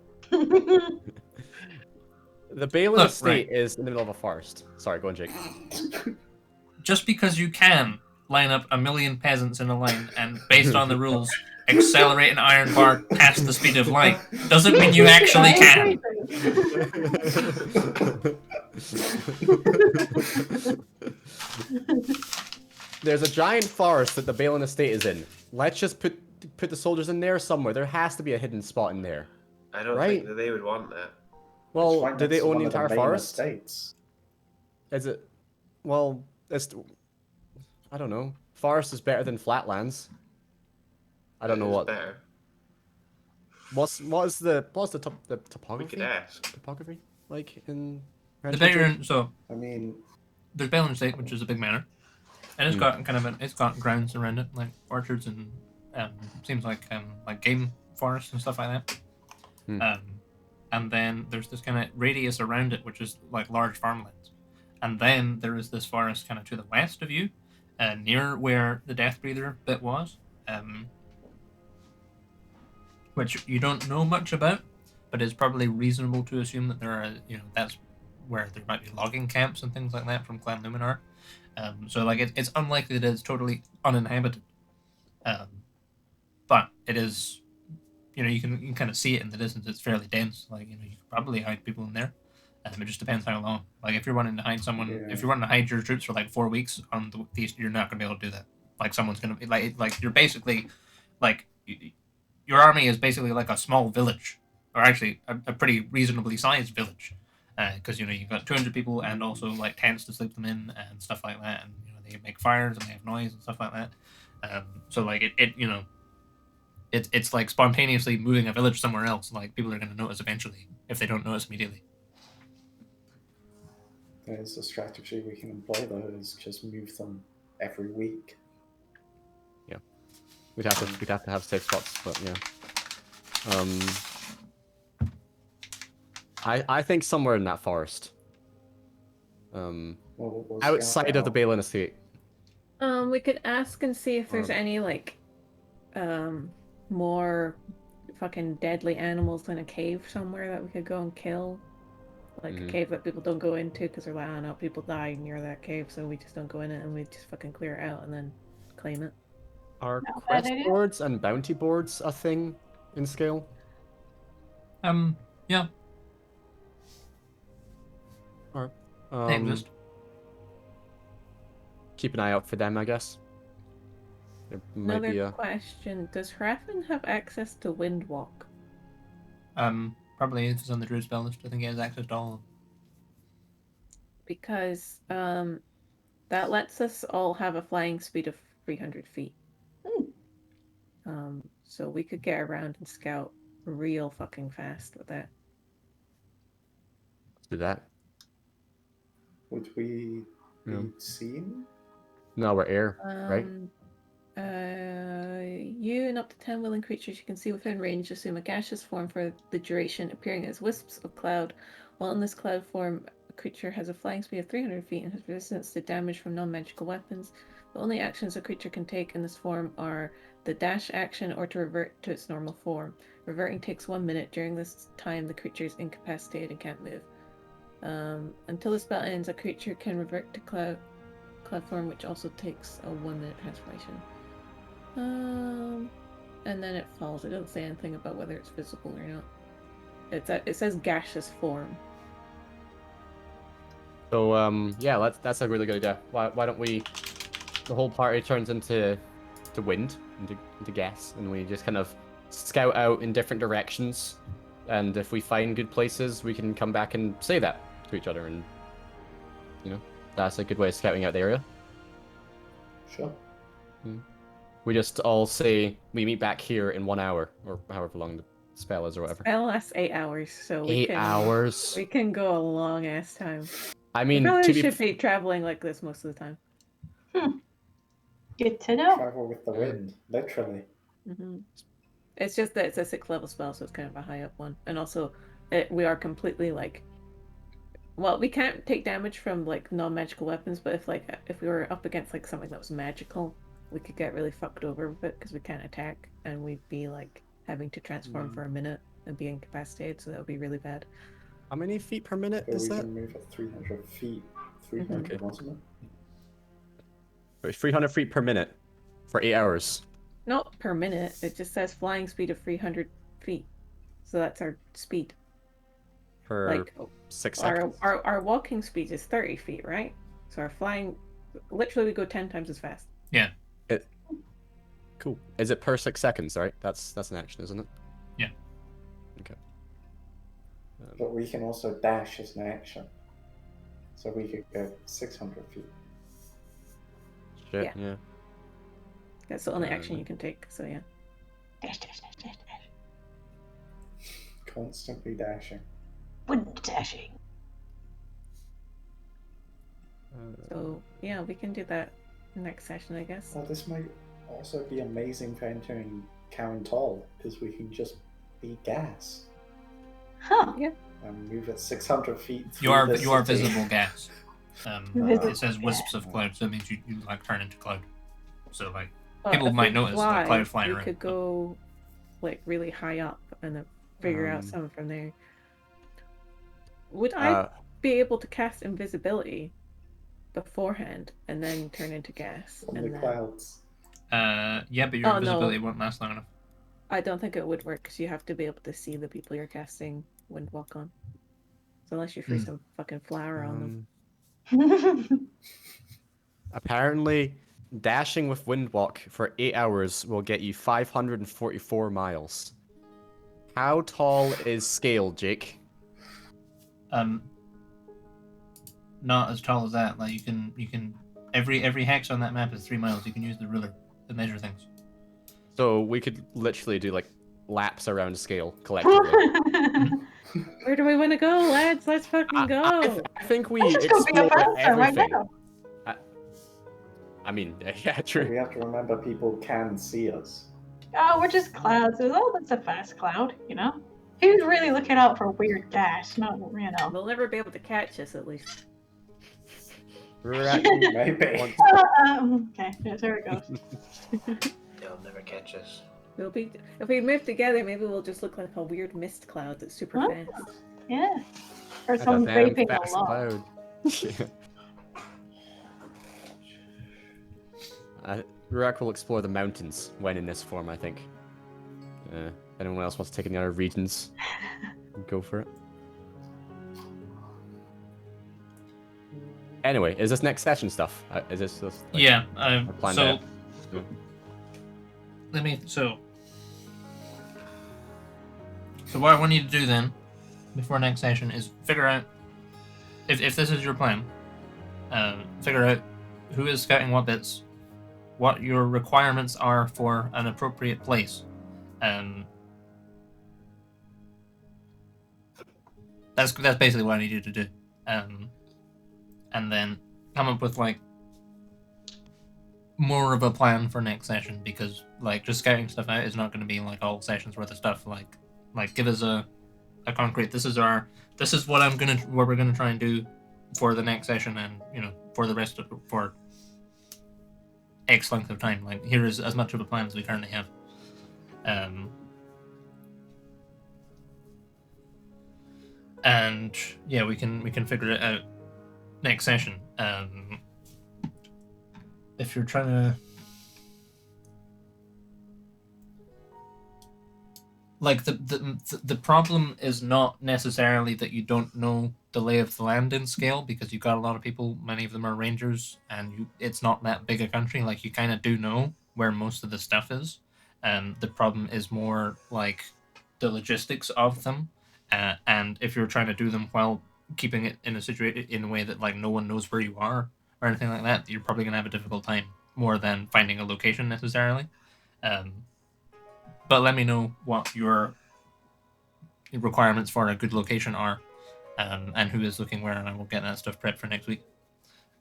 the Balin Look, estate is in the middle of a forest. Sorry, go on, Jake. Just because you can line up 1,000,000 peasants in a line and, based on the rules, accelerate an iron bar past the speed of light, doesn't mean you actually can. There's a giant forest that the Balin estate is in. Let's just put the soldiers in there somewhere. There has to be a hidden spot in there. I don't Right. think that they would want that. Well, Right do they next to own one the of entire main forest? estates. Is it? Well, it's. I don't know. Forest is better than flatlands. I don't know It is what. better. What's the We topography? could ask. Topography like in. The Bayern, so I mean, there's Balin Estate, which is a big manor, and it's got kind of it's got grounds around it, like orchards and seems like game forests and stuff like that. Hmm. And then there's this kind of radius around it, which is like large farmlands, and then there is this forest kind of to the west of you, near where the Death Breather bit was, which you don't know much about, but it's probably reasonable to assume that there are, that's where there might be logging camps and things like that from Clan Luminar. So like it's unlikely that it's totally uninhabited, but it is, you can kind of see it in the distance. It's fairly dense. Like you could probably hide people in there. It just depends how long. Like if you're wanting to hide someone, Yeah. if you're wanting to hide your troops for like 4 weeks on the east, you're not gonna be able to do that. Like someone's gonna be like you're basically like your army is basically like a small village, or actually a pretty reasonably sized village, because you've got 200 people and also like tents to sleep them in and stuff like that, and they make fires and they have noise and stuff like that. So like it's like spontaneously moving a village somewhere else. Like people are going to notice eventually if they don't notice immediately. there's a strategy we can employ though, is just move them every week. We'd have to have safe spots, but yeah. I think somewhere in that forest. We'll Outside scout of the out. Balin estate. We could ask and see if there's Or- any like more fucking deadly animals in a cave somewhere that we could go and kill. Like Mhm. a cave that people don't go into because they're like, I don't know, people die near that cave, so we just don't go in it and we just fucking clear it out and then claim it. Are Not a bad quest idea. boards and bounty boards a thing in scale? Yeah, they Um, exist. keep an eye out for them, I guess. There might be Another a. question: does Hrafn have access to Windwalk? Probably if it's on the Druid spell list, I think he has access to all of them. Because that lets us all have a flying speed of 300 feet. So we could get around and scout real fucking fast with that. Let's do that. Would we Yeah. be seen? No, we're air, right? You and up to 10 willing creatures you can see within range assume a gaseous form for the duration, appearing as wisps of cloud. While in this cloud form, a creature has a flying speed of 300 feet and has resistance to damage from non-magical weapons. The only actions a creature can take in this form are the dash action or to revert to its normal form. Reverting takes 1 minute. During this time, the creature is incapacitated and can't move. Until the spell ends, a creature can revert to cloud form, which also takes a 1 minute transformation. And then it falls. It doesn't say anything about whether it's visible or not. It says gaseous form. So yeah, that's a really good idea. Why don't we? The whole party turns into wind, into gas, and we just kind of scout out in different directions. And if we find good places, we can come back and say that to each other, and that's a good way of scouting out the area. Sure. We just all say we meet back here in 1 hour, or however long spell is or whatever. Spell lasts 8 hours, so we 8 can hours. we can go a long ass time. I We mean, probably to should be traveling like this most of the time. Good to know. Travel with the wind, literally. It's just that it's a 6th level spell, so it's kind of a high up one, and also we are completely like. Well, we can't take damage from like non-magical weapons, but if we were up against like something that was magical, we could get really fucked over with it because we can't attack, and we'd be like having to transform for a minute and be incapacitated, so that would be really bad. How many feet per minute So is we that? can move at 300 feet. 300, Okay. wasn't it? 300 feet per minute for 8 hours. Not per minute. It just says flying speed of 300 feet, so that's our speed. For Like 6 seconds. our walking speed is 30 feet, right? So our flying, literally, we go 10 times as fast. Yeah. Cool. Is it per 6 seconds, right? That's an action, isn't it? Yeah. Okay. But we can also dash as an action. So we could go 600 feet. Shit, yeah. That's the only action you can take. So yeah. Dash, dash, dash, dash, dash. Constantly dashing. Wind dashing. So yeah, we can do that next session, I guess. Well, this might also be amazing for entering Karen Toll, because we can just be gas Huh. and move at 600 feet. You are through the city. visible gas. Visible It says wisps gas. of cloud, so it means you like turn into cloud. So like But people if might we notice fly, the cloud flying we around. could go like really high up and then figure out Um, some from there. Would I be able to cast invisibility beforehand and then turn into gas? From And the then... clouds. Yeah, but your Oh, no. invisibility won't last long enough. I don't think it would work because you have to be able to see the people you're casting Windwalk on. So unless you freeze some fucking flower on them. Apparently, dashing with Windwalk for 8 hours will get you 544 miles. How tall is Scale, Jake? Not as tall as that. Like you can every hex on that map is 3 miles. You can use the ruler to measure things. So we could literally do like laps around Scale collectively. Where do we want to go, lads? Let's fucking go. I think we Let's just go be a explored bouncer right everything. now. I mean, yeah, But true. we have to remember people can see us. Oh, we're just clouds. Oh, that's a fast cloud, you know? Who's really looking out for weird gas? Not, you know. They'll never be able to catch us, at least. Maybe. Okay, yeah, there it goes. They'll never catch us. We'll be if we move together, maybe we'll just look like a weird mist cloud that's super Huh? fast. Yeah. Or That's a someone damn raping a fast lot. cloud. Rurak will explore the mountains when in this form, I think. Anyone else wants to take any other regions? Go for it. Anyway, is this next session stuff? Is this just, like, Yeah. planned So out? Yeah. let me. So what I want you to do then, before next session, is figure out if this is your plan. Figure out who is scouting what bits, what your requirements are for an appropriate place. That's basically what I need you to do. And then come up with like more of a plan for next session, because like just scouting stuff out is not going to be like all sessions worth of stuff. Like give us a concrete. This is what we're gonna try and do for the next session, and for the rest of for X length of time. Like here is as much of a plan as we currently have. And yeah, we can figure it out next session. If you're trying to like the problem is not necessarily that you don't know the lay of the land in Scale, because you've got a lot of people, many of them are rangers, and it's not that big a country. Like you kind of do know where most of the stuff is. The problem is more like the logistics of them, and if you're trying to do them while keeping it in a way that like no one knows where you are or anything like that, you're probably gonna have a difficult time more than finding a location necessarily. But let me know what your requirements for a good location are, and who is looking where, and I will get that stuff prepped for next week,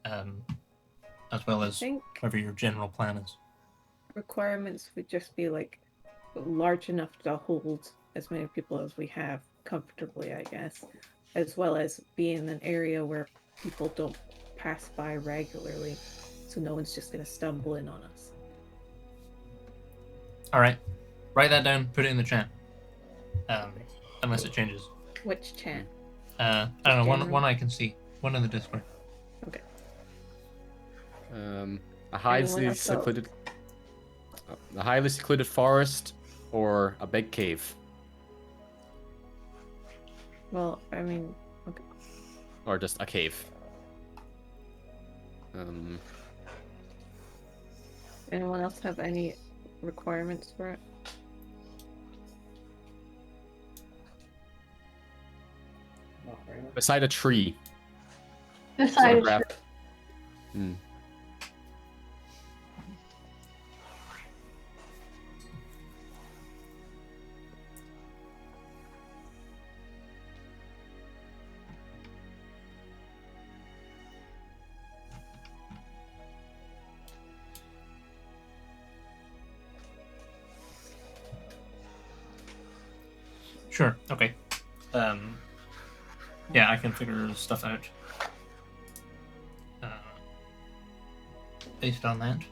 as well I as think whatever your general plan is. requirements would just be like large enough to hold as many people as we have comfortably, I guess, as well as be in an area where people don't pass by regularly, so no one's just gonna stumble in on us. All right, write that down. Put it in the chat. Unless it changes. Which chat? I don't know. General? One I can see. One in the Discord. Okay. A highly Anyone else go? secluded, a highly secluded forest, or a big cave, Well, I mean, okay. or just a cave. Anyone else have any requirements for it? Not really. Beside a tree. Beside a Graph- tree. Hmm. Sure. Okay. Yeah, I can figure stuff out. Based on that,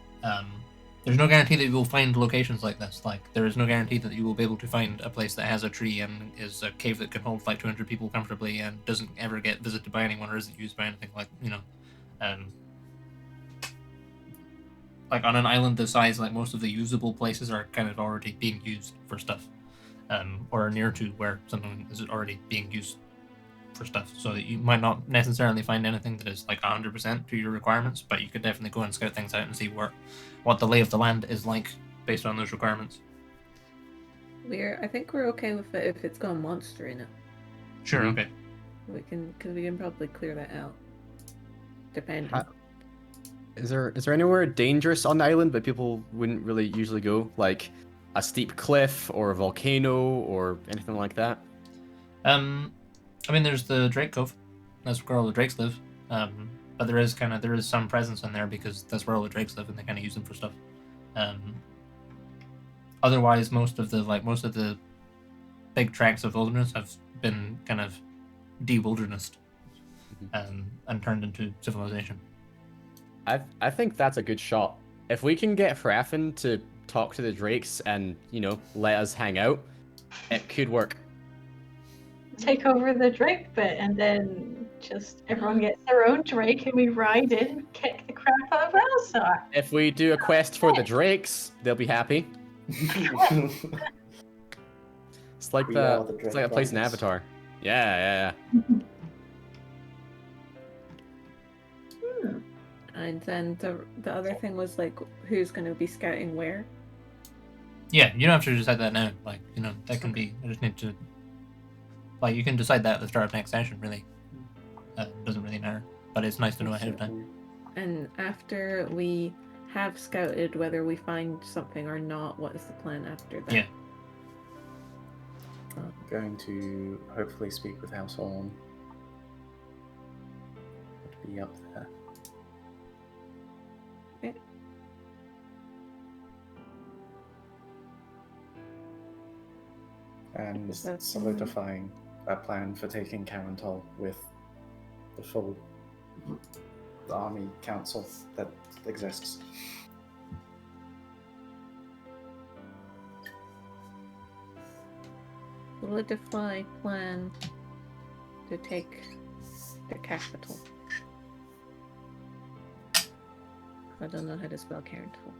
there's no guarantee that you will find locations like this. Like, there is no guarantee that you will be able to find a place that has a tree and is a cave that can hold like 200 people comfortably and doesn't ever get visited by anyone or isn't used by anything. Like, like on an island this size, like most of the usable places are kind of already being used for stuff, or near to where something is already being used for stuff. So that you might not necessarily find anything that is like 100% to your requirements, but you could definitely go and scout things out and see what the lay of the land is like based on those requirements. I think we're okay with it if it's got a monster in it. Sure. Mhm. Okay. We can probably clear that out. Depending. Is there anywhere dangerous on the island but people wouldn't really usually go, like a steep cliff or a volcano or anything like that? I mean, there's the Drake Cove. That's where all the drakes live. But there is some presence in there because that's where all the drakes live, and they kind of use them for stuff. Otherwise, most of the big tracts of wilderness have been kind of de-wildernessed, and turned into civilization. I think that's a good shot. If we can get Hrafn to talk to the drakes and, let us hang out, it could work. Take over the Drake bit, and then just everyone gets their own Drake, and we ride in and kick the crap out of Elsar. If we do a quest for the drakes, they'll be happy. It's like We are the it's like a place in Drake Avatar. Yeah. And then the other thing was like, who's going to be scouting where? Yeah, you don't have to decide that now. Like, that can be. I just need to. Like, you can decide that at the start of next session. Really, doesn't really matter. But it's nice to know ahead of time. And after we have scouted, whether we find something or not, what is the plan after that? Yeah. Going to hopefully speak with House On. Would be up there. Okay. And Is that- solidifying a plan for taking Carantol with the full army council that exists. Solidify plan to take the capital. I don't know how to spell Carantol.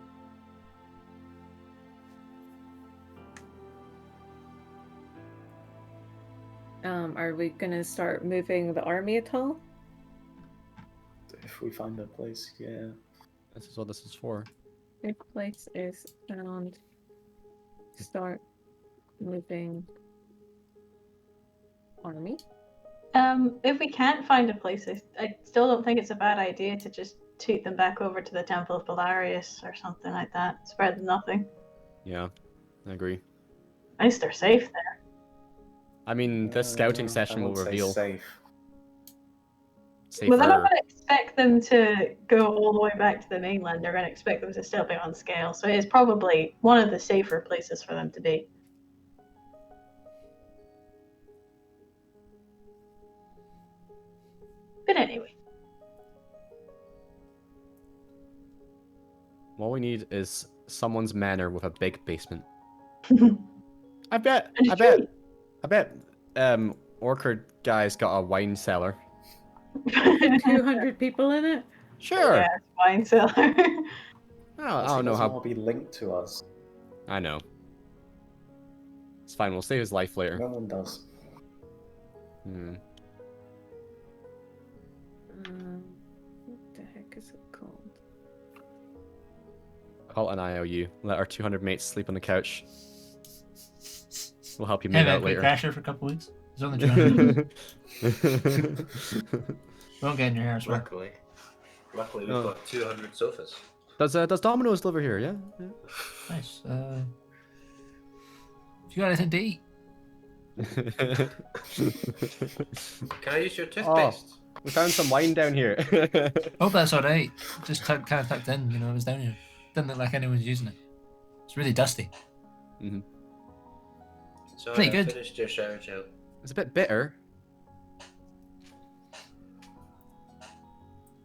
Are we gonna start moving the army at all? If we find a place, yeah. This is what this is for. If place is found, start moving army. If we can't find a place, I still don't think it's a bad idea to just toot them back over to the Temple of Belarius or something like that. It's better than nothing. Yeah, I agree. At least they're safe there. I mean, this scouting I session will would say reveal. safe. Well, they're not Safer. going to expect them to go all the way back to the mainland. They're going to expect them to still be on scale. So it's probably one of the safer places for them to be. But anyway. All we need is someone's manor with a big basement. And I bet. a tree. Orchard guy's got a wine cellar. 200 people in it? Sure. Yeah, wine cellar. I Plus, don't he know doesn't how. want to be linked to us. I know. It's fine. We'll save his life later. No one does. Hmm. What the heck is it called? Call an IOU. Let our 200 mates sleep on the couch. We'll help you Hey, move man, out quick later. crasher for a couple weeks. It's only 200. Don't get in your hair as well. Luckily we've Oh. got 200 sofas. Does Domino's deliver here? Yeah. Nice. If you got anything to eat, Can I use your toothpaste? We found some wine down here. hope that's alright. Just kind of tucked in, you know, it was down here. Doesn't look like anyone's using it. It's really dusty. Sorry, Pretty I good. finished your shower gel. It's a bit bitter.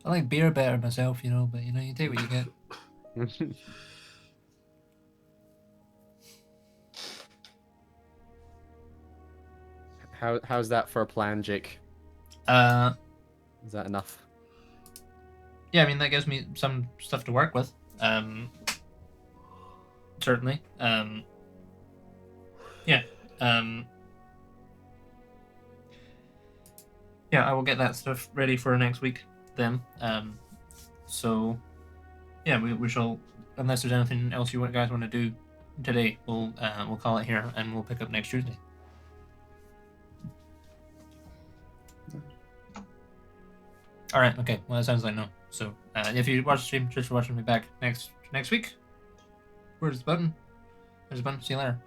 I like beer better myself, you know, but you know, you take what you get. How's that for a plan, Jake? Is that enough? Yeah, I mean that gives me some stuff to work with. Certainly. Yeah. Yeah, I will get that stuff ready for next week then. So yeah, we shall, unless there's anything else you guys want to do today, we'll call it here and we'll pick up next Tuesday. All right. Okay. Well, that sounds like no. So, if you watch the stream, just for watching me back next week. Where's the button? There's a button. See you later.